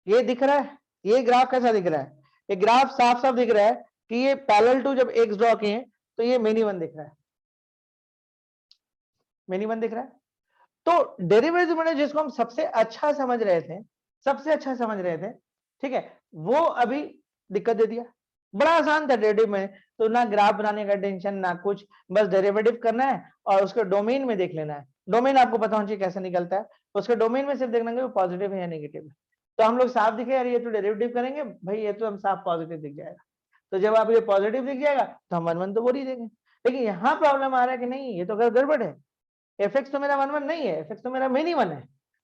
ये दिख रहा है, ये ग्राफ कैसा दिख रहा है? ये ग्राफ साफ साफ दिख रहा है कि ये पैरेलल टू जब एक्स ड्रॉ किए तो ये मेनी वन दिख रहा है, मेनी वन दिख रहा है। तो डेरिवेटिव में जिसको हम सबसे अच्छा समझ रहे थे, सबसे अच्छा समझ रहे थे, ठीक है, वो अभी दिक्कत दे दिया। बड़ा आसान था डेरिवेटिव में, तो ना ग्राफ बनाने का टेंशन ना कुछ, बस डेरिवेटिव करना है और उसके डोमेन में देख लेना है। डोमेन आपको पता होना चाहिए कैसे निकलता है, उसके डोमेन में सिर्फ देखना है वो पॉजिटिव है या नेगेटिव है। तो हम लोग साफ दिखे यार ये तो डेरिवेटिव करेंगे भाई, ये तो हम साफ पॉजिटिव दिख जाएगा। तो जब आप ये पॉजिटिव दिख जाएगा तो हम वन वन तो बोल ही देंगे। लेकिन यहाँ प्रॉब्लम आ रहा है कि नहीं ये तो गड़बड़ है, एफ तो मेरा वन वन नहीं है, एफ तो मेरा मेनी वन है।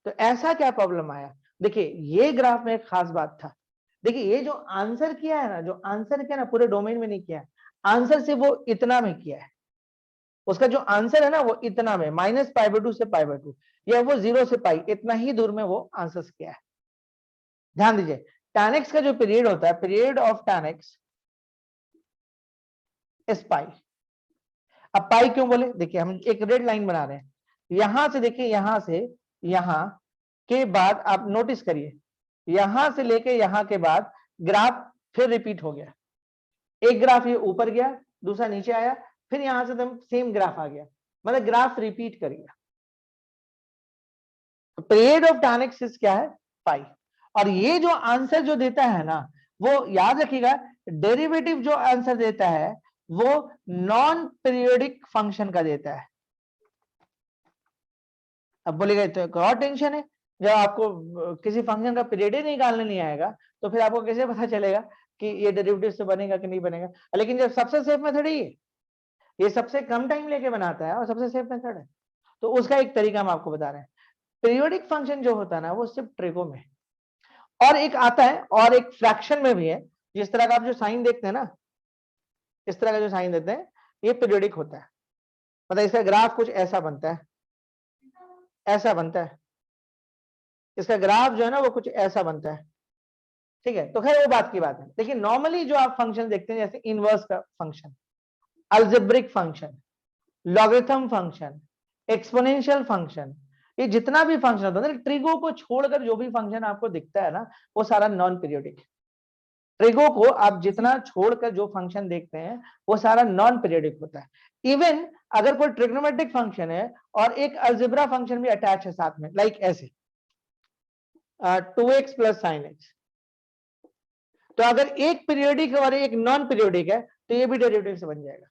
तो ऐसा क्या प्रॉब्लम आया? देखिए ये ग्राफ में एक खास बात था। देखिए ये जो आंसर किया है ना, जो आंसर किया ना पूरे डोमेन में नहीं किया, आंसर से वो इतना में किया है। उसका जो आंसर है ना वो इतना में, -π/2 से π/2, या वो 0 से पाई इतना ही दूर में वो आंसर किया है। ध्यान दीजिए tan x का जो पीरियड होता है, period of tan x is pi. अब पाई क्यों बोले? देखिए हम एक रेड लाइन बना रहे हैं, यहां से देखिए, यहां से यहां के बाद आप नोटिस करिए, यहां से लेके यहां के बाद ग्राफ फिर रिपीट हो गया। एक ग्राफ ये ऊपर गया, दूसरा नीचे आया, फिर यहां से सेम ग्राफ आ गया, मतलब ग्राफ रिपीट कर गया। तो पीरियड ऑफ tan x क्या है? पाई। और ये जो आंसर जो देता है ना, वो याद रखिएगा, डेरिवेटिव जो आंसर देता है वो नॉन पीरियोडिक फंक्शन का देता है। अब बोलेगा तो एक और टेंशन है, जब आपको किसी फंक्शन का पीरियड ही निकालने नहीं आएगा तो फिर आपको कैसे पता चलेगा कि ये डेरिवेटिव से बनेगा कि नहीं बनेगा? लेकिन जब सबसे सेफ मेथड है ये सबसे कम टाइम लेके बनाता है और सबसे सेफ मेथड है, तो उसका एक तरीका हम आपको बता रहे हैं। पीरियोडिक फंक्शन जो होता है ना वो सिर्फ ट्रिगो में, और एक आता है और एक फ्रैक्शन में भी है। जिस तरह का आप जो साइन देखते हैं ना, इस तरह का जो साइन देते हैं ये पीरियोडिक होता है, मतलब इसका ग्राफ कुछ ऐसा बनता है, ऐसा बनता है, इसका ग्राफ जो है ना वो कुछ ऐसा बनता है, ठीक है। तो खैर वो बात की बात है, लेकिन नॉर्मली जो आप फंक्शन देखते हैं जैसे इनवर्स का function, algebraic function, logarithm function, exponential function, ये जितना भी फंक्शन होता है, ट्रिगो को छोड़कर जो भी फंक्शन आपको दिखता है ना वो सारा नॉन पीरियोडिक। ट्रिगो को आप जितना छोड़कर जो फंक्शन देखते हैं वो सारा नॉन पीरियोडिक होता है। इवन अगर कोई ट्रिग्नोमेट्रिक फंक्शन है और एक अलजेब्रा फंक्शन भी अटैच है साथ में, लाइक ऐसे 2x प्लस साइन एक्स, तो अगर एक पीरियोडिक और एक नॉन पीरियोडिक है तो ये भी डेरिवेटिव से बन जाएगा।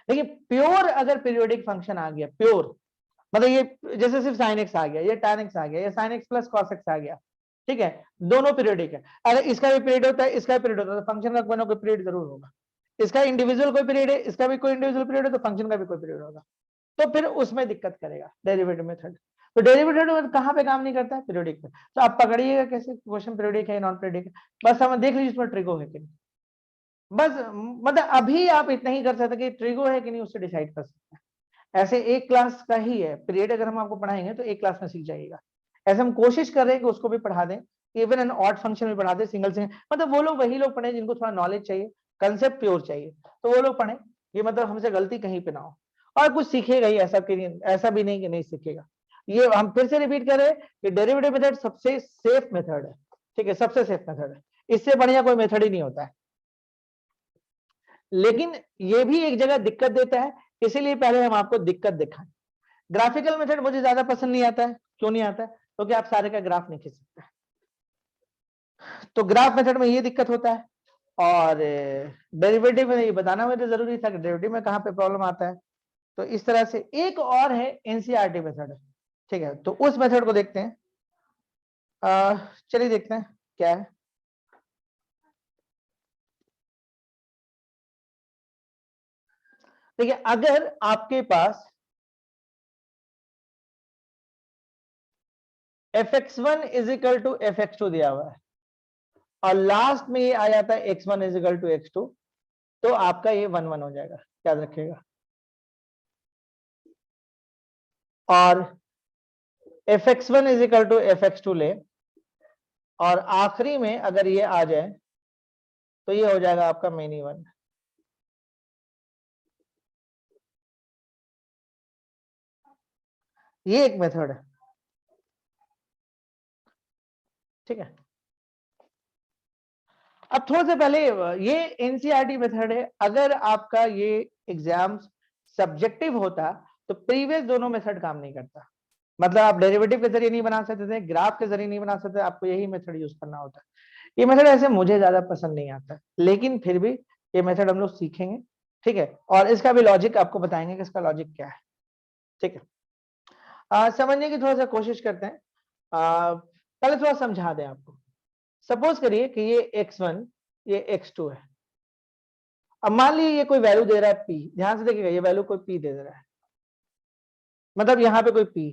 लेकिन प्योर अगर पीरियोडिक फंक्शन आ गया, प्योर मतलब ये जैसे सिर्फ साइन एक्स आ गया, ये tan x आ गया, ये sine x plus cos x आ गया, ठीक है, दोनों पीरियोडिक है। अगर इसका भी पीरियड होता है, इसका भी पीरियड होता है, तो फंक्शन का कोई ना कोई पीरियड जरूर होगा। इसका इंडिविजुअल कोई पीरियड है, इसका भी कोई इंडिविजुअल पीरियड है, तो फंक्शन का भी कोई पीरियड होगा। तो फिर उसमें दिक्कत करेगा डेरिवेटिव मेथड। तो डेरिवेटिव मेथड कहां पे काम नहीं करता है? पीरियोडिक पे। तो आप पकड़िएगा कैसे क्वेश्चन पीरियोडिक है नॉन पीरियोडिक है, बस हम देख लीजिए इसमें ट्रिगो है कि नहीं। बस मतलब अभी आप इतना ही कर सकते कि ट्रिगो है कि नहीं उससे डिसाइड कर सकते हैं। ऐसे एक क्लास का ही है पीरियड, अगर हम आपको पढ़ाएंगे तो एक क्लास में सीख जाइएगा। ऐसे हम कोशिश कर रहे हैं कि उसको भी पढ़ा दें, इवन एन ऑड फंक्शन भी पढ़ा दें, सिंगल से, मतलब वो लोग वही लोग पढ़े जिनको थोड़ा नॉलेज चाहिए, कंसेप्ट प्योर चाहिए, तो वो लोग पढ़े। ये मतलब हमसे गलती कहीं पे ना हो, और कुछ सीखेगा ही, ऐसा भी नहीं कि नहीं सीखेगा। ये हम फिर से रिपीट कर रहे हैं कि डेरिवेटिव मेथड सबसे सेफ मेथड है, ठीक है, सबसे सेफ मेथड है, इससे बढ़िया कोई मेथड ही नहीं होता है। लेकिन ये भी एक जगह दिक्कत देता है, इसीलिए पहले हम आपको दिक्कत दिखाएं। ग्राफिकल मेथड मुझे ज्यादा पसंद नहीं आता है। क्यों नहीं आता है? क्योंकि आप सारे का ग्राफ नहीं खींच सकते, तो ग्राफ मेथड में ये दिक्कत होता है। और डेरिवेटिव में ये बताना मुझे जरूरी था कि डेरिवेटिव में कहां पे प्रॉब्लम आता है। तो इस तरह से एक और है एनसीईआरटी मेथड, ठीक है, तो उस मेथड को देखते हैं। चलिए देखते हैं क्या है। देखिए अगर आपके पास fx1 is equal to fx2 दिया हुआ है और लास्ट में ये आ जाता है x1 is equal to x2, तो आपका ये 1 1 हो जाएगा, याद रखिएगा। और fx1 is equal to fx2 ले और आखिरी में अगर ये आ जाए तो ये हो जाएगा आपका मेनी वन। ये एक मेथड है, ठीक है। अब थोड़ा सा पहले ये एनसीईआरटी मेथड है। अगर आपका ये एग्जाम सब्जेक्टिव होता तो प्रीवियस दोनों मेथड काम नहीं करता। मतलब आप डेरिवेटिव के जरिए नहीं बना सकते थे, ग्राफ के जरिए नहीं बना सकते, आपको यही मेथड यूज करना होता है। ये मेथड ऐसे मुझे ज्यादा पसंद नहीं आता, लेकिन फिर भी ये मेथड हम लोग सीखेंगे, ठीक है। और इसका भी लॉजिक आपको बताएंगे कि इसका लॉजिक क्या है, ठीक है। समझने की थोड़ा सा कोशिश करते हैं। पहले थोड़ा समझा दें आपको। सपोज करिए कि ये x1 ये x2 है। अब मान लीजिए ये कोई वैल्यू दे रहा है p, ध्यान से देखिएगा, ये वैल्यू कोई p दे रहा है, मतलब यहां पे कोई p,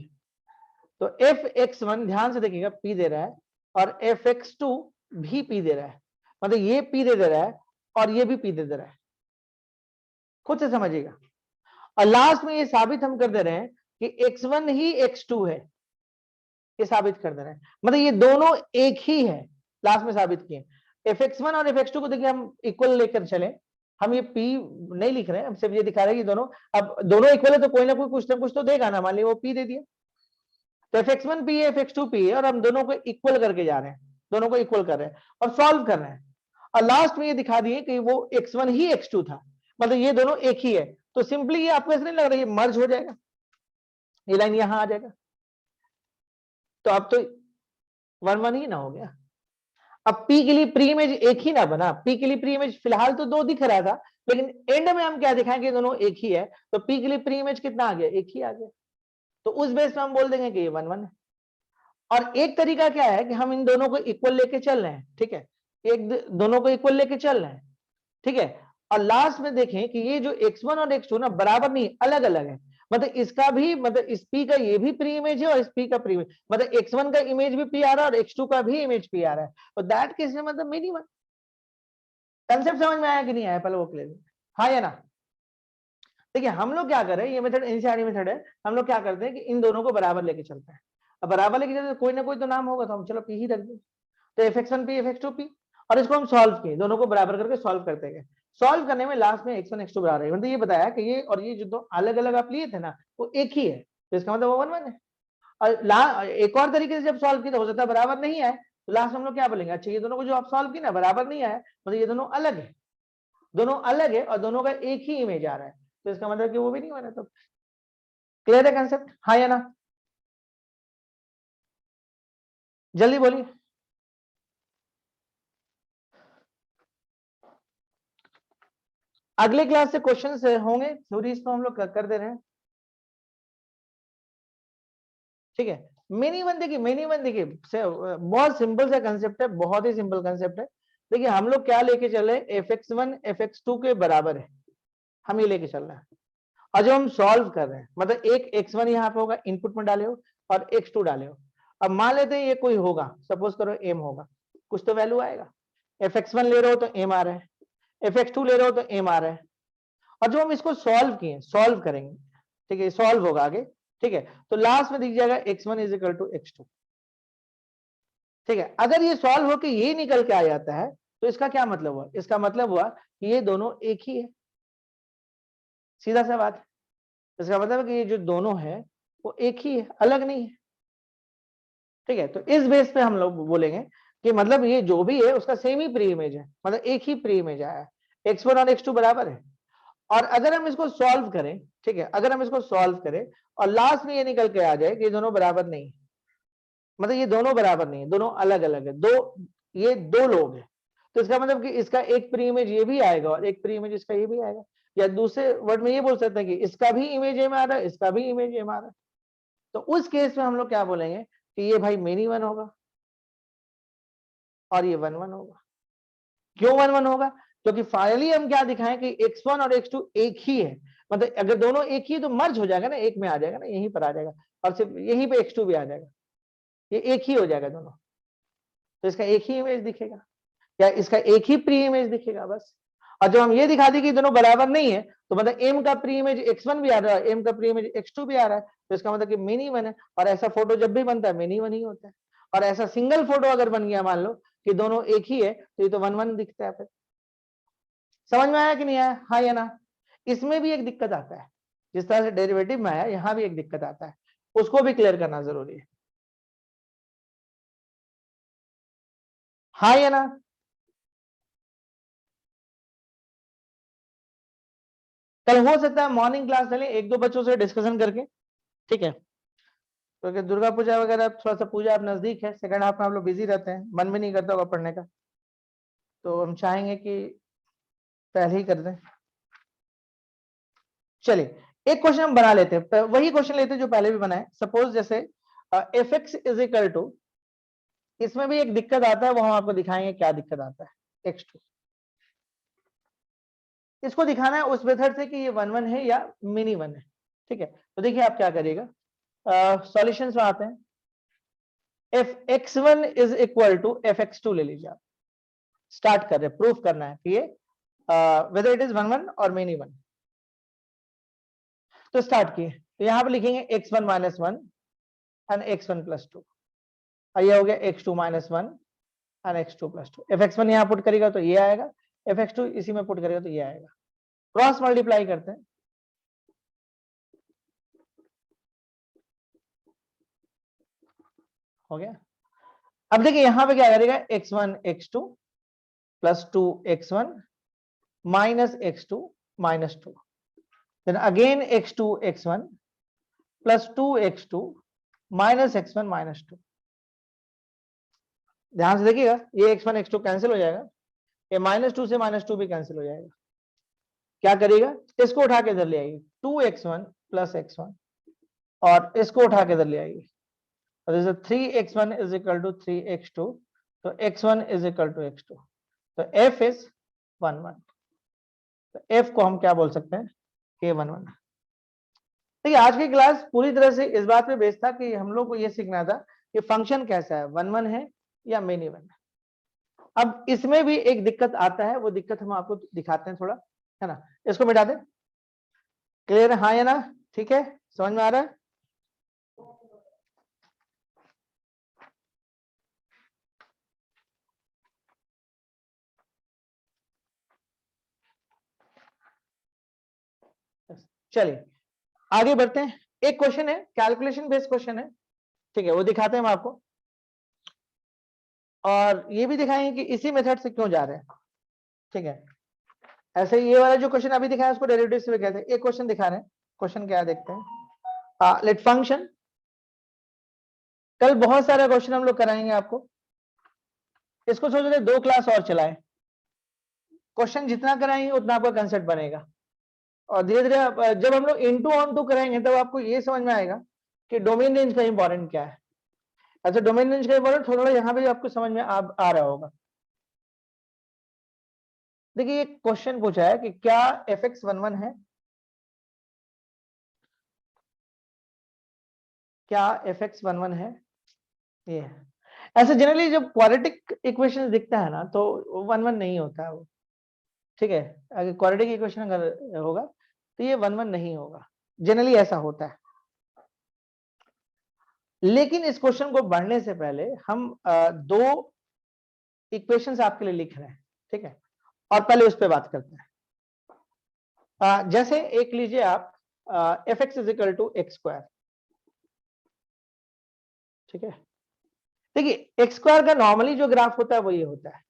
तो fx1 ध्यान से देखिएगा p दे रहा है और fx2 भी p दे रहा है, मतलब ये p दे रहा है और ये भी p दे रहा है। खुद से समझिएगा। और लास्ट में ये साबित हम कर दे रहे हैं कि x1 ही x2 है, ये साबित कर दे रहे हैं, मतलब ये दोनों एक ही है, लास्ट में साबित किए। fx1 और fx2 को देखिए हम इक्वल लेकर चले, हम ये p नहीं लिख रहे हैं, हम सिर्फ ये दिखा रहे हैं कि दोनों, अब दोनों इक्वल है तो कोई ना कोई कुछ ना कुछ तो देगा ना। मान लीजिए वो p दे दिया तो fx1 p है fx2 p है और हम दोनों को इक्वल करके जा रहे हैं, दोनों को इक्वल कर रहे हैं और सॉल्व कर रहे हैं। और लास्ट में ये दिखा दिए कि वो x1 ही x2 था, मतलब ये दोनों एक ही है। तो सिंपली ये आपको ऐसा नहीं लग रहा ये मर्ज हो जाएगा, ये लाइन यहां आ जाएगा, तो अब तो 1 1 ही ना हो गया। अब P के लिए प्री इमेज एक ही ना बना, P के लिए प्री इमेज फिलहाल तो 2 दिख रहा था, लेकिन एंड में हम क्या दिखाएंगे दोनों एक ही है, तो P के लिए प्री इमेज कितना आ गया, एक ही आ गया। तो उस बेस पे हम बोल देंगे कि ये 1 1 है। और एक तरीका क्या है कि हम इन दोनों को इक्वल लेके चल रहे हैं, ठीक है, एक दोनों को इक्वल लेके चल रहे हैं, ठीक है। और लास्ट में देखें कि ये जो x1 और x2 ना बराबर नहीं, अलग अलग है, मतलब इसका भी, मतलब इस p का ये भी प्री इमेज है और इस p का प्री इमेज, मतलब x1 का इमेज भी p आ रहा है और x2 का भी इमेज p आ रहा है, तो दैट केस में मतलब मिनिमम। कंसेप्ट समझ में आया कि नहीं आया, पहले वो क्लियर, हाँ या ना। देखिए हम लोग क्या करें, ये मेथड एनसीईआरटी मेथड है, हम लोग क्या करते हैं कि इन दोनों को बराबर लेके चलते हैं। अब बराबर लेके चलते कोई ना कोई तो नाम होगा, तो हम चलो p ही रख दें, तो fx1 p fx2 p, और इसको हम सॉल्व किए, दोनों को बराबर करके सॉल्व करते गए। सॉल्व करने में लास्ट में x1 x2 बराबर है, मतलब ये बताया कि ये और ये जो दो अलग अलग आप लिए थे ना वो एक ही है, तो इसका मतलब वो 1 1 है। और एक और तरीके से जब सॉल्व किया तो हो सकता है बराबर नहीं आए, तो लास्ट में हम लोग क्या बोलेंगे, अच्छा ये दोनों को जो आप सॉल्व किए ना बराबर नहीं आए, मतलब ये दोनों अलग है, दोनों अलग है और दोनों का एक ही इमेज आ रहा है, तो इसका मतलब कि वो भी नहीं बना। तो क्लियर है कंसेप्ट, हाँ या ना, जल्दी बोलिए। अगले क्लास से क्वेश्चंस होंगे, थ्योरीज तो हम लोग कर दे रहे हैं, ठीक है। मिनी वन देखिए, मिनी वन देखिए बहुत सिंपल सा कंसेप्ट है, बहुत ही सिंपल कंसेप्ट है। देखिए हम लोग क्या लेके चले, fx1 fx2 के बराबर है, हम ये लेके चल रहे हैं। और जब हम सॉल्व कर रहे हैं, मतलब एक x1 यहाँ पे होगा, इनपुट में डाले हो, और x2 डाले हो। अब मान लेते हैं ये कोई होगा, सपोज करो m होगा, कुछ तो वैल्यू आएगा। fx1 ले रहे हो तो m आ रहा है, fx2 ले रहे हो तो m आ रहा है। और जो हम इसको सॉल्व किए, सॉल्व करेंगे, ठीक है, सॉल्व होगा आगे, ठीक है, तो लास्ट में दिख जाएगा x1 is equal to x2, ठीक है। अगर ये सॉल्व होके ये निकल के आ जाता है तो इसका क्या मतलब हुआ, इसका मतलब हुआ कि ये दोनों एक ही है, सीधा सा बात। इसका मतलब है कि ये जो दोनों है वो एक ही है, अलग नहीं है, ठीक है। तो इस बेस पे हम लोग बोलेंगे कि मतलब ये जो भी है उसका सेम ही प्री इमेज है, मतलब एक ही प्री इमेज आया है, x1 और x2 बराबर है। और अगर हम इसको सॉल्व करें, ठीक है, अगर हम इसको सॉल्व करें और लास्ट में ये निकल के आ जाए कि ये दोनों बराबर नहीं, मतलब ये दोनों बराबर नहीं है, दोनों अलग अलग है, दो, ये दो लोग हैं, तो इसका मतलब कि इसका एक प्री इमेज ये भी आएगा और एक प्री इमेज इसका ये भी आएगा। या दूसरे वर्ड में ये बोल सकते हैं कि इसका भी इमेज एम आ रहा है, इसका भी इमेज एम आ रहा है। तो उस केस में हम लोग क्या बोलेंगे कि ये भाई मेनी वन होगा और ये 1 1 होगा। क्यों 1 1 होगा, क्योंकि फाइनली हम क्या दिखाएं कि x1 और x2 एक ही है, मतलब अगर दोनों एक ही तो मर्ज हो जाएगा ना, एक में आ जाएगा ना, यहीं पर आ जाएगा, और सिर्फ यहीं पे x2 भी आ जाएगा, ये एक ही हो जाएगा दोनों। तो इसका एक ही इमेज दिखेगा या इसका एक ही प्री इमेज दिखेगा बस। और जब हम ये दिखा दें कि दोनों बराबर नहीं है तो मतलब m का प्री इमेज x1 भी आ रहा है, m का प्री इमेज x2 भी आ रहा है, तो इसका मतलब कि मिनी वन है। और ऐसा फोटो जब भी बनता है मिनी वन ही होता है। और ऐसा सिंगल फोटो अगर बन गया मान लो कि दोनों एक ही है तो ये तो वन वन दिखता है। फिर समझ में आया कि नहीं आया? हाँ या ना? इसमें भी एक दिक्कत आता है, जिस तरह से डेरिवेटिव में आया यहां भी एक दिक्कत आता है, उसको भी क्लियर करना जरूरी है। हाँ या ना? कल हो सकता है मॉर्निंग क्लास चले एक दो बच्चों से डिस्कशन करके, ठीक है? क्योंकि दुर्गा पूजा वगैरह थोड़ा सा पूजा अब नजदीक है, सेकंड हाफ में आप लोग बिजी रहते हैं, मन भी नहीं करता होगा पढ़ने का, तो हम चाहेंगे कि पहले ही कर दें। चलिए एक क्वेश्चन हम बना लेते हैं, वही क्वेश्चन लेते हैं जो पहले भी बनाए। सपोज जैसे f x is equal to, इसमें भी एक दिक्कत आता है, वो हम आपको दिखाएंगे क्या दिक्कत आता है। x2 इसको दिखाना है उस मेथड से कि ये वन वन है या मिनी वन है, ठीक है? तो देखिए आप क्या करिएगा, सॉल्यूशंस में आते हैं। F x one is equal to f x two ले लीजिए आप। स्टार्ट कर रहे हैं, प्रूफ करना है कि ये whether it is one one और मिनी वन। तो स्टार्ट किए, तो यहां पर लिखेंगे x1 minus one and x1 plus to, और ये हो गया x2 minus one and x2 plus to. F x one यहाँ पुट करेगा तो ये आएगा, एफ एक्स टू इसी में पुट करेगा तो ये आएगा। क्रॉस मल्टीप्लाई करते हैं, हो गया। अब देखिए यहां पे क्या करेगा, x1 x2 plus two x1 minus x2 minus two, then again x2 x1 plus two x2 minus x1 minus two. ध्यान से देखिएगा, ये x1 x2 कैंसिल हो जाएगा, ये माइनस टू से माइनस टू भी कैंसिल हो जाएगा। क्या करेगा, इसको उठा के इधर ले आएगी, 2x1 प्लस x1, और इसको उठा के इधर ले आएगी, और जैसे 3x1 is equal to 3x2, तो x1 is equal to x2, तो f इज 1 1। तो f को हम क्या बोल सकते हैं, k 1 1। देखिए आज की क्लास पूरी तरह से इस बात पे बेस्ड था कि हम लोग को ये सीखना था कि फंक्शन कैसा है, वन वन है या मेनी वन है। अब इसमें भी एक दिक्कत आता है, वो दिक्कत हम आपको दिखाते हैं थोड़ा, है ना? इसको मिटा दें, क्लियर है हाँ या ना? ठीक है, समझ में आ रहा है? चलिए आगे बढ़ते हैं। एक क्वेश्चन है, कैलकुलेशन बेस्ड क्वेश्चन है, ठीक है? वो दिखाते हैं हम आपको, और ये भी दिखाएंगे कि इसी मेथड से क्यों जा रहे हैं, ठीक है? ऐसे ये वाला जो क्वेश्चन अभी दिखाया उसको डेरिवेटिव से भी कहते हैं। एक क्वेश्चन दिखा रहे हैं, क्वेश्चन क्या देखते हैं। लेट फंक्शन, कल बहुत सारे क्वेश्चन हम लोग कराएंगे आपको, इसको सोच रहे 2 क्लास और चलाएं, क्वेश्चन जितना कराएंगे उतना आपका कंसेप्ट बनेगा, और धीरे धीरे जब हम लोग इनटू ऑन टू कराएंगे तब आपको ये समझ में आएगा कि डोमेन रेंज का इंपॉर्टेंट क्या है। अच्छा डोमेन रेंज का इंपॉर्टेंट थोड़ा यहाँ पे आपको समझ में आ रहा होगा। देखिए एक क्वेश्चन पूछा है कि क्या एफ एक्स वन वन है, क्या एफ एक्स वन वन है, ये ऐसे जनरली जब क्वाड्रेटिक इक्वेशन दिखता है ना तो वन वन नहीं होता है वो, ठीक है? अगर क्वाड्रेटिक इक्वेशन अगर होगा तो ये वन वन नहीं होगा, जनरली ऐसा होता है। लेकिन इस क्वेश्चन को बढ़ने से पहले हम दो इक्वेशंस आपके लिए लिख रहे हैं, ठीक है? और पहले उस पर बात करते हैं। जैसे एक लीजिए आप, f x is equal to x square, ठीक है? देखिए एक्स स्क्वायर का नॉर्मली जो ग्राफ होता है वो ये होता है,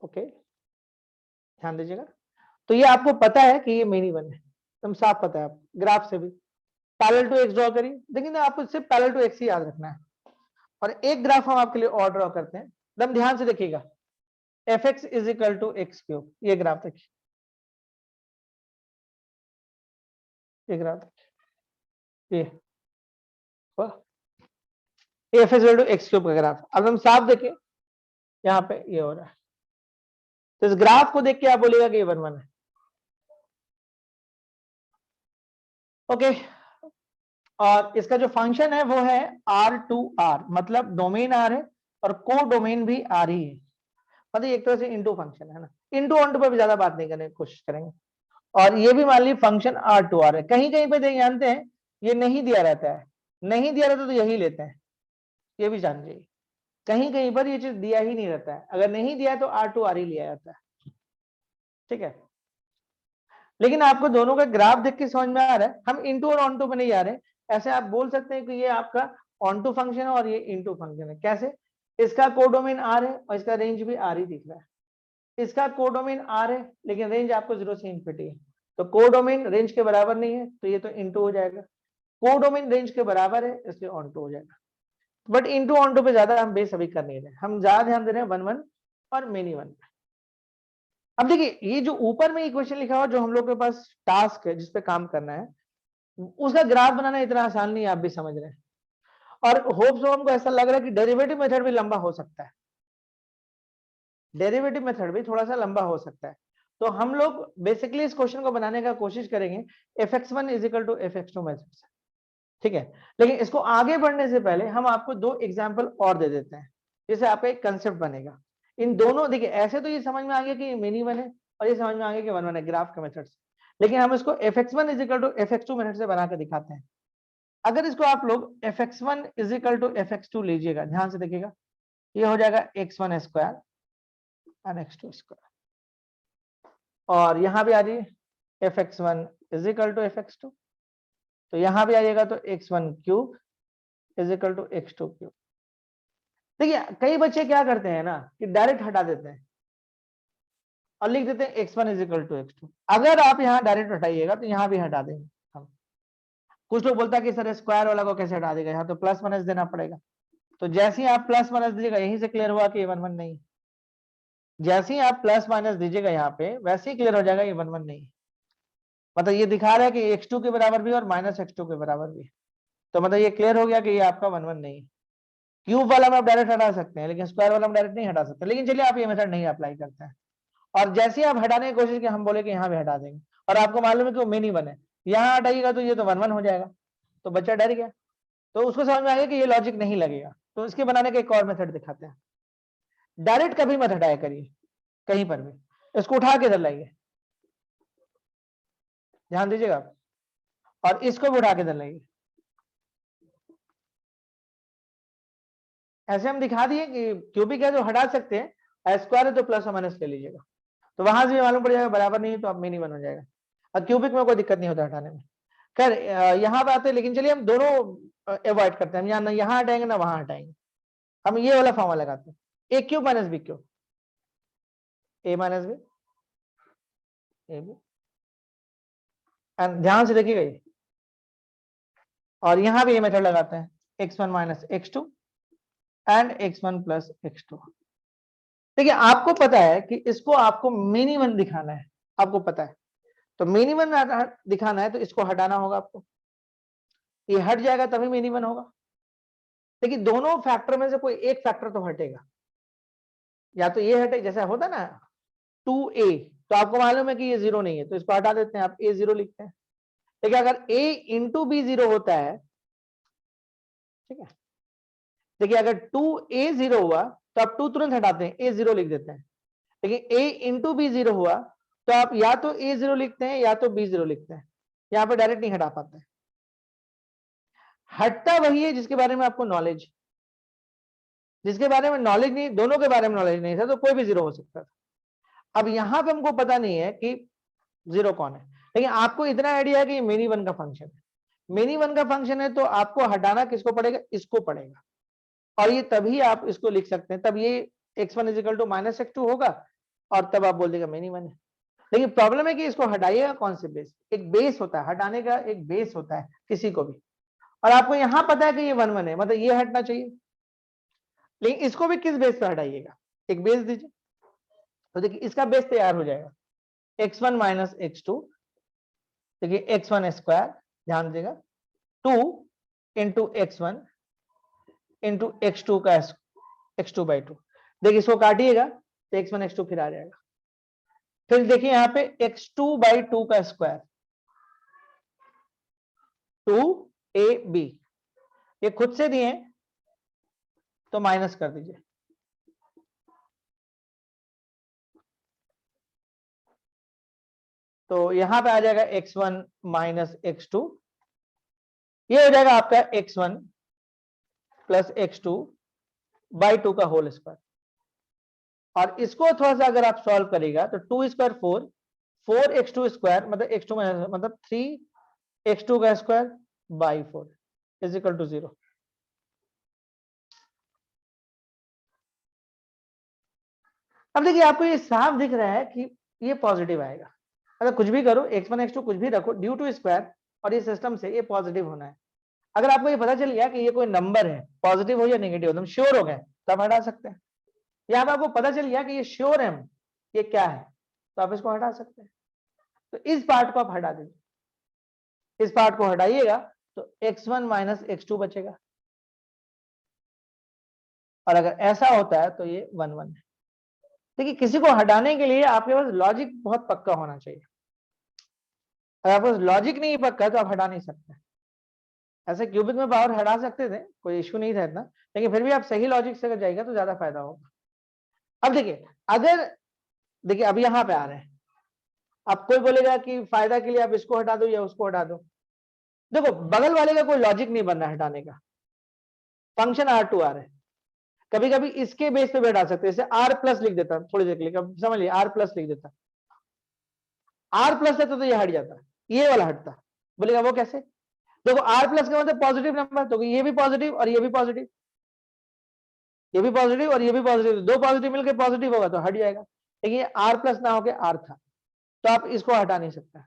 ओके? ध्यान दीजिएगा, तो ये आपको पता है कि ये मेनी वन है, एकदम साफ पता है आपको ग्राफ से भी। पैरेलल टू एक्स ड्रॉ करिए, लेकिन आपको सिर्फ पैरेलल टू एक्स ही याद रखना है। और एक ग्राफ हम आपके लिए और ड्रॉ करते हैं, एकदम ध्यान से देखिएगा, f x is equal to x cube, ये ग्राफ देखिए, ये ग्राफ देखिए, ये f x equal to x cube का ग्राफ। अब हम साफ देखिए, यहाँ पे ये हो रहा है, तो इस ग्राफ को देख के आप बोलेगा कि ये 1 1 है। ओके, और इसका जो फंक्शन है वो है R2R, मतलब डोमेन R है और को डोमेन भी R ही है, मतलब एक तरह से इनटू फंक्शन है ना। इनटू ऑन टू पे भी ज्यादा बात नहीं करने की कोशिश करेंगे। और ये भी मान ली फंक्शन R2R है। कहीं कहीं पे जानते हैं ये नहीं दिया रहता है, नहीं दिया रहता तो यही लेते हैं, ये भी जान जाइए। कहीं कहीं पर ये चीज दिया ही नहीं रहता है, अगर नहीं दिया तो R2R ही लिया जाता है, ठीक है। लेकिन आपको दोनों का ग्राफ देख के समझ में आ रहा है, हम इनटू और ऑन टू पे नहीं आ रहे। ऐसे आप बोल सकते हैं कि ये आपका ऑन टू फंक्शन है और ये इनटू फंक्शन है। कैसे? इसका कोडोमेन R है और इसका रेंज भी R ही दिख रहा है। इसका कोडोमेन R है लेकिन रेंज आपको 0 से इंफिनिटी है, तो कोडोमेन रेंज के बराबर नहीं है, तो ये तो इनटू हो जाएगा। कोडोमेन रेंज के बराबर है इसलिए ऑन टू हो जाएगा। बट इनटू ऑन टू पे ज्यादा हम बेस अभी कर नहीं रहे, हम ज्यादा ध्यान दे रहे हैं 1 1 और मेनी 1 पे। अब देखिए ये जो ऊपर में इक्वेशन लिखा हुआ, जो हम लोग के पास टास्क है जिसपे काम करना है, उसका ग्राफ बनाना इतना आसान नहीं है, आप भी समझ रहे हैं। और होप सो हमको ऐसा लग रहा है कि डेरिवेटिव मेथड भी लंबा हो सकता है, डेरिवेटिव मेथड भी थोड़ा सा लंबा हो सकता है। तो हम लोग बेसिकली इस क्वेश्चन को बनाने का कोशिश करेंगे fx1 is equal to fx2 method से, ठीक है। लेकिन इसको आगे बढ़ने से पहले हम आपको दो एग्जाम्पल और दे देते हैं, जिससे आपका एक कंसेप्ट बनेगा। इन दोनों देखिए, ऐसे तो ये समझ में आ गया कि मेनी वन है और ये समझ में आ गया कि 1 1 है ग्राफ के मेथड से, लेकिन हम इसको fx1 is equal to fx2 method से बनाकर दिखाते हैं। अगर इसको आप लोग fx1 इजिकल टू fx2 लीजिएगा, ध्यान से देखिएगा, ये हो जाएगा x1 square and x2 square, और यहां भी आ जाइए fx1 इजिकल टू fx2, तो यहां भी आइएगा तो x1 cube is equal to x2 cube. देखिए कई बच्चे क्या करते हैं ना कि डायरेक्ट हटा देते हैं और लिख देते हैं x1 इजिकल टू x2। अगर आप यहाँ डायरेक्ट हटाइएगा तो यहाँ भी हटा देंगे हम। कुछ लोग बोलता है कि सर स्क्वायर वाला को कैसे हटा देगा, यहाँ तो प्लस माइनस देना पड़ेगा। तो जैसे ही आप प्लस माइनस दीजिएगा, यहीं से क्लियर हुआ कि ये 1 1 नहीं। जैसे ही आप प्लस माइनस दीजिएगा यहाँ पे, वैसे ही क्लियर हो जाएगा ये 1 1 नहीं। मतलब ये दिखा रहा है कि x2 के बराबर भी और माइनस x2 के बराबर भी, तो मतलब ये क्लियर हो गया कि ये आपका 1 1 नहीं। क्यूब वाला में आप डायरेक्ट हटा सकते हैं, लेकिन स्क्वायर वाला में डायरेक्ट नहीं हटा सकते। लेकिन चलिए आप ये मेथड नहीं अप्लाई करते हैं, और जैसे ही आप हटाने की कोशिश की, हम बोले कि यहाँ भी हटा देंगे, और आपको मालूम है कि वो मेनी वन है, यहाँ हटाइएगा तो ये तो 1 1 हो जाएगा, तो बच्चा डर गया, तो उसको समझ में आ गया कि ये लॉजिक नहीं लगेगा। तो इसके बनाने का एक और मेथड दिखाते हैं। डायरेक्ट कभी मत हटाया करिए कहीं पर भी, इसको उठा के इधर लाइए, ध्यान दीजिएगा आप, और इसको भी उठा के इधर लाइए। ऐसे हम दिखा दिए कि क्यूबिक है जो हटा सकते हैं, स्क्वायर है तो प्लस और माइनस ले लीजिएगा, तो वहां से भी मालूम पड़ जाएगा बराबर नहीं है तो आप मिनी वन हो जाएगा, और क्यूबिक में कोई दिक्कत नहीं होता हटाने में। खैर यहाँ बात है, लेकिन चलिए हम दोनों अवॉइड करते हैं, हम यहाँ हटाएंगे ना वहां हटाएंगे, हम ये वाला फॉर्मूला लगाते हैं, a cube minus b cube, a minus b, a b, and ध्यान से देखिएगा ये, और यहां भी ये मेथड लगाते हैं, x1 minus x2 and x1 plus x2। देखिए आपको पता है कि इसको आपको मिनी वन दिखाना है, आपको पता है, तो मिनी वन दिखाना है तो इसको हटाना होगा आपको, ये हट जाएगा तभी मिनी वन होगा। लेकिन दोनों फैक्टर में से कोई एक फैक्टर तो हटेगा, या तो ये हटे, जैसा होता ना 2a, तो आपको मालूम है कि ये 0 नहीं है तो इसको हटा देते हैं, आप a 0 लिखते हैं। लेकिन अगर a इंटू बी 0 होता है, ठीक है, देखिए अगर 2a 0 हुआ तो आप 2 तुरंत हटाते हैं, a 0 लिख देते हैं। लेकिन a इंटू बी 0 हुआ तो आप या तो a 0 लिखते हैं या तो b 0 लिखते हैं, यहां पर डायरेक्ट नहीं हटा पाते हैं। हटता वही है जिसके बारे में आपको नॉलेज, जिसके बारे में नॉलेज नहीं, दोनों के बारे में नॉलेज नहीं था तो कोई भी 0 हो सकता था। अब यहां पे हमको पता नहीं है कि 0 कौन है, लेकिन आपको इतना आइडिया है कि ये मिनी वन का फंक्शन है। मिनी वन का फंक्शन है तो आपको हटाना किसको पड़ेगा, इसको पड़ेगा, और ये तभी आप इसको लिख सकते हैं, तब ये x1 is equal to minus x2 होगा, और तब आप बोल देगा मिनी वन है। लेकिन प्रॉब्लम है कि इसको हटाइएगा कौन से बेस, एक बेस होता है हटाने का, एक बेस होता है किसी को भी, और आपको यहां पता है कि ये 1 1 है, मतलब ये हटना चाहिए, लेकिन इसको भी किस बेस पे हटाइएगा, एक बेस दीजिए, तो देखिए इसका बेस तैयार हो जाएगा x1 माइनस x2, देखिए x1 स्क्वायर, ध्यान दीजिएगा 2 इंटू x1 इंटू x2 का x2 बाई 2, देखिए इसको काटिएगा तो x1 x2 फिर आ जाएगा, फिर देखिए यहाँ पे x2/2 का स्क्वायर 2ab, ये खुद से दिए तो माइनस कर दीजिए, तो यहां पे आ जाएगा x1 माइनस x2, ये हो जाएगा आपका x1 प्लस x2/2 का होल स्क्वायर। और इसको थोड़ा सा अगर आप सॉल्व करेगा तो 2 स्क्वायर 4, 4x2 स्क्वायर मतलब x2 मतलब 3x2 का square by 4 is equal to 0। अब देखिए आपको ये साफ दिख रहा है कि ये पॉजिटिव आएगा, अगर कुछ भी करो x1 x2 कुछ भी रखो ड्यू टू स्क्वायर और ये सिस्टम से ये पॉजिटिव होना है। अगर आपको ये पता चल गया कि ये कोई नंबर है पॉजिटिव हो या नेगेटिव हो, तुम श्योर हो गए तो आप हटा सकते हैं। यहाँ पे आपको पता चल गया कि ये श्योर है हम ये क्या है, तो आप इसको हटा सकते हैं। तो इस पार्ट को आप हटा दीजिए, इस पार्ट को हटाइएगा तो x1 माइनस x2 बचेगा, और अगर ऐसा होता है तो ये 1 1 है। देखिए किसी को हटाने के लिए आपके पास लॉजिक बहुत पक्का होना चाहिए, अगर आपके पास लॉजिक नहीं पक्का तो आप हटा नहीं सकते। ऐसे क्यूबिक में पावर हटा सकते थे, कोई इश्यू नहीं था इतना, लेकिन फिर भी आप सही लॉजिक से अगर जाएगा तो ज्यादा फायदा होगा। अब देखिए अगर देखिए अब यहां पे आ रहे हैं, अब कोई बोलेगा कि फायदा के लिए आप इसको हटा दो या उसको हटा दो, देखो बगल वाले का कोई लॉजिक नहीं बन रहा है हटाने का, फंक्शन R2 आ रहा है, कभी कभी इसके बेस पे भी हटा सकते हैं, जैसे R प्लस लिख देता थोड़ी देर के लिए, समझ लिया R प्लस लिख देता, R प्लस है तो ये हट जाता, ये वाला हटता, बोलेगा वो कैसे, देखो R प्लस का मतलब पॉजिटिव नंबर, तो ये भी पॉजिटिव और ये भी पॉजिटिव, ये भी पॉजिटिव और ये भी पॉजिटिव, दो पॉजिटिव मिलकर पॉजिटिव होगा तो हट जाएगा, लेकिन ये R प्लस ना होकर R था तो आप इसको हटा नहीं सकते,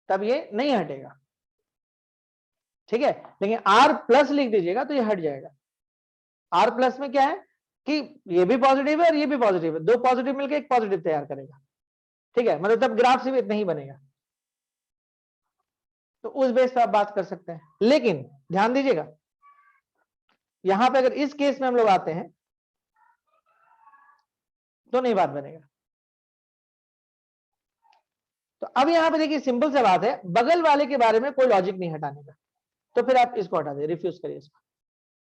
तब ये नहीं हटेगा, ठीक है। लेकिन R प्लस लिख दीजिएगा तो ये हट जाएगा। R प्लस में क्या है कि ये भी पॉजिटिव है और ये भी पॉजिटिव है, दो पॉजिटिव मिलकर एक पॉजिटिव तैयार करेगा, ठीक है, मतलब तब ग्राफ से भी इतना ही बनेगा, तो उस बेस पर आप बात कर सकते हैं। लेकिन ध्यान दीजिएगा यहां पे अगर इस केस में हम लोग आते हैं तो नहीं बात बनेगा। तो अब यहां पे देखिए सिंपल सी बात है, बगल वाले के बारे में कोई लॉजिक नहीं हटाने का, तो फिर आप इसको हटा दे, रिफ्यूज करिए इसको।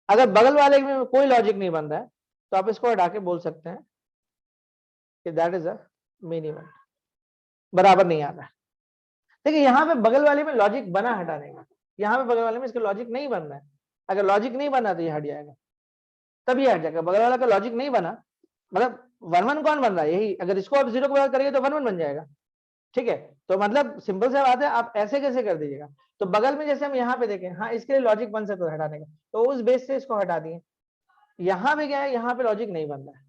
अगर बगल वाले में कोई लॉजिक नहीं बन रहा है तो आप इसको हटा के बोल सकते हैं कि दैट इज अ मिनिमम, बराबर नहीं आ रहा है। देखिए यहाँ पे बगल वाले में लॉजिक बना हटाने का, यहाँ पे बगल वाले में इसका लॉजिक नहीं बन रहा है, अगर लॉजिक नहीं बना तो ये हट जाएगा, तब ये हट जाएगा। बगल वाला का लॉजिक नहीं बना मतलब 1 1 कौन बन रहा है, यही, अगर इसको आप 0 के बराबर करेंगे तो 1 1 बन जाएगा, ठीक है। तो मतलब सिंपल सा बात है, आप ऐसे कैसे कर दीजिएगा, तो बगल में जैसे हम यहाँ पे देखें, हाँ इसके लिए लॉजिक बन सकता है हटाने का, तो उस बेस से इसको हटा दिए। यहाँ पे क्या है, यहाँ पे लॉजिक नहीं बन रहा है,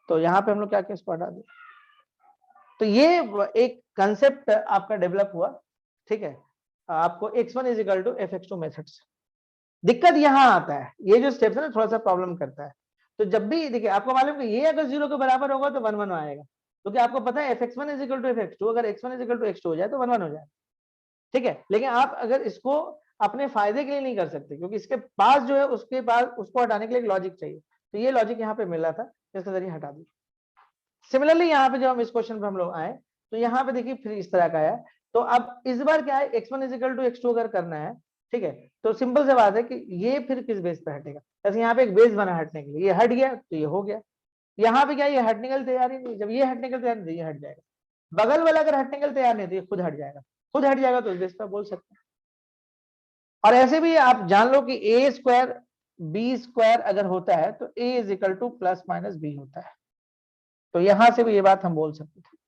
तो यहाँ पे हम लोग क्या किया, इसको हटा दिए। तो ये एक कंसेप्ट आपका डेवलप हुआ, ठीक है, आपको x1 is equal to fx2 method से। दिक्कत यहाँ आता है, ये जो स्टेप्स है ना थोड़ा सा प्रॉब्लम करता है। तो जब भी देखिए आपको मालूम है ये अगर 0 के बराबर होगा तो 1 1 आएगा, क्योंकि आपको पता है fx1 is equal to fx2, अगर x1 is equal to x2 हो जाए तो 1 1 हो जाए, ठीक है। लेकिन आप अगर इसको अपने फायदे के लिए नहीं कर सकते, क्योंकि इसके पास जो है उसके पास उसको हटाने के लिए एक लॉजिक चाहिए, तो ये लॉजिक यहाँ पे मिल रहा था, इसके जरिए हटा दिया। सिमिलरली यहाँ पे जब हम इस क्वेश्चन पर हम लोग आए तो यहाँ पे देखिए फिर इस तरह का आया, तो अब इस बार क्या है, x1 is equal to x2 अगर करना है, ठीक है, तो सिंपल से बात है कि ये फिर किस बेस पे हटेगा, जैसे यहाँ पे एक बेस बना हटने के लिए, ये हट गया तो ये हो गया, यहाँ पे क्या ये हटने के लिए तैयार ही नहीं, जब ये हटने के लिए तैयार नहीं ये हट जाएगा, बगल वाला अगर हटने के लिए तैयार नहीं तो ये खुद हट जाएगा, खुद हट जाएगा तो इस बेस पे बोल सकते हैं। और ऐसे भी आप जान लो कि ए स्क्वायर बी स्क्वायर अगर होता है तो a is equal to plus minus b होता है, तो यहां से भी ये बात हम बोल सकते थे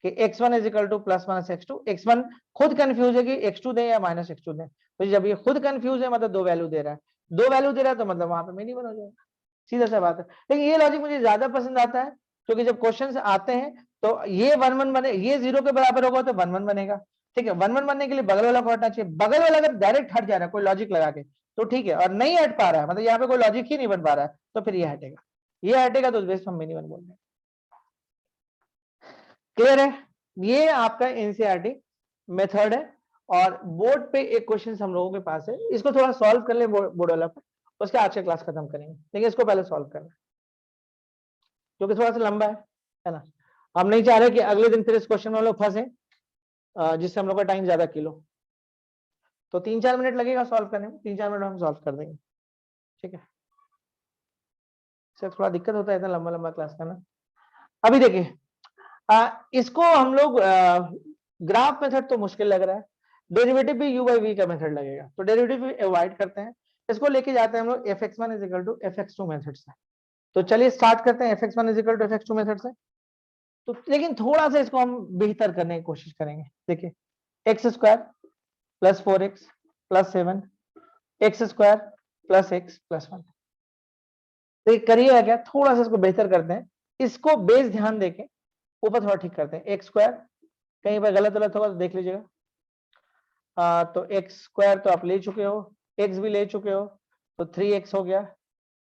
कि x1 is equal to plus minus x2, x1 खुद कंफ्यूज है कि x2 दे या माइनस x2 दे, तो जब ये खुद कंफ्यूज है मतलब दो वैल्यू दे रहा है, दो वैल्यू दे रहा है तो मतलब वहां पे मिनिमम हो जाएगा, सीधा सा बात है। लेकिन ये लॉजिक मुझे ज्यादा पसंद आता है, क्योंकि जब क्वेश्चन आते हैं तो ये 1 1 बने, ये 0 के बराबर होगा तो 1 1 बनेगा, ठीक है। 1 1 बनने के लिए बगल वाला को हटना चाहिए, बगल वाला अगर डायरेक्ट हट जा रहा है कोई लॉजिक लगा के तो ठीक है, और नहीं हट पा रहा है मतलब यहाँ पे कोई लॉजिक ही नहीं बन पा रहा है तो फिर ये हटेगा, ये हटेगा तो उस बेस पर हम मिनिमम बोल रहे हैं। क्लियर है, ये आपका एनसीईआरटी मेथड है, और बोर्ड पे एक क्वेश्चन हम लोगों के पास है, इसको थोड़ा सॉल्व कर ले बोर्ड वाला पर, उसके आज के क्लास खत्म करेंगे, लेकिन इसको पहले सॉल्व करना क्योंकि थोड़ा सा लंबा है ना। हम नहीं चाह रहे कि अगले दिन फिर इस क्वेश्चन में हम लोग फंसे, जिससे हम लोग का टाइम ज्यादा किलो। तो 3-4 मिनट लगेगा सॉल्व करने में, 3-4 मिनट में हम सॉल्व कर देंगे, ठीक है। इससे थोड़ा दिक्कत होता है इतना लंबा लंबा क्लास का ना। अभी देखिए, इसको हम लोग ग्राफ मेथड तो मुश्किल लग रहा है, डेरिवेटिव भी u बाई वी का मेथड लगेगा, तो डेरिवेटिव भी अवॉइड करते हैं, इसको लेके जाते हैं हम लोग fx1 is equal to fx2 method से। तो चलिए स्टार्ट करते हैं fx1 is equal to fx2 method से। तो लेकिन थोड़ा सा इसको हम बेहतर करने की कोशिश करेंगे। देखिए, x square plus 4x plus 7 x square plus x plus 1। तो करिएगा क्या, थोड़ा सा इसको बेहतर करते हैं, इसको बेस ध्यान देके ऊपर थोड़ा ठीक करते हैं। एक्स स्क्वायर कहीं पर गलत गलत होगा तो देख लीजिएगा। तो एक्स स्क्वायर तो आप ले चुके हो, एक्स भी ले चुके हो, तो 3x हो गया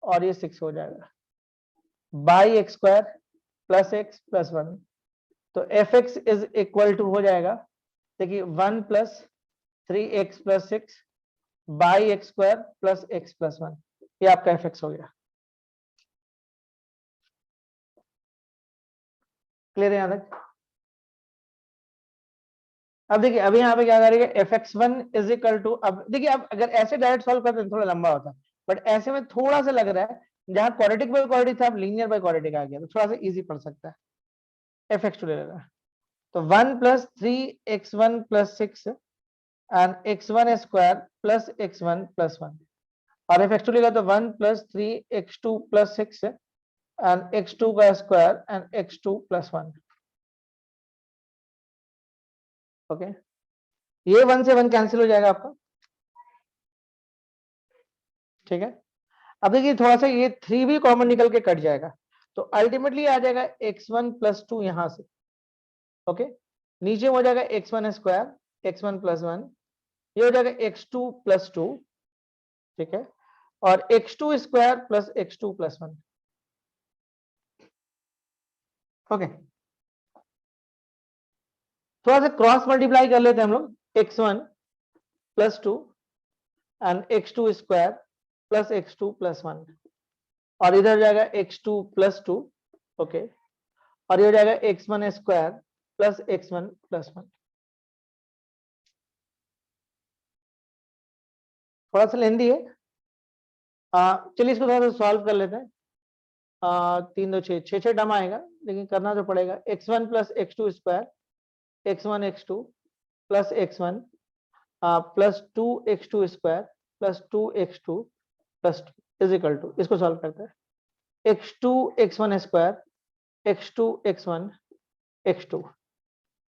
और ये 6 हो जाएगा by x square plus x plus 1। तो f x is equal to हो जाएगा, देखिए 1 plus 3x plus 6 by x square plus x plus 1, ये आपका एफ एक्स हो गया। क्लियर है यहाँ तक? अब देखिए, अभी यहाँ पे क्या करेंगे, fx1 इज इक्वल टू, अब देखिए, अब अगर ऐसे डायरेक्ट सॉल्व करते हैं थोड़ा लंबा होता है, बट ऐसे में थोड़ा सा लग रहा है, जहां क्वाड्रेटिक बाय क्वाड्रेटिक था अब लीनियर बाय क्वाड्रेटिक आ गया, तो थोड़ा सा इजी पड़ सकता है। fx2 ले लेना, तो 1 plus 3x1 plus 6 and x1 square plus x1 plus 1, और fx2 लेगा तो 1 plus 3x2 plus 6 and x2 का square and x2 plus 1। Okay, ये 1 से 1 कैंसिल हो जाएगा आपका, ठीक है। अब देखिए थोड़ा सा ये 3 भी कॉमन निकल के कट जाएगा, तो अल्टीमेटली आ जाएगा x1 प्लस 2 यहां से। ओके, नीचे हो जाएगा x1 स्क्वायर x1 प्लस 1, ये हो जाएगा x2 प्लस 2, ठीक है, और x2 square plus x2 plus 1। Okay, थोड़ा सा क्रॉस मल्टीप्लाई कर लेते हैं हम लोग, x1 plus 2 and x2 square plus x2 plus 1, और इधर हो जाएगा x2 प्लस 2, ओके, और ये हो जाएगा x1 square plus x1 plus 1। थोड़ा सा लेंदी है, चलिए इसको थोड़ा सा सॉल्व कर लेते हैं। 3 2 6 6 टर्म आएगा, लेकिन करना तो पड़ेगा। x1 plus x2 square x1 x2 plus x1 plus 2x2 square plus 2x2 plus 2 is equal to, इसको सॉल्व करते हैं, x2 x1 square x2 x1 x2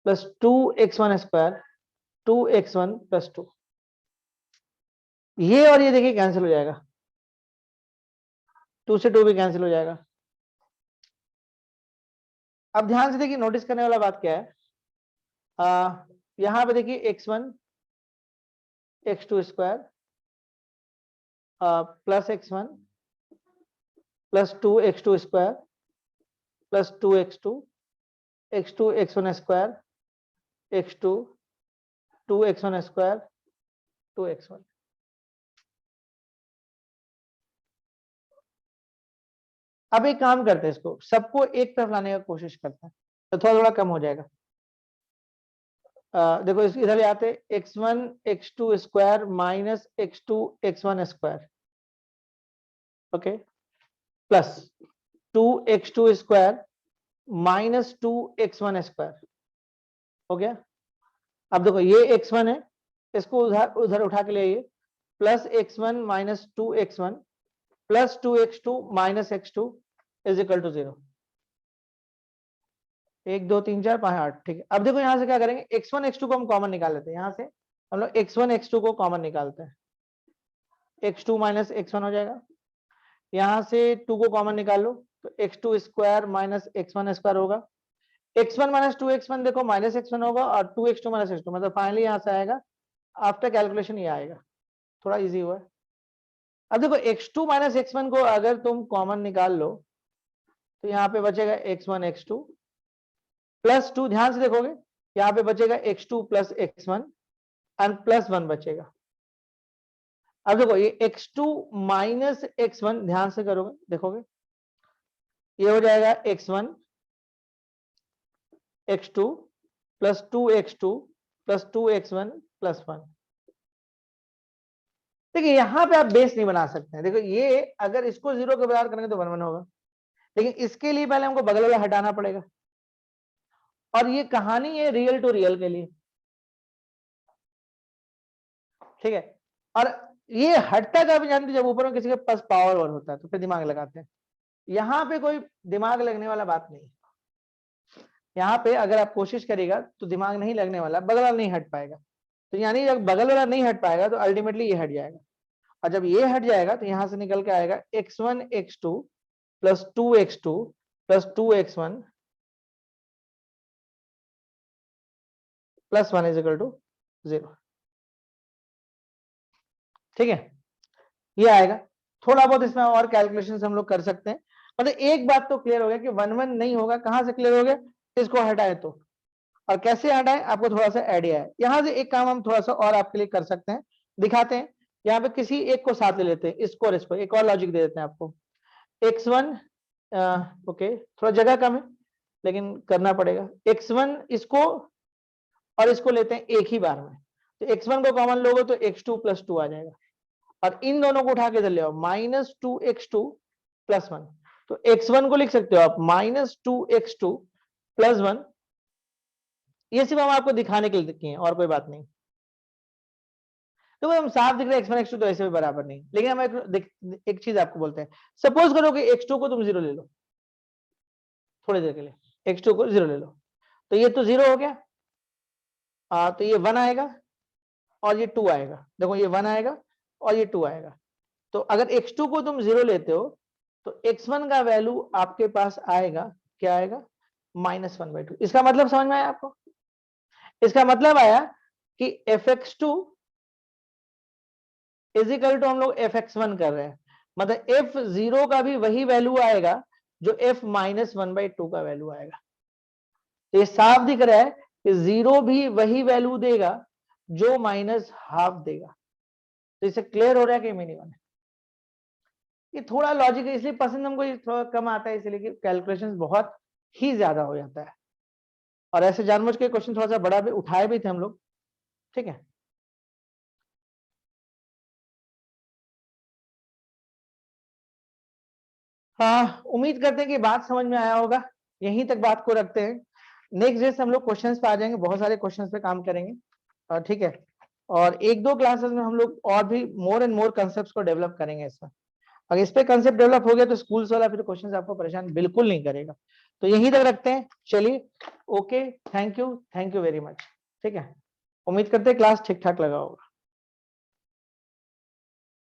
plus 2x1 square 2x1 plus 2, ये और ये देखिए कैंसिल हो जाएगा, 2 से 2 भी कैंसिल हो जाएगा। अब ध्यान से देखिए, नोटिस करने वाला बात क्या है, यहां पे देखिए x1 x2 square plus x1 plus 2x2 square plus 2x2 x2 x1 square x2 2x1 square 2x1। अब एक काम करते हैं, इसको सबको एक तरफ लाने का कोशिश करते हैं, तो थोड़ा थोड़ा कम हो जाएगा। देखो इधर ले आते, x1 x2 square minus x2 x1 square, okay, plus 2x2 square minus 2x1 square हो गया। अब देखो ये x1 है, इसको उधर उधर उठा के ले आइए, plus x1 minus 2x1 plus 2x2 minus x2 is equal to 0। 1 2 3 4 5 8, ठीक है। अब देखो यहां से क्या करेंगे, x1 x2 को हम कॉमन निकाल लेते हैं, यहां से हम लोग x1 x2 को कॉमन निकालते हैं, x2 माइनस x1 हो जाएगा, यहां से 2 को कॉमन निकाल लो तो x2 square minus x1 square होगा, x1 माइनस 2x1 देखो माइनस x1 होगा, और 2x2 माइनस x2 मतलब फाइनली यहां से आएगा, आफ्टर कैलकुलेशन ये आएगा, थोड़ा इजी हुआ है। अब देखो x2 माइनस x1 को अगर तुम कॉमन निकाल लो तो यहाँ पे बचेगा x1 x2 प्लस 2, ध्यान से देखोगे यहाँ पे बचेगा x2 plus x1 and plus 1 बचेगा। अब देखो ये x2 माइनस x1 ध्यान से करोगे, देखोगे ये हो जाएगा x1 x2 plus 2x2 plus 2x1 plus 1। देखिए यहां पे आप बेस नहीं बना सकते हैं। देखो ये अगर इसको 0 के बराबर करेंगे तो 1 1 होगा, लेकिन इसके लिए पहले हमको बगल वाला हटाना पड़ेगा। और ये कहानी है रियल टू रियल के लिए, ठीक है। और ये हटता कब जानते, जब ऊपर में किसी के पास पावर और होता है तो फिर दिमाग लगाते हैं। यहाँ पे कोई दिमाग लगने वाला बात नहीं। यहाँ पे अगर आप कोशिश करेगा तो दिमाग नहीं लगने वाला, बगल वाला नहीं हट पाएगा। तो यानी जब बगल वाला नहीं हट पाएगा तो अल्टीमेटली ये हट जाएगा। और जब ये हट जाएगा तो यहां से निकल के आएगा x1 x2 plus 2x2 plus 2x1 plus 1 is equal to 0। ठीक है, ये आएगा। थोड़ा बहुत इसमें और कैलकुलेशन हम लोग कर सकते हैं। मतलब एक बात तो क्लियर हो गया कि 1 1 नहीं होगा। कहां से क्लियर हो गया, इसको हटाए तो। और कैसे हटाए आपको थोड़ा सा आइडिया है। यहां से एक काम हम थोड़ा सा और आपके लिए कर सकते हैं, दिखाते हैं। यहाँ पे किसी एक को साथ ले लेते हैं, इसको और इसको। एक और लॉजिक दे देते हैं आपको। x1 ओके, थोड़ा जगह कम है लेकिन करना पड़ेगा। x1 इसको और इसको लेते हैं एक ही बार में। तो x1 को कॉमन लोगे तो x2 प्लस 2 आ जाएगा। और इन दोनों को उठा के इधर ले आओ, माइनस 2x2 प्लस 1। तो x1 को लिख सकते हो आप माइनस 2x2 प्लस 1। ये सिर्फ हम आपको दिखाने के लिए किए हैं और कोई बात नहीं। तो हम साफ दिख रहा है x1 x2 तो ऐसे भी बराबर नहीं, लेकिन हम एक चीज आपको बोलते हैं। सपोज करो कि x2 को तुम 0 ले लो थोड़ी देर के लिए, x2 को 0 ले लो, तो ये तो 0 हो गया। तो ये 1 आएगा और ये 2 आएगा। देखो ये 1 आएगा और ये 2 आएगा। तो अगर x2 को तुम 0 लेते हो तो x1 का वैल्यू आपके पास आएगा, क्या आएगा, -1/2। इसका मतलब समझ में आया आपको? इसका मतलब आया कि fx2 इज इक्वल टू हम लोग fx1 कर रहे हैं, मतलब f0 का भी वही वैल्यू आएगा जो f -1/2 का वैल्यू आएगा। तो ये साफ दिख रहा है कि 0 भी वही वैल्यू देगा जो -12 देगा। तो इससे क्लियर हो रहा है कि मिनिमम है। ये थोड़ा लॉजिक है, इसलिए पसंद हमको ये थोड़ा कम आता है, इसलिए कि कैलकुलेशंस बहुत ही ज्यादा हो जाता है। और ऐसे जानबूझ के क्वेश्चन थोड़ा सा बड़ा भी उठाए भी थे हम लोग, ठीक है। हाँ, उम्मीद करते हैं कि बात समझ में आया होगा। यहीं तक बात को रखते हैं। नेक्स्ट डे से हम लोग क्वेश्चंस पे आ जाएंगे, बहुत सारे क्वेश्चंस पे काम करेंगे, ठीक है। और एक दो क्लासेस में हम लोग और भी मोर एंड मोर कंसेप्ट को डेवलप करेंगे इसमें। अगर इस पे कंसेप्ट डेवलप हो गया तो स्कूल्स वाला फिर क्वेश्चंस आपको परेशान बिल्कुल नहीं करेगा। तो यहीं तक रखते हैं, चलिए, okay, thank you very much. ठीक है, उम्मीद करते हैं क्लास ठीक ठाक लगा होगा।